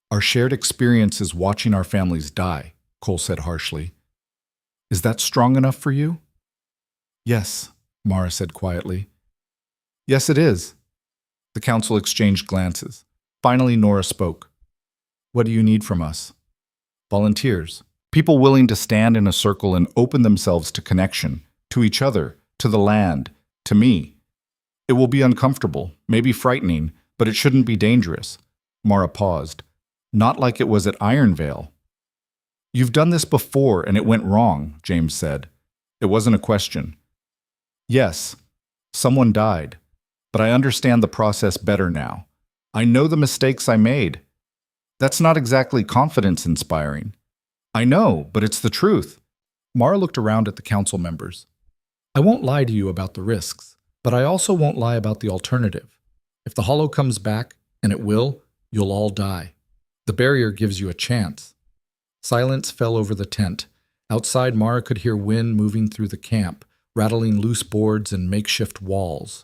Our shared experience is watching our families die, Cole said harshly. Is that strong enough for you? Yes, Mara said quietly. Yes, it is. The council exchanged glances. Finally, Nora spoke. What do you need from us? Volunteers. People willing to stand in a circle and open themselves to connection, to each other, to the land, to me. It will be uncomfortable, maybe frightening, but it shouldn't be dangerous. Mara paused. Not like it was at Ironvale. You've done this before and it went wrong, James said. It wasn't a question. Yes, someone died, but I understand the process better now. I know the mistakes I made. That's not exactly confidence-inspiring. I know, but it's the truth. Mara looked around at the council members. I won't lie to you about the risks, but I also won't lie about the alternative. If the Hollow comes back, and it will, you'll all die. The barrier gives you a chance. Silence fell over the tent. Outside, Mara could hear wind moving through the camp, rattling loose boards and makeshift walls.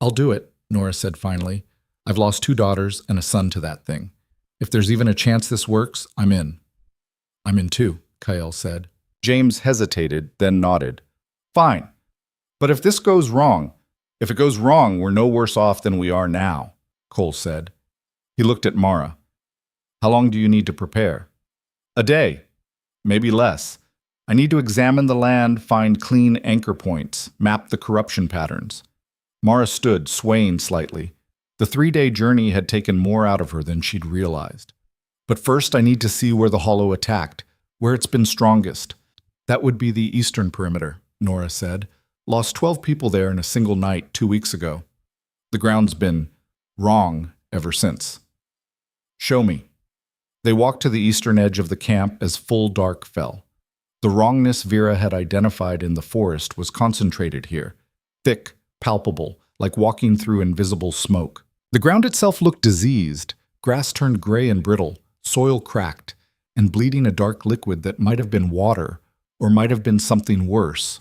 I'll do it, Nora said finally. I've lost 2 daughters and a son to that thing. If there's even a chance this works, I'm in. I'm in too, Kyle said. James hesitated, then nodded. Fine. But if this goes wrong, if it goes wrong, we're no worse off than we are now, Cole said. He looked at Mara. How long do you need to prepare? A day. Maybe less. I need to examine the land, find clean anchor points, map the corruption patterns. Mara stood, swaying slightly. The 3-day journey had taken more out of her than she'd realized. But first I need to see where the Hollow attacked, where it's been strongest. That would be the eastern perimeter, Nora said. Lost 12 people there in a single night 2 weeks ago. The ground's been wrong ever since. Show me. They walked to the eastern edge of the camp as full dark fell. The wrongness Vera had identified in the forest was concentrated here, thick, palpable, like walking through invisible smoke. The ground itself looked diseased, grass turned gray and brittle, soil cracked, and bleeding a dark liquid that might have been water, or might have been something worse.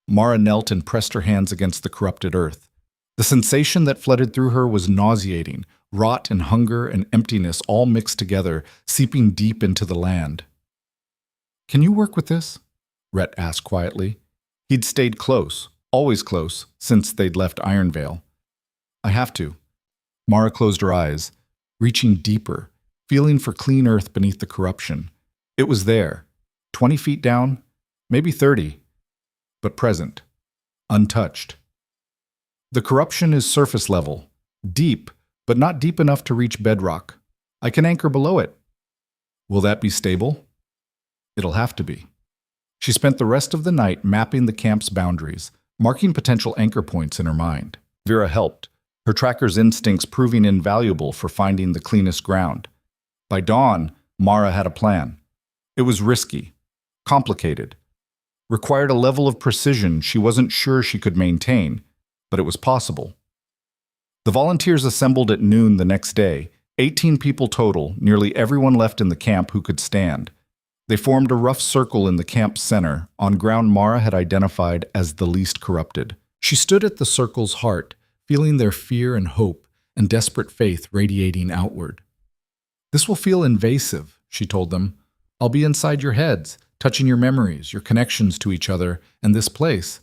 Mara knelt and pressed her hands against the corrupted earth. The sensation that flooded through her was nauseating, rot and hunger and emptiness all mixed together, seeping deep into the land. Can you work with this? Rhett asked quietly. He'd stayed close, always close, since they'd left Ironvale. I have to. Mara closed her eyes, reaching deeper, feeling for clean earth beneath the corruption. It was there, 20 feet down, maybe 30, but present, untouched. The corruption is surface level, deep, but not deep enough to reach bedrock. I can anchor below it. Will that be stable? It'll have to be. She spent the rest of the night mapping the camp's boundaries, marking potential anchor points in her mind. Vera helped, her tracker's instincts proving invaluable for finding the cleanest ground. By dawn, Mara had a plan. It was risky, complicated, required a level of precision she wasn't sure she could maintain, but it was possible. The volunteers assembled at noon the next day, 18 people total, nearly everyone left in the camp who could stand. They formed a rough circle in the camp's center, on ground Mara had identified as the least corrupted. She stood at the circle's heart, feeling their fear and hope and desperate faith radiating outward. "This will feel invasive," she told them. "I'll be inside your heads, touching your memories, your connections to each other, and this place.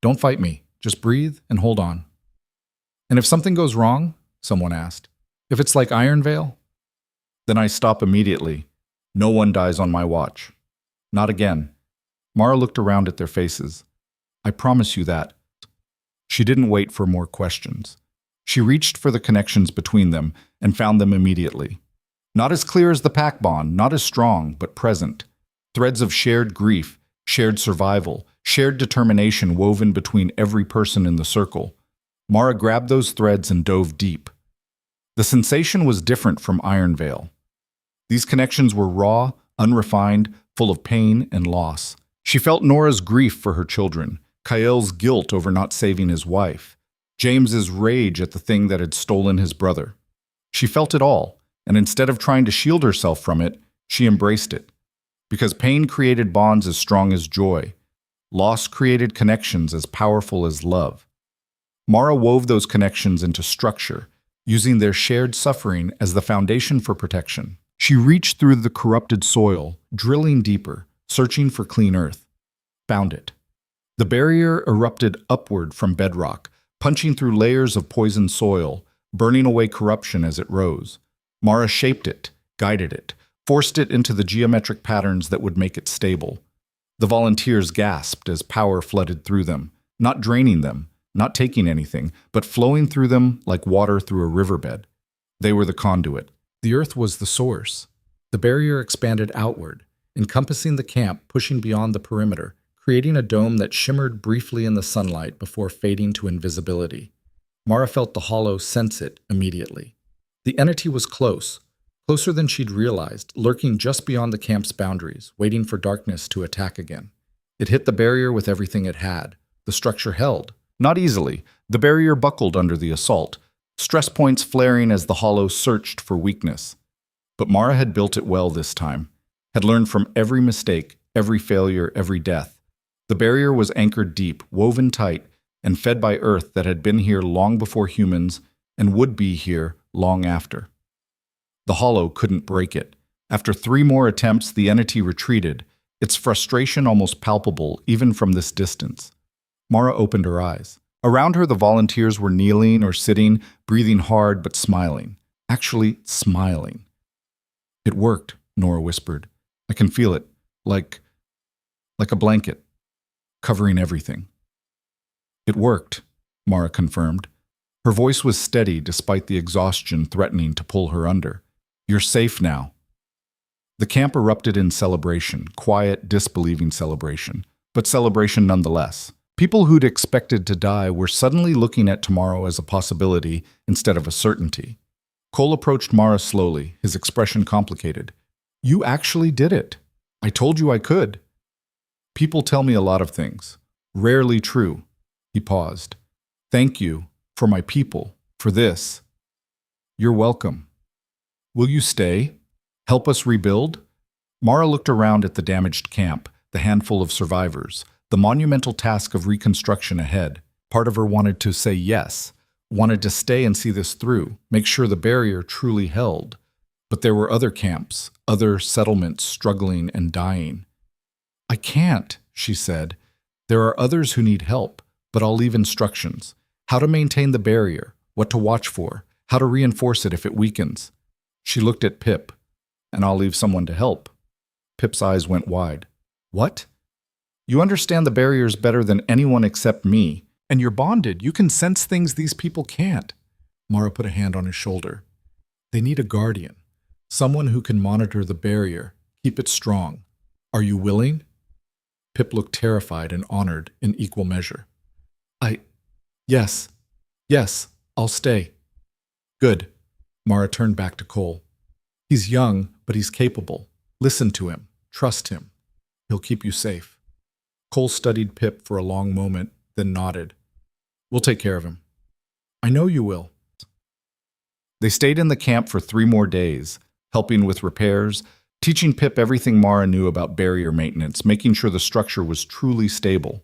Don't fight me. Just breathe and hold on." "And if something goes wrong?" someone asked. "If it's like Ironvale?" "Then I stop immediately. No one dies on my watch. Not again." Mara looked around at their faces. "I promise you that." She didn't wait for more questions. She reached for the connections between them and found them immediately. Not as clear as the pack bond, not as strong, but present. Threads of shared grief, shared survival, shared determination woven between every person in the circle. Mara grabbed those threads and dove deep. The sensation was different from Ironvale. These connections were raw, unrefined, full of pain and loss. She felt Nora's grief for her children, Kyle guilt over not saving his wife, James's rage at the thing that had stolen his brother. She felt it all, and instead of trying to shield herself from it, she embraced it. Because pain created bonds as strong as joy. Loss created connections as powerful as love. Mara wove those connections into structure, using their shared suffering as the foundation for protection. She reached through the corrupted soil, drilling deeper, searching for clean earth. Found it. The barrier erupted upward from bedrock, punching through layers of poisoned soil, burning away corruption as it rose. Mara shaped it, guided it, forced it into the geometric patterns that would make it stable. The volunteers gasped as power flooded through them, not draining them, not taking anything, but flowing through them like water through a riverbed. They were the conduit. The earth was the source. The barrier expanded outward, encompassing the camp, pushing beyond the perimeter, creating a dome that shimmered briefly in the sunlight before fading to invisibility. Mara felt the hollow sense it immediately. The entity was close, closer than she'd realized, lurking just beyond the camp's boundaries, waiting for darkness to attack again. It hit the barrier with everything it had. The structure held. Not easily. The barrier buckled under the assault, stress points flaring as the hollow searched for weakness. But Mara had built it well this time, had learned from every mistake, every failure, every death. The barrier was anchored deep, woven tight, and fed by earth that had been here long before humans and would be here long after. The hollow couldn't break it. After 3 more attempts, the entity retreated, its frustration almost palpable even from this distance. Mara opened her eyes. Around her, the volunteers were kneeling or sitting, breathing hard but smiling. Actually, smiling. "It worked," Nora whispered. "I can feel it, like a blanket, covering everything." "It worked," Mara confirmed. Her voice was steady despite the exhaustion threatening to pull her under. "You're safe now." The camp erupted in celebration, quiet, disbelieving celebration, but celebration nonetheless. People who'd expected to die were suddenly looking at tomorrow as a possibility instead of a certainty. Cole approached Mara slowly, his expression complicated. "You actually did it. I told you I could." "People tell me a lot of things. Rarely true." He paused. "Thank you, for my people, for this." "You're welcome." "Will you stay? Help us rebuild?" Mara looked around at the damaged camp, the handful of survivors, the monumental task of reconstruction ahead. Part of her wanted to say yes, wanted to stay and see this through, make sure the barrier truly held. But there were other camps, other settlements struggling and dying. "I can't," she said. There are others who need help, but I'll leave instructions. How to maintain the barrier, what to watch for, how to reinforce it if it weakens. She looked at Pip. And I'll leave someone to help. Pip's eyes went wide. What? You understand the barriers better than anyone except me. And you're bonded. You can sense things these people can't. Mara put a hand on his shoulder. They need a guardian. Someone who can monitor the barrier, keep it strong. Are you willing? Pip looked terrified and honored in equal measure. Yes, I'll stay. Good. Mara turned back to Cole. He's young, but he's capable. Listen to him. Trust him. He'll keep you safe. Cole studied Pip for a long moment, then nodded. We'll take care of him. I know you will. They stayed in the camp for 3 more days, helping with repairs, teaching Pip everything Mara knew about barrier maintenance, making sure the structure was truly stable.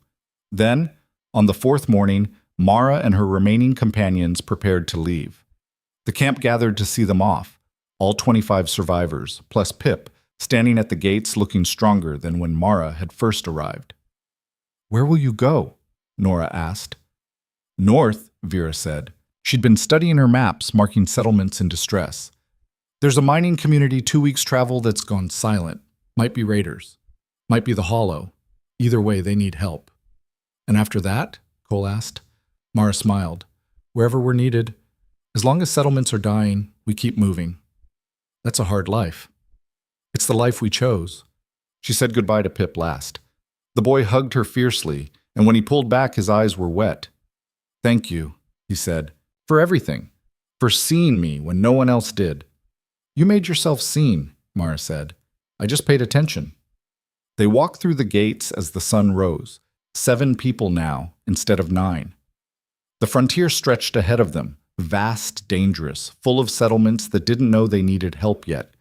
Then, on the 4th morning, Mara and her remaining companions prepared to leave. The camp gathered to see them off, all 25 survivors, plus Pip, standing at the gates looking stronger than when Mara had first arrived. Where will you go? Nora asked. North, Vera said. She'd been studying her maps, marking settlements in distress. There's a mining community 2 weeks' travel that's gone silent. Might be raiders. Might be the Hollow. Either way, they need help. And after that? Cole asked. Mara smiled. Wherever we're needed. As long as settlements are dying, we keep moving. That's a hard life. It's the life we chose. She said goodbye to Pip last. The boy hugged her fiercely, and when he pulled back, his eyes were wet. Thank you, he said, for everything, for seeing me when no one else did. You made yourself seen, Mara said. I just paid attention. They walked through the gates as the sun rose. 7 people now, instead of 9. The frontier stretched ahead of them, vast, dangerous, full of settlements that didn't know they needed help yet.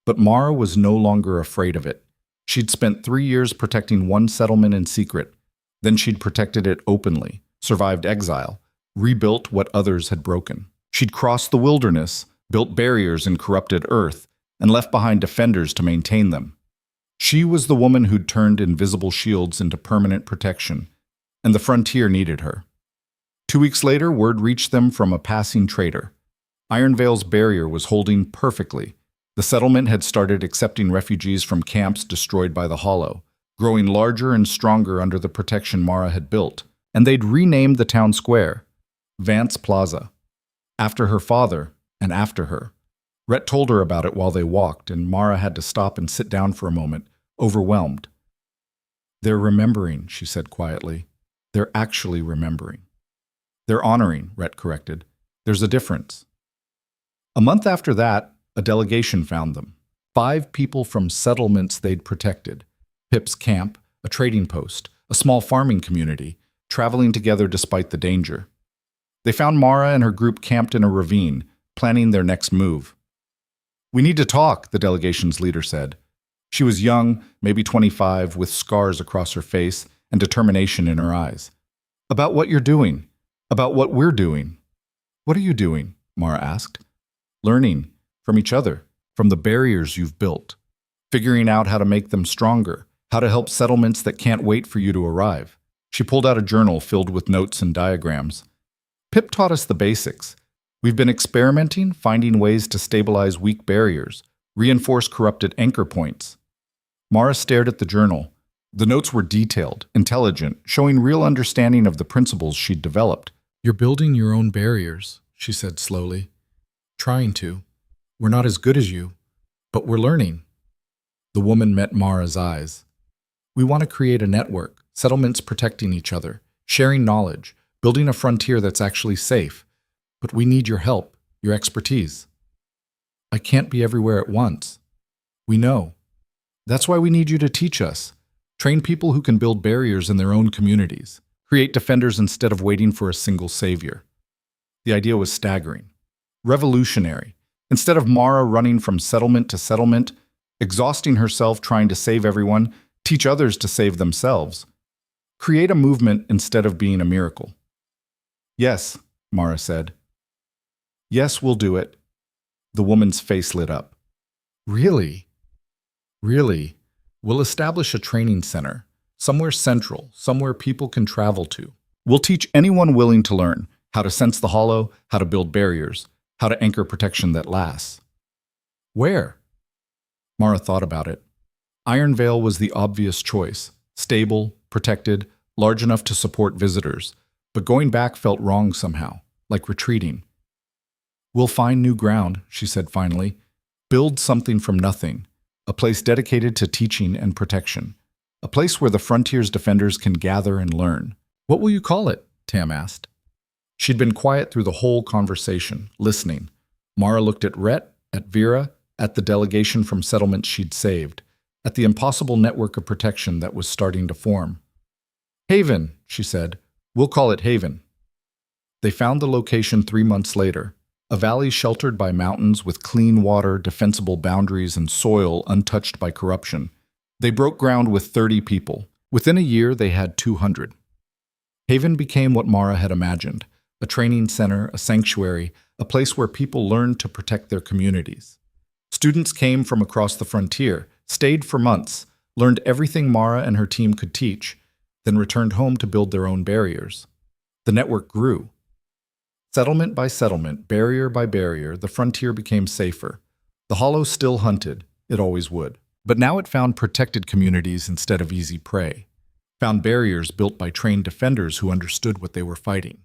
But Mara was no longer afraid of it. She'd spent 3 years protecting one settlement in secret. Then she'd protected it openly, survived exile, rebuilt what others had broken. She'd crossed the wilderness, built barriers in corrupted earth, and left behind defenders to maintain them. She was the woman who'd turned invisible shields into permanent protection, and the frontier needed her. 2 weeks later, word reached them from a passing trader. Ironvale's barrier was holding perfectly. The settlement had started accepting refugees from camps destroyed by the Hollow, growing larger and stronger under the protection Mara had built, and they'd renamed the town square, Vance Plaza, after her father and after her. Rhett told her about it while they walked, and Mara had to stop and sit down for a moment, overwhelmed. They're remembering, she said quietly. They're actually remembering. They're honoring, Rhett corrected. There's a difference. A month after that, a delegation found them. 5 people from settlements they'd protected. Pip's camp, a trading post, a small farming community, traveling together despite the danger. They found Mara and her group camped in a ravine, planning their next move. We need to talk, the delegation's leader said. She was young, maybe 25, with scars across her face and determination in her eyes. About what you're doing. About what we're doing. What are you doing? Mara asked. Learning. From each other. From the barriers you've built. Figuring out how to make them stronger. How to help settlements that can't wait for you to arrive. She pulled out a journal filled with notes and diagrams. Pip taught us the basics. We've been experimenting, finding ways to stabilize weak barriers, reinforce corrupted anchor points. Mara stared at the journal. The notes were detailed, intelligent, showing real understanding of the principles she'd developed. You're building your own barriers, she said slowly. Trying to. We're not as good as you, but we're learning. The woman met Mara's eyes. We want to create a network, settlements protecting each other, sharing knowledge, building a frontier that's actually safe. But we need your help, your expertise. I can't be everywhere at once. We know. That's why we need you to teach us. Train people who can build barriers in their own communities. Create defenders instead of waiting for a single savior. The idea was staggering. Revolutionary. Instead of Mara running from settlement to settlement, exhausting herself trying to save everyone, teach others to save themselves. Create a movement instead of being a miracle. Yes, Mara said. Yes, we'll do it. The woman's face lit up. Really? Really? We'll establish a training center, somewhere central, somewhere people can travel to. We'll teach anyone willing to learn how to sense the hollow, how to build barriers, how to anchor protection that lasts. Where? Mara thought about it. Iron Veil was the obvious choice, stable, protected, large enough to support visitors, but going back felt wrong somehow, like retreating. We'll find new ground, she said finally. Build something from nothing, a place dedicated to teaching and protection, a place where the frontier's defenders can gather and learn. What will you call it? Tam asked. She'd been quiet through the whole conversation, listening. Mara looked at Rhett, at Vera, at the delegation from settlements she'd saved, at the impossible network of protection that was starting to form. Haven, she said. We'll call it Haven. They found the location 3 months later, a valley sheltered by mountains with clean water, defensible boundaries, and soil untouched by corruption. They broke ground with 30 people. Within a year, they had 200. Haven became what Mara had imagined, a training center, a sanctuary, a place where people learned to protect their communities. Students came from across the frontier, stayed for months, learned everything Mara and her team could teach, then returned home to build their own barriers. The network grew. Settlement by settlement, barrier by barrier, the frontier became safer. The Hollow still hunted, it always would. But now it found protected communities instead of easy prey, found barriers built by trained defenders who understood what they were fighting.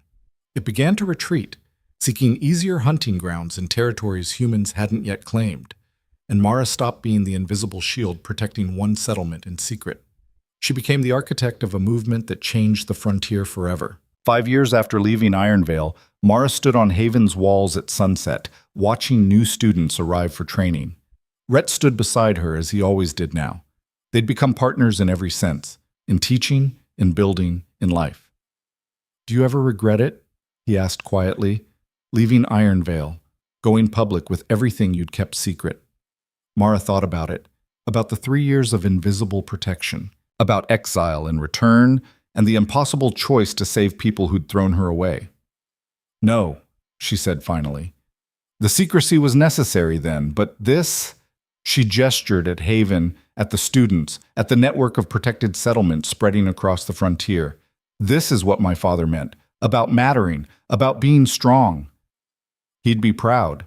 It began to retreat, seeking easier hunting grounds in territories humans hadn't yet claimed, and Mara stopped being the invisible shield protecting one settlement in secret. She became the architect of a movement that changed the frontier forever. 5 years after leaving Iron Veil, Mara stood on Haven's walls at sunset, watching new students arrive for training. Rhett stood beside her as he always did now. They'd become partners in every sense, in teaching, in building, in life. Do you ever regret it? He asked quietly, leaving Iron Veil, going public with everything you'd kept secret. Mara thought about it, about the 3 years of invisible protection, about exile in return, and the impossible choice to save people who'd thrown her away. No, she said finally. The secrecy was necessary then, but this... She gestured at Haven, at the students, at the network of protected settlements spreading across the frontier. This is what my father meant, about mattering, about being strong. He'd be proud.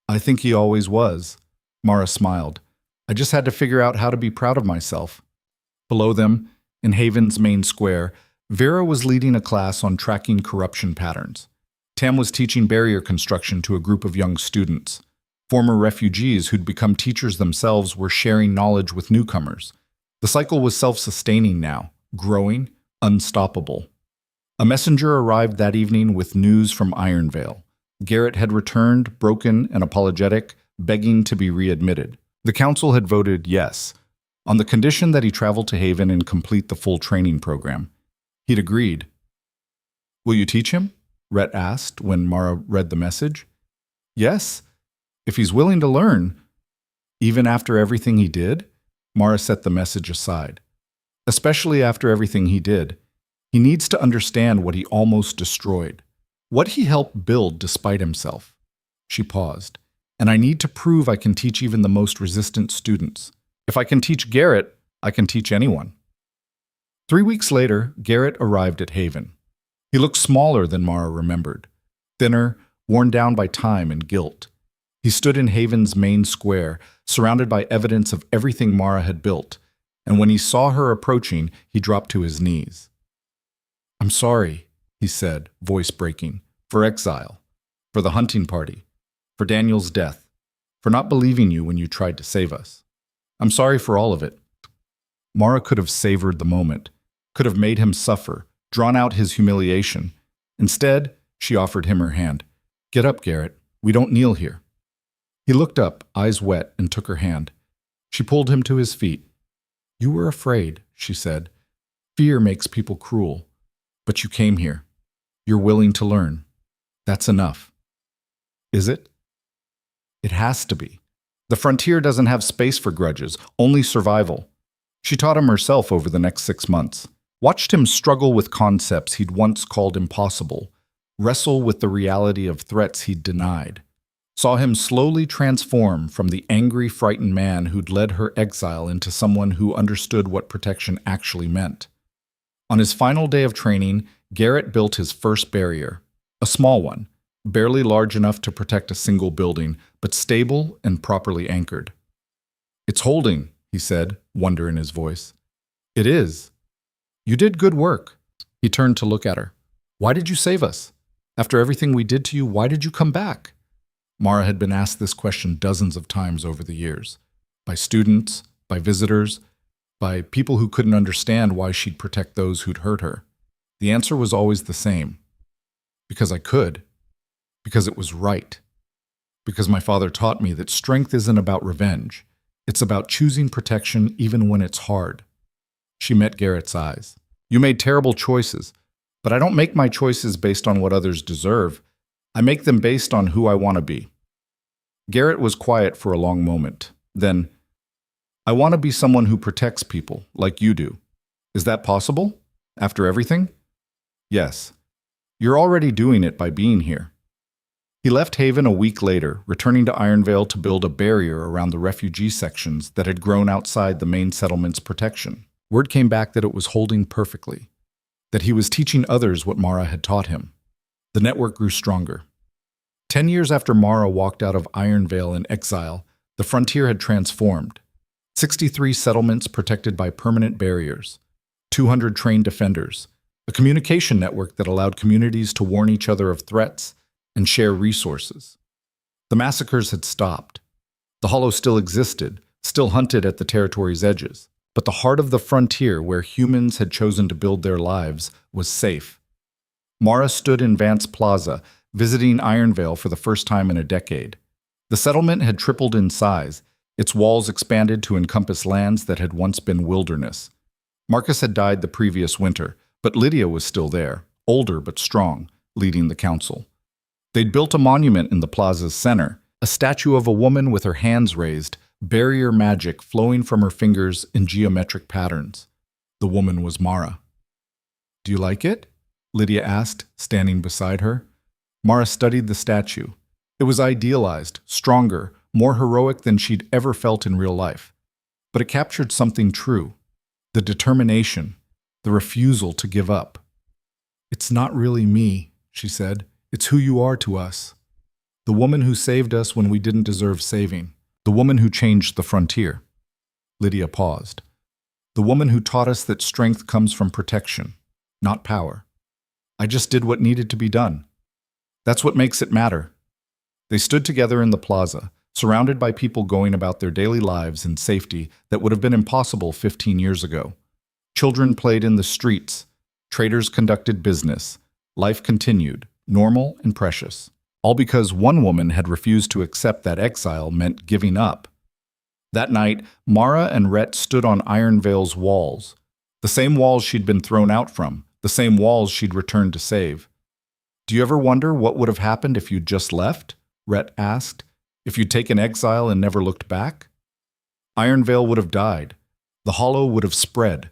I think he always was. Mara smiled. I just had to figure out how to be proud of myself. Below them, in Haven's main square, Vera was leading a class on tracking corruption patterns. Tam was teaching barrier construction to a group of young students. Former refugees who'd become teachers themselves were sharing knowledge with newcomers. The cycle was self-sustaining now, growing, unstoppable. A messenger arrived that evening with news from Iron Veil. Garrett had returned, broken and apologetic, begging to be readmitted. The council had voted yes, on the condition that he travel to Haven and complete the full training program. He'd agreed. Will you teach him? Rhett asked when Mara read the message. Yes, if he's willing to learn. Even after everything he did? Mara set the message aside. Especially after everything he did. He needs to understand what he almost destroyed. What he helped build despite himself. She paused. And I need to prove I can teach even the most resistant students. If I can teach Garrett, I can teach anyone. 3 weeks later, Garrett arrived at Haven. He looked smaller than Mara remembered. Thinner, worn down by time and guilt. He stood in Haven's main square, surrounded by evidence of everything Mara had built, and when he saw her approaching, he dropped to his knees. I'm sorry, he said, voice breaking, for exile, for the hunting party, for Daniel's death, for not believing you when you tried to save us. I'm sorry for all of it. Mara could have savored the moment, could have made him suffer, drawn out his humiliation. Instead, she offered him her hand. Get up, Garrett. We don't kneel here. He looked up, eyes wet, and took her hand. She pulled him to his feet. You were afraid, she said. Fear makes people cruel. But you came here. You're willing to learn. That's enough. Is it? It has to be. The frontier doesn't have space for grudges, only survival. She taught him herself over the next 6 months. Watched him struggle with concepts he'd once called impossible, wrestle with the reality of threats he'd denied. saw him slowly transform from the angry, frightened man who'd led her exile into someone who understood what protection actually meant. On his final day of training, Garrett built his first barrier, a small one, barely large enough to protect a single building, but stable and properly anchored. "It's holding," he said, wonder in his voice. "It is. You did good work." He turned to look at her. "Why did you save us? After everything we did to you, why did you come back?" Mara had been asked this question dozens of times over the years, by students, by visitors, by people who couldn't understand why she'd protect those who'd hurt her. The answer was always the same. Because I could. Because it was right. Because my father taught me that strength isn't about revenge. It's about choosing protection even when it's hard. She met Garrett's eyes. "You made terrible choices, but I don't make my choices based on what others deserve. I make them based on who I want to be." Garrett was quiet for a long moment. Then, "I want to be someone who protects people, like you do. Is that possible? After everything?" "Yes. You're already doing it by being here." He left Haven a week later, returning to Ironvale to build a barrier around the refugee sections that had grown outside the main settlement's protection. Word came back that it was holding perfectly, that he was teaching others what Mara had taught him. The network grew stronger. 10 years after Mara walked out of Ironvale in exile, the frontier had transformed. 63 settlements protected by permanent barriers, 200 trained defenders, a communication network that allowed communities to warn each other of threats and share resources. The massacres had stopped. The Hollow still existed, still hunted at the territory's edges. But the heart of the frontier, where humans had chosen to build their lives, was safe. Mara stood in Vance Plaza, visiting Ironvale for the first time in a decade. The settlement had tripled in size, its walls expanded to encompass lands that had once been wilderness. Marcus had died the previous winter, but Lydia was still there, older but strong, leading the council. They'd built a monument in the plaza's center, a statue of a woman with her hands raised, barrier magic flowing from her fingers in geometric patterns. The woman was Mara. "Do you like it?" Lydia asked, standing beside her. Mara studied the statue. It was idealized, stronger, more heroic than she'd ever felt in real life. But it captured something true. The determination, the refusal to give up. "It's not really me," she said. "It's who you are to us. The woman who saved us when we didn't deserve saving. The woman who changed the frontier." Lydia paused. "The woman who taught us that strength comes from protection, not power. I just did what needed to be done. That's what makes it matter." They stood together in the plaza, surrounded by people going about their daily lives in safety that would have been impossible 15 years ago. Children played in the streets. Traders conducted business. Life continued, normal and precious. All because one woman had refused to accept that exile meant giving up. That night, Mara and Rhett stood on Ironvale's walls, the same walls she'd been thrown out from, the same walls she'd returned to save. "Do you ever wonder what would have happened if you'd just left?" Rhett asked. "If you'd taken exile and never looked back? Ironvale would have died. The Hollow would have spread.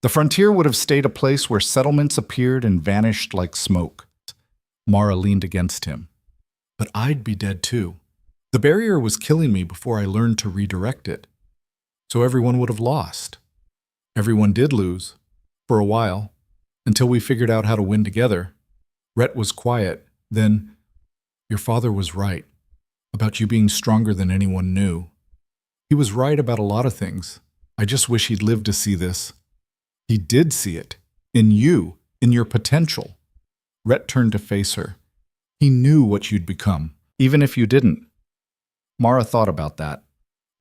The frontier would have stayed a place where settlements appeared and vanished like smoke." Mara leaned against him. "But I'd be dead too. The barrier was killing me before I learned to redirect it. So everyone would have lost. Everyone did lose, for a while, until we figured out how to win together." Rhett was quiet. Then, "Your father was right, about you being stronger than anyone knew. He was right about a lot of things. I just wish he'd lived to see this." "He did see it. In you, in your potential." Rhett turned to face her. "He knew what you'd become, even if you didn't." Mara thought about that,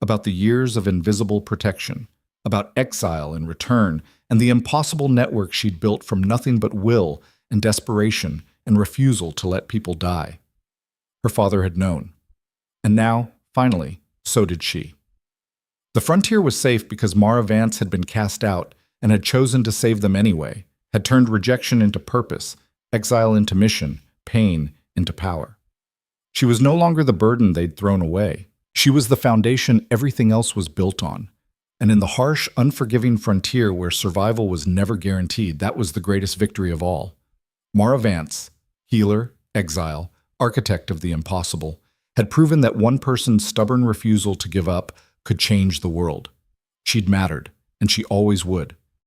about the years of invisible protection, about exile and return, and the impossible network she'd built from nothing but will and desperation and refusal to let people die. Her father had known. And now, finally, so did she. The frontier was safe because Mara Vance had been cast out and had chosen to save them anyway, had turned rejection into purpose, exile into mission, pain into power. She was no longer the burden they'd thrown away. She was the foundation everything else was built on. And in the harsh, unforgiving frontier where survival was never guaranteed, that was the greatest victory of all. Mara Vance, healer, exile, architect of the impossible, had proven that one person's stubborn refusal to give up could change the world. She'd mattered, and she always would.